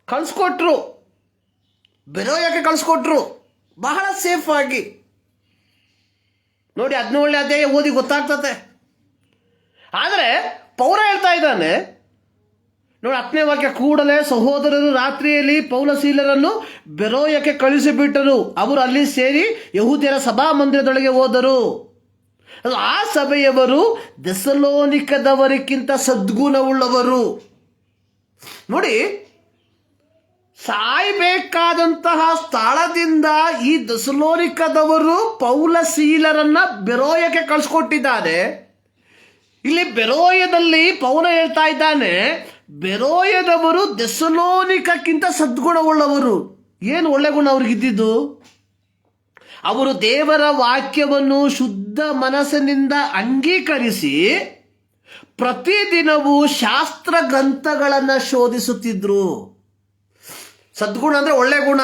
ಕಳಿಸ್ಕೊಟ್ರು. ಬೆರೋಯಕ್ಕೆ ಕಳಿಸ್ಕೊಟ್ರು ಬಹಳ ಸೇಫ್ ಆಗಿ. ನೋಡಿ, 17ನೇ ಅಧ್ಯಾಯ ಓದಿ ಗೊತ್ತಾಗ್ತದೆ. ಆದರೆ ಪೌಲ ಹೇಳ್ತಾ ಇದ್ದಾನೆ ನೋಡಿ, 10ನೇ ವಾಕ್ಯ, ಕೂಡಲೇ ಸಹೋದರರು ರಾತ್ರಿಯಲ್ಲಿ ಪೌಲ ಸೀಲರನ್ನು ಬೆರೋಯಕ್ಕೆ ಕಳಿಸಿಬಿಟ್ಟರು. ಅವರು ಅಲ್ಲಿ ಸೇರಿ ಯಹೂದ್ಯರ ಸಭಾಮಂದಿರದೊಳಗೆ ಹೋದರು. ಆ ಸಭೆಯವರು ಥೆಸಲೋನಿಕದವರಿಗಿಂತ ಸದ್ಗುಣವುಳ್ಳವರು. ನೋಡಿ, ಸಾಯಬೇಕಾದಂತಹ ಸ್ಥಳದಿಂದ ಈ ಥೆಸಲೋನಿಕದವರು ಪೌಲ ಸೀಲರನ್ನ ಬೆರೋಯಕ್ಕೆ ಕಳಿಸ್ಕೊಟ್ಟಿದ್ದಾರೆ. ಇಲ್ಲಿ ಬೆರೋಯದಲ್ಲಿ ಪೌಲ ಹೇಳ್ತಾ ಇದ್ದಾನೆ, ಬೆರೋಯದವರು ಥೆಸಲೋನಿಕಕ್ಕಿಂತ ಸದ್ಗುಣವುಳ್ಳವರು. ಏನು ಒಳ್ಳೆ ಗುಣ ಅವ್ರಿಗಿದ್ದಿದ್ದು? ಅವರು ದೇವರ ವಾಕ್ಯವನ್ನು ಶುದ್ಧ ಮನಸ್ಸಿನಿಂದ ಅಂಗೀಕರಿಸಿ ಪ್ರತಿದಿನವೂ ಶಾಸ್ತ್ರ ಗ್ರಂಥಗಳನ್ನು ಶೋಧಿಸುತ್ತಿದ್ರು. ಸದ್ಗುಣ ಅಂದ್ರೆ ಒಳ್ಳೆ ಗುಣ.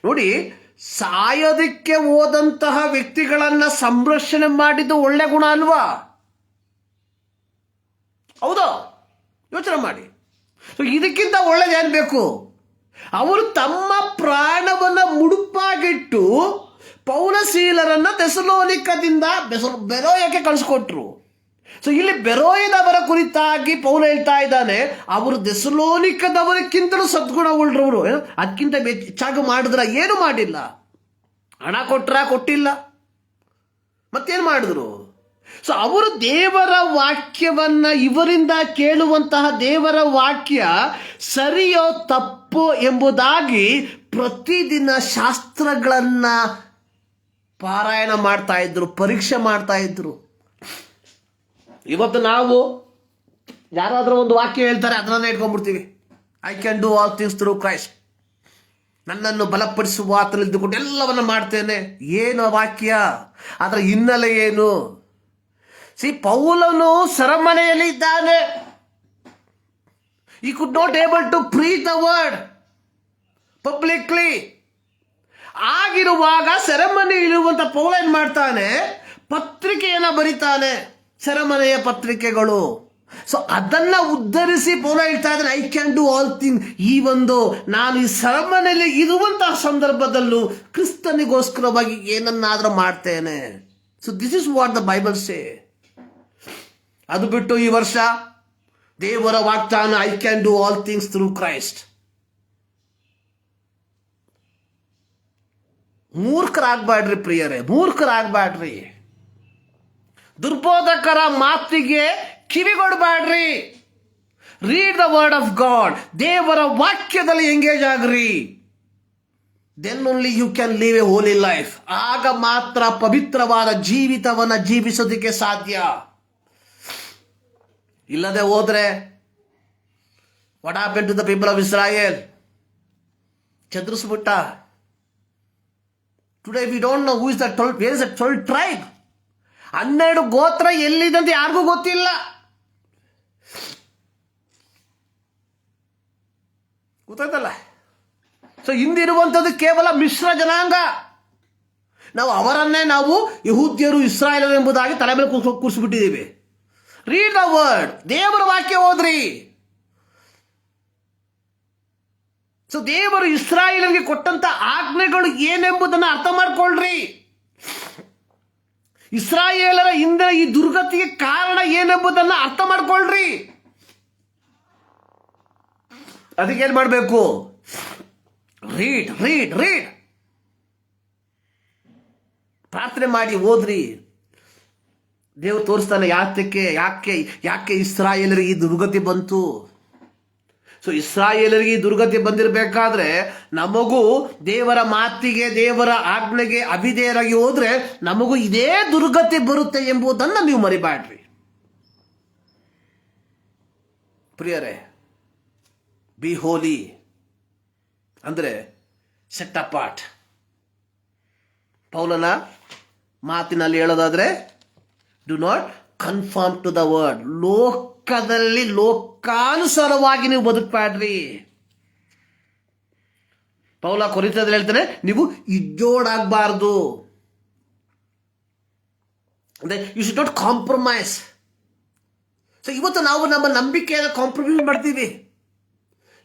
ನೋಡಿ, ಸಾಯೋದಕ್ಕೆ ಹೋದಂತಹ ವ್ಯಕ್ತಿಗಳನ್ನ ಸಂರಕ್ಷಣೆ ಮಾಡಿದ್ದು ಒಳ್ಳೆ ಗುಣ ಅಲ್ವಾ? ಹೌದಾ? ಯೋಚನೆ ಮಾಡಿ. ಇದಕ್ಕಿಂತ ಒಳ್ಳೇದು ಏನ್ ಬೇಕು? ಅವರು ತಮ್ಮ ಪ್ರಾಣವನ್ನ ಮುಡುಪಾಗಿಟ್ಟು ಪೌಲ ಸೀಲರನ್ನ ಥೆಸಲೋನಿಕದಿಂದ ಬೆರೋಯಕ್ಕೆ ಕಳಿಸ್ಕೊಟ್ರು. ಸೊ ಇಲ್ಲಿ ಬೆರೋಯದವರ ಕುರಿತಾಗಿ ಪೌಲ ಹೇಳ್ತಾ ಇದ್ದಾನೆ, ಅವರು ಥೆಸಲೋನಿಕದವರಿಗಿಂತಲೂ ಸದ್ಗುಣ ಉಳ್ಳವರು. ಅದಕ್ಕಿಂತ ಹೆಚ್ಚಾಗಿ ಮಾಡಿದ್ರ? ಏನು ಮಾಡಿಲ್ಲ. ಹಣ ಕೊಟ್ಟಿಲ್ಲ, ಮತ್ತೇನು ಮಾಡಿದ್ರು? ಸೊ ಅವರು ದೇವರ ವಾಕ್ಯವನ್ನ ಇವರಿಂದ ಕೇಳುವಂತಹ ದೇವರ ವಾಕ್ಯ ಸರಿಯೋ ತಪ್ಪು ಎಂಬುದಾಗಿ ಪ್ರತಿದಿನ ಶಾಸ್ತ್ರಗಳನ್ನ ಪಾರಾಯಣ ಮಾಡ್ತಾ ಇದ್ರು, ಪರೀಕ್ಷೆ ಮಾಡ್ತಾ ಇದ್ರು. ಇವತ್ತು ನಾವು ಯಾರಾದರೂ ಒಂದು ವಾಕ್ಯ ಹೇಳ್ತಾರೆ, ಅದನ್ನೇ ಇಟ್ಕೊಂಡ್ಬಿಡ್ತೀವಿ. I can do all things through Christ. ನನ್ನನ್ನು ಬಲಪಡಿಸುವ ಆತನಲ್ಲಿ ಇದ್ದುಕೊಂಡು ಎಲ್ಲವನ್ನ ಮಾಡ್ತೇನೆ. ಏನು ವಾಕ್ಯ? ಅದರ ಹಿನ್ನೆಲೆ ಏನು? ಪೌಲನು ಸೆರೆಮನೆಯಲ್ಲಿ ಇದ್ದಾನೆ. he could not able to preach the word publicly. ಆಗಿರುವಾಗ ಸೆರೆಮನೆ ಇರುವಂತ ಪೌಲ ಏನ್ ಮಾಡ್ತಾನೆ? ಪತ್ರಿಕೆಯನ್ನ ಬರೀತಾನೆ, ಸೆರೆಮನೆಯ ಪತ್ರಿಕೆಗಳು. ಸೊ ಅದನ್ನ ಉದ್ಧರಿಸಿ ಪೌಲ ಹೇಳ್ತಾ ಇದ್ದಾನೆ, I can do all thing. ಈ ಒಂದು ನಾನು ಈ ಸೆರೆಮನೆಯಲ್ಲಿ ಇರುವಂತಹ ಸಂದರ್ಭದಲ್ಲೂ ಕ್ರಿಸ್ತನಿಗೋಸ್ಕರವಾಗಿ ಏನನ್ನಾದ್ರೂ ಮಾಡ್ತೇನೆ. So this is what the Bible say. ಅದು ಬಿಟ್ಟು ಈ ವರ್ಷ ದೇವರ ವಾಗ್ದಾನ, I can do all things through Christ. ಮೂರ್ಖರಾಗಬೇಡ್ರಿ ಪ್ರಿಯರೇ, ಮೂರ್ಖರಾಗಬೇಡ್ರಿ. ದುರ್ಬೋಧಕರ ಮಾತಿಗೆ ಕಿವಿಗೊಡಬೇಡ್ರಿ. Read the word of God. ದೇವರ ವಾಕ್ಯದಲ್ಲಿ ಎಂಗೇಜ್ ಆಗ್ರಿ. Then only you can live a holy life. ಆಗ ಮಾತ್ರ ಪವಿತ್ರವಾದ ಜೀವಿತವನ್ನ ಜೀವಿಸೋದಕ್ಕೆ ಸಾಧ್ಯ. ಇಲ್ಲದೆ ಹೋದ್ರೆ what happen to the people of Israel? ಚದುರಿಸ್ಬಿಟ್ಟ. Today we don't know who is the 12, where is the 12 tribe. 12 ಗೋತ್ರ ಎಲ್ಲಿದಂತೆ ಯಾರಿಗೂ ಗೊತ್ತಿಲ್ಲ. ಗೊತ್ತಾಯ್ತಲ್ಲ? ಸೊ ಹಿಂದಿರುವಂಥದ್ದು ಕೇವಲ ಮಿಶ್ರ ಜನಾಂಗ. ನಾವು ಅವರನ್ನೇ ನಾವು ಯಹೂದ್ಯರು, ಇಸ್ರಾಯೇಲರು ಎಂಬುದಾಗಿ ತಲೆ ಮೇಲೆ ಕೂರಿಸ್ಬಿಟ್ಟಿದ್ದೀವಿ. Read the word. ದೇವರ ವಾಕ್ಯ ಓದ್ರಿ. ಸೊ ದೇವರು ಇಸ್ರಾಯೇಲರಿಗೆ ಕೊಟ್ಟಂತ ಆಜ್ಞೆಗಳು ಏನೆಂಬುದನ್ನು ಅರ್ಥ ಮಾಡ್ಕೊಳ್ರಿ. ಇಸ್ರಾಯೇಲರ ಹಿಂದಿನ ಈ ದುರ್ಗತಿಗೆ ಕಾರಣ ಏನೆಂಬುದನ್ನು ಅರ್ಥ ಮಾಡ್ಕೊಳ್ರಿ. ಅದಕ್ಕೇನು ಮಾಡಬೇಕು? Read read read. ಪ್ರಾರ್ಥನೆ ಮಾಡಿ ಓದ್ರಿ. ದೇವರು ತೋರಿಸ್ತಾನೆ ಯಾಕೆ ಇಸ್ರಾಯೇಲರಿಗೆ ಈ ದುರ್ಗತಿ ಬಂತು. ಸೊ ಇಸ್ರಾಯೇಲರಿಗೆ ಈ ದುರ್ಗತಿ ಬಂದಿರಬೇಕಾದ್ರೆ ನಮಗೂ ದೇವರ ಮಾತಿಗೆ, ದೇವರ ಆಜ್ಞೆಗೆ ಅವಿಧೇಯರಾಗಿ ಹೋದ್ರೆ ನಮಗೂ ಇದೇ ದುರ್ಗತಿ ಬರುತ್ತೆ ಎಂಬುದನ್ನು ನೀವು ಮರಿಬೇಡ್ರಿ ಪ್ರಿಯರೇ. ಬಿ ಹೋಲಿ ಅಂದರೆ ಸೆಟ್ ಅಪಾರ್ಟ್. ಪೌಲನ ಮಾತಿನಲ್ಲಿ ಹೇಳೋದಾದ್ರೆ, do not confirm to the word. ಲೋಕದಲ್ಲಿ ಲೋಕಾನುಸಾರವಾಗಿ ನೀವು ಬದುಕಬೇಡ್ರಿ. ಪೌಲ ಕೊರಿಂಥದಲ್ಲಿ ಹೇಳ್ತಾನೆ, ನೀವು ಇಜ್ಜೋಡಾಗಬಾರ್ದು. ಅಂದ್ರೆ you should not compromise. So ಇವತ್ತು ನಾವು ನಮ್ಮ ನಂಬಿಕೆಯನ್ನು ಕಾಂಪ್ರಮೈಸ್ ಮಾಡ್ತೀವಿ.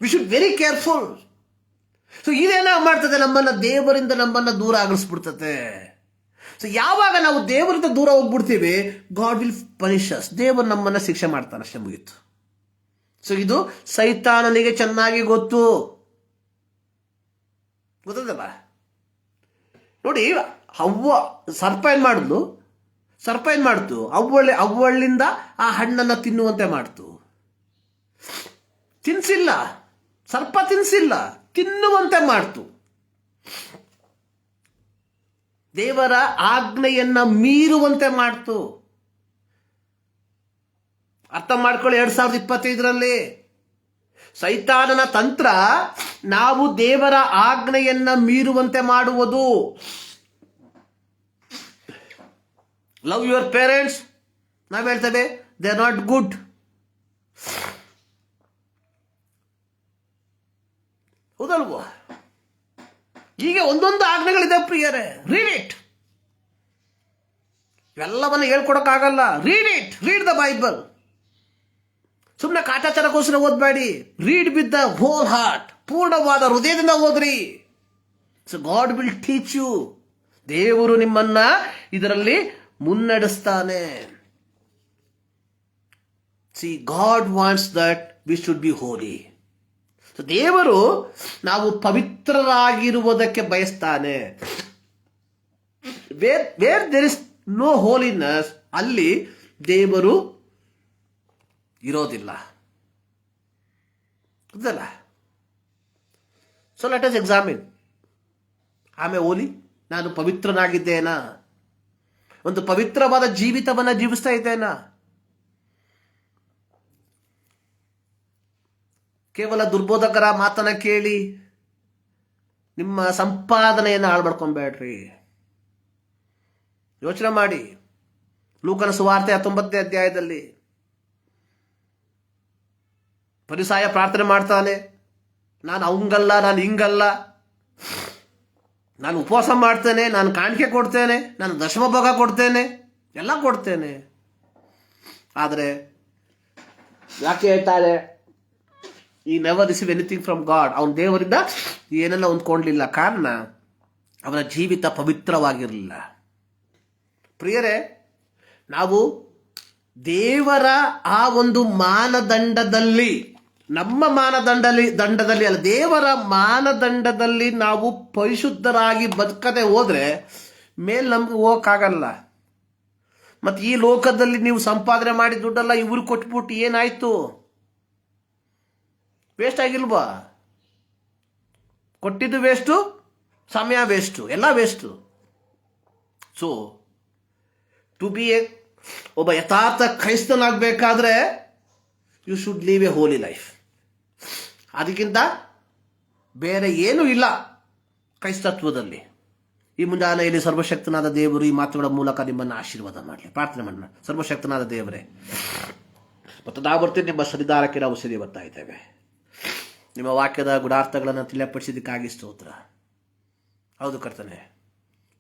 We should very careful. So ಇದೇನ ಮಾಡ್ತದೆ, ದೇವರಿಂದ ನಮ್ಮನ್ನ ದೂರ ಆಗಿಸ್ಬಿಡ್ತದೆ. ಸೊ ಯಾವಾಗ ನಾವು ದೇವರಿಂದ ದೂರ ಹೋಗ್ಬಿಡ್ತೀವಿ, ಗಾಡ್ ವಿಲ್ ಪನಿಷ್ ಅಸ್. ದೇವರು ನಮ್ಮನ್ನ ಶಿಕ್ಷೆ ಮಾಡ್ತಾನೆ, ಅಷ್ಟೇ, ಮುಗೀತು. ಸೊ ಇದು ಸೈತಾನನಿಗೆ ಚೆನ್ನಾಗಿ ಗೊತ್ತದಲ್ಲ. ನೋಡಿ, ಸರ್ಪ ಏನ್ ಮಾಡ್ತು, ಅವ್ವಳಿಂದ ಆ ಹಣ್ಣನ್ನ ತಿನ್ನುವಂತೆ ಮಾಡ್ತು. ತಿನ್ಸಿಲ್ಲ, ಸರ್ಪ ತಿನ್ಸಿಲ್ಲ, ತಿನ್ನುವಂತೆ ಮಾಡ್ತು. ದೇವರ ಆಜ್ಞೆಯನ್ನ ಮೀರುವಂತೆ ಮಾಡ್ತು. ಅರ್ಥ ಮಾಡ್ಕೊಳ್ಳಿ. 2025ರಲ್ಲಿ ಸೈತಾನನ ತಂತ್ರ ನಾವು ದೇವರ ಆಜ್ಞೆಯನ್ನ ಮೀರುವಂತೆ ಮಾಡುವುದು. Love your parents. ನಾವು ಹೇಳ್ತೇವೆ ದೇ ಆರ್ ನಾಟ್ ಗುಡ್. ಹೌದಲ್ವೋ? ಹೀಗೆ ಒಂದೊಂದು ಆಜ್ಞೆಗಳಿದೆ ಪ್ರಿಯರೇ. Read it. ಇವೆಲ್ಲವನ್ನು ಹೇಳ್ಕೊಡಕ್ಕಾಗಲ್ಲ. Read it. Read the Bible. ಸುಮ್ಮನೆ ಕಾಟಾಚಾರಕ್ಕೋಸ್ಕರ ಓದ್ಬೇಡಿ. Read with the whole heart. ಪೂರ್ಣವಾದ ಹೃದಯದಿಂದ ಓದ್ರಿ. So God will teach you. ದೇವರು ನಿಮ್ಮನ್ನ ಇದರಲ್ಲಿ ಮುನ್ನಡೆಸ್ತಾನೆ. See, God wants that we should be holy. ದೇವರು ನಾವು ಪವಿತ್ರರಾಗಿರುವುದಕ್ಕೆ ಬಯಸ್ತಾನೆ. Where there is no holiness, ಅಲ್ಲಿ ದೇವರು ಇರೋದಿಲ್ಲ. ಗೊತ್ತಲ್ಲ? So let us examine. ಆಮೇಲೆ ಹೋಲಿ, ನಾನು ಪವಿತ್ರನಾಗಿದ್ದೇನಾ? ಒಂದು ಪವಿತ್ರವಾದ ಜೀವಿತವನ್ನ ಜೀವಿಸ್ತಾ ಇದ್ದೇನಾ? ಕೇವಲ ದುರ್ಬೋಧಕರ ಮಾತನ್ನ ಕೇಳಿ ನಿಮ್ಮ ಸಂಪಾದನೆಯನ್ನು ಹಾಳು ಮಾಡ್ಕೊಂಬೇಡ್ರಿ. ಯೋಚನೆ ಮಾಡಿ. ಲೂಕನ ಸುವಾರ್ತೆ 19ನೇ ಅಧ್ಯಾಯದಲ್ಲಿ ಫರಿಸಾಯ ಪ್ರಾರ್ಥನೆ ಮಾಡ್ತಾನೆ, ನಾನು ಅವಂಗಲ್ಲ, ನಾನು ಹಿಂಗಲ್ಲ, ನಾನು ಉಪವಾಸ ಮಾಡ್ತೇನೆ, ನಾನು ಕಾಣಿಕೆ ಕೊಡ್ತೇನೆ, ನಾನು ದಶಮ ಭಾಗ ಕೊಡ್ತೇನೆ, ಎಲ್ಲ ಕೊಡ್ತೇನೆ. ಆದರೆ ಯಾಕೆ ಹೇಳ್ತಾರೆ? ಈ never receive anything from god. ಅವನ ದೇವರಿಂದ ಏನೆಲ್ಲ ಹೊಂದ್ಕೊಂಡ್ಲಿಲ್ಲ. ಕಾರಣ ಅವನ ಜೀವಿತ ಪವಿತ್ರವಾಗಿರಲಿಲ್ಲ. ಪ್ರಿಯರೇ, ನಾವು ದೇವರ ಆ ಒಂದು ಮಾನದಂಡದಲ್ಲಿ, ನಮ್ಮ ದಂಡದಲ್ಲಿ ಅಲ್ಲ, ದೇವರ ಮಾನದಂಡದಲ್ಲಿ ನಾವು ಪರಿಶುದ್ಧರಾಗಿ ಬದುಕದೆ ಹೋದ್ರೆ ಮೇಲೆ ನಮ್ಗೆ ಹೋಗಕ್ಕಾಗಲ್ಲ. ಮತ್ತು ಈ ಲೋಕದಲ್ಲಿ ನೀವು ಸಂಪಾದನೆ ಮಾಡಿ ದುಡ್ಡೆಲ್ಲ ಇವ್ರು ಕೊಟ್ಬಿಟ್ಟು ಏನಾಯ್ತು? ವೇಸ್ಟ್ ಆಗಿಲ್ವಾ? ಕೊಟ್ಟಿದ್ದು ವೇಸ್ಟು, ಸಮಯ ವೇಸ್ಟು, ಎಲ್ಲ ವೇಸ್ಟು. ಸೊ ಟು ಬಿ ಒಬ್ಬ ಯಥಾರ್ಥ ಕ್ರೈಸ್ತನಾಗಬೇಕಾದ್ರೆ you should live a holy life. ಅದಕ್ಕಿಂತ ಬೇರೆ ಏನೂ ಇಲ್ಲ ಕ್ರೈಸ್ತತ್ವದಲ್ಲಿ. ಈ ಮುಂಜಾನೆಯಲ್ಲಿ ಸರ್ವಶಕ್ತನಾದ ದೇವರು ಈ ಮಾತುಗಳ ಮೂಲಕ ನಿಮ್ಮನ್ನು ಆಶೀರ್ವಾದ ಮಾಡಲಿ. ಪ್ರಾರ್ಥನೆ ಮಾಡೋಣ. ಸರ್ವಶಕ್ತನಾದ ದೇವರೇ, ಮತ್ತು ನಾವು ಬರ್ತೀವಿ ನಿಮ್ಮ ಸನ್ನಿಧಾನಕ್ಕೆ ನಾವು ಸೇರಿ ಬರ್ತಾ ಇದ್ದೇವೆ. ನಿಮ್ಮ ವಾಕ್ಯದ ಗುಡಾರ್ಥಗಳನ್ನು ತಿಳಿಯಪಡಿಸಿದ್ದಕ್ಕಾಗಿ ಸ್ತೋತ್ರ. ಹೌದು ಕರ್ತನೆ,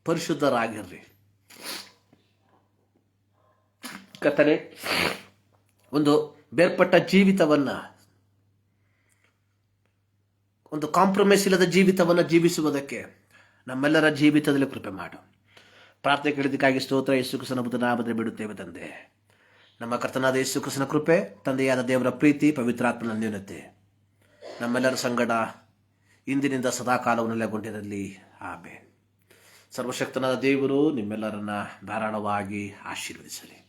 ಪರಿಶುದ್ಧರಾಗಿರ್ರಿ ಕರ್ತನೆ. ಒಂದು ಬೇರ್ಪಟ್ಟ ಜೀವಿತವನ್ನು, ಒಂದು ಕಾಂಪ್ರಮೈಸ್ ಇಲ್ಲದ ಜೀವಿತವನ್ನು ಜೀವಿಸುವುದಕ್ಕೆ ನಮ್ಮೆಲ್ಲರ ಜೀವಿತದಲ್ಲಿ ಕೃಪೆ ಮಾಡು. ಪ್ರಾರ್ಥನೆ ಕೇಳಿದ್ದಕ್ಕಾಗಿ ಸ್ತೋತ್ರ. ಯೇಸು ಕ್ರಿಸ್ತನ ಬುದ್ಧ ನಾಮದಲ್ಲಿ ಬಿಡುತ್ತೇವೆ ತಂದೆ. ನಮ್ಮ ಕರ್ತನಾದ ಯೇಸು ಕ್ರಿಸ್ತನ ಕೃಪೆ, ತಂದೆಯಾದ ದೇವರ ಪ್ರೀತಿ, ಪವಿತ್ರಾತ್ಮನ ನ್ಯೂನತೆ ನಮ್ಮೆಲ್ಲರ ಸಂಗಡ ಇಂದಿನಿಂದ ಸದಾಕಾಲವನ್ನು ನೆಲೆಗೊಂಡಿರಲಿ. ಆಮೆನ್. ಸರ್ವಶಕ್ತನಾದ ದೇವರು ನಿಮ್ಮೆಲ್ಲರನ್ನ ಧಾರಾಳವಾಗಿ ಆಶೀರ್ವದಿಸಲಿ.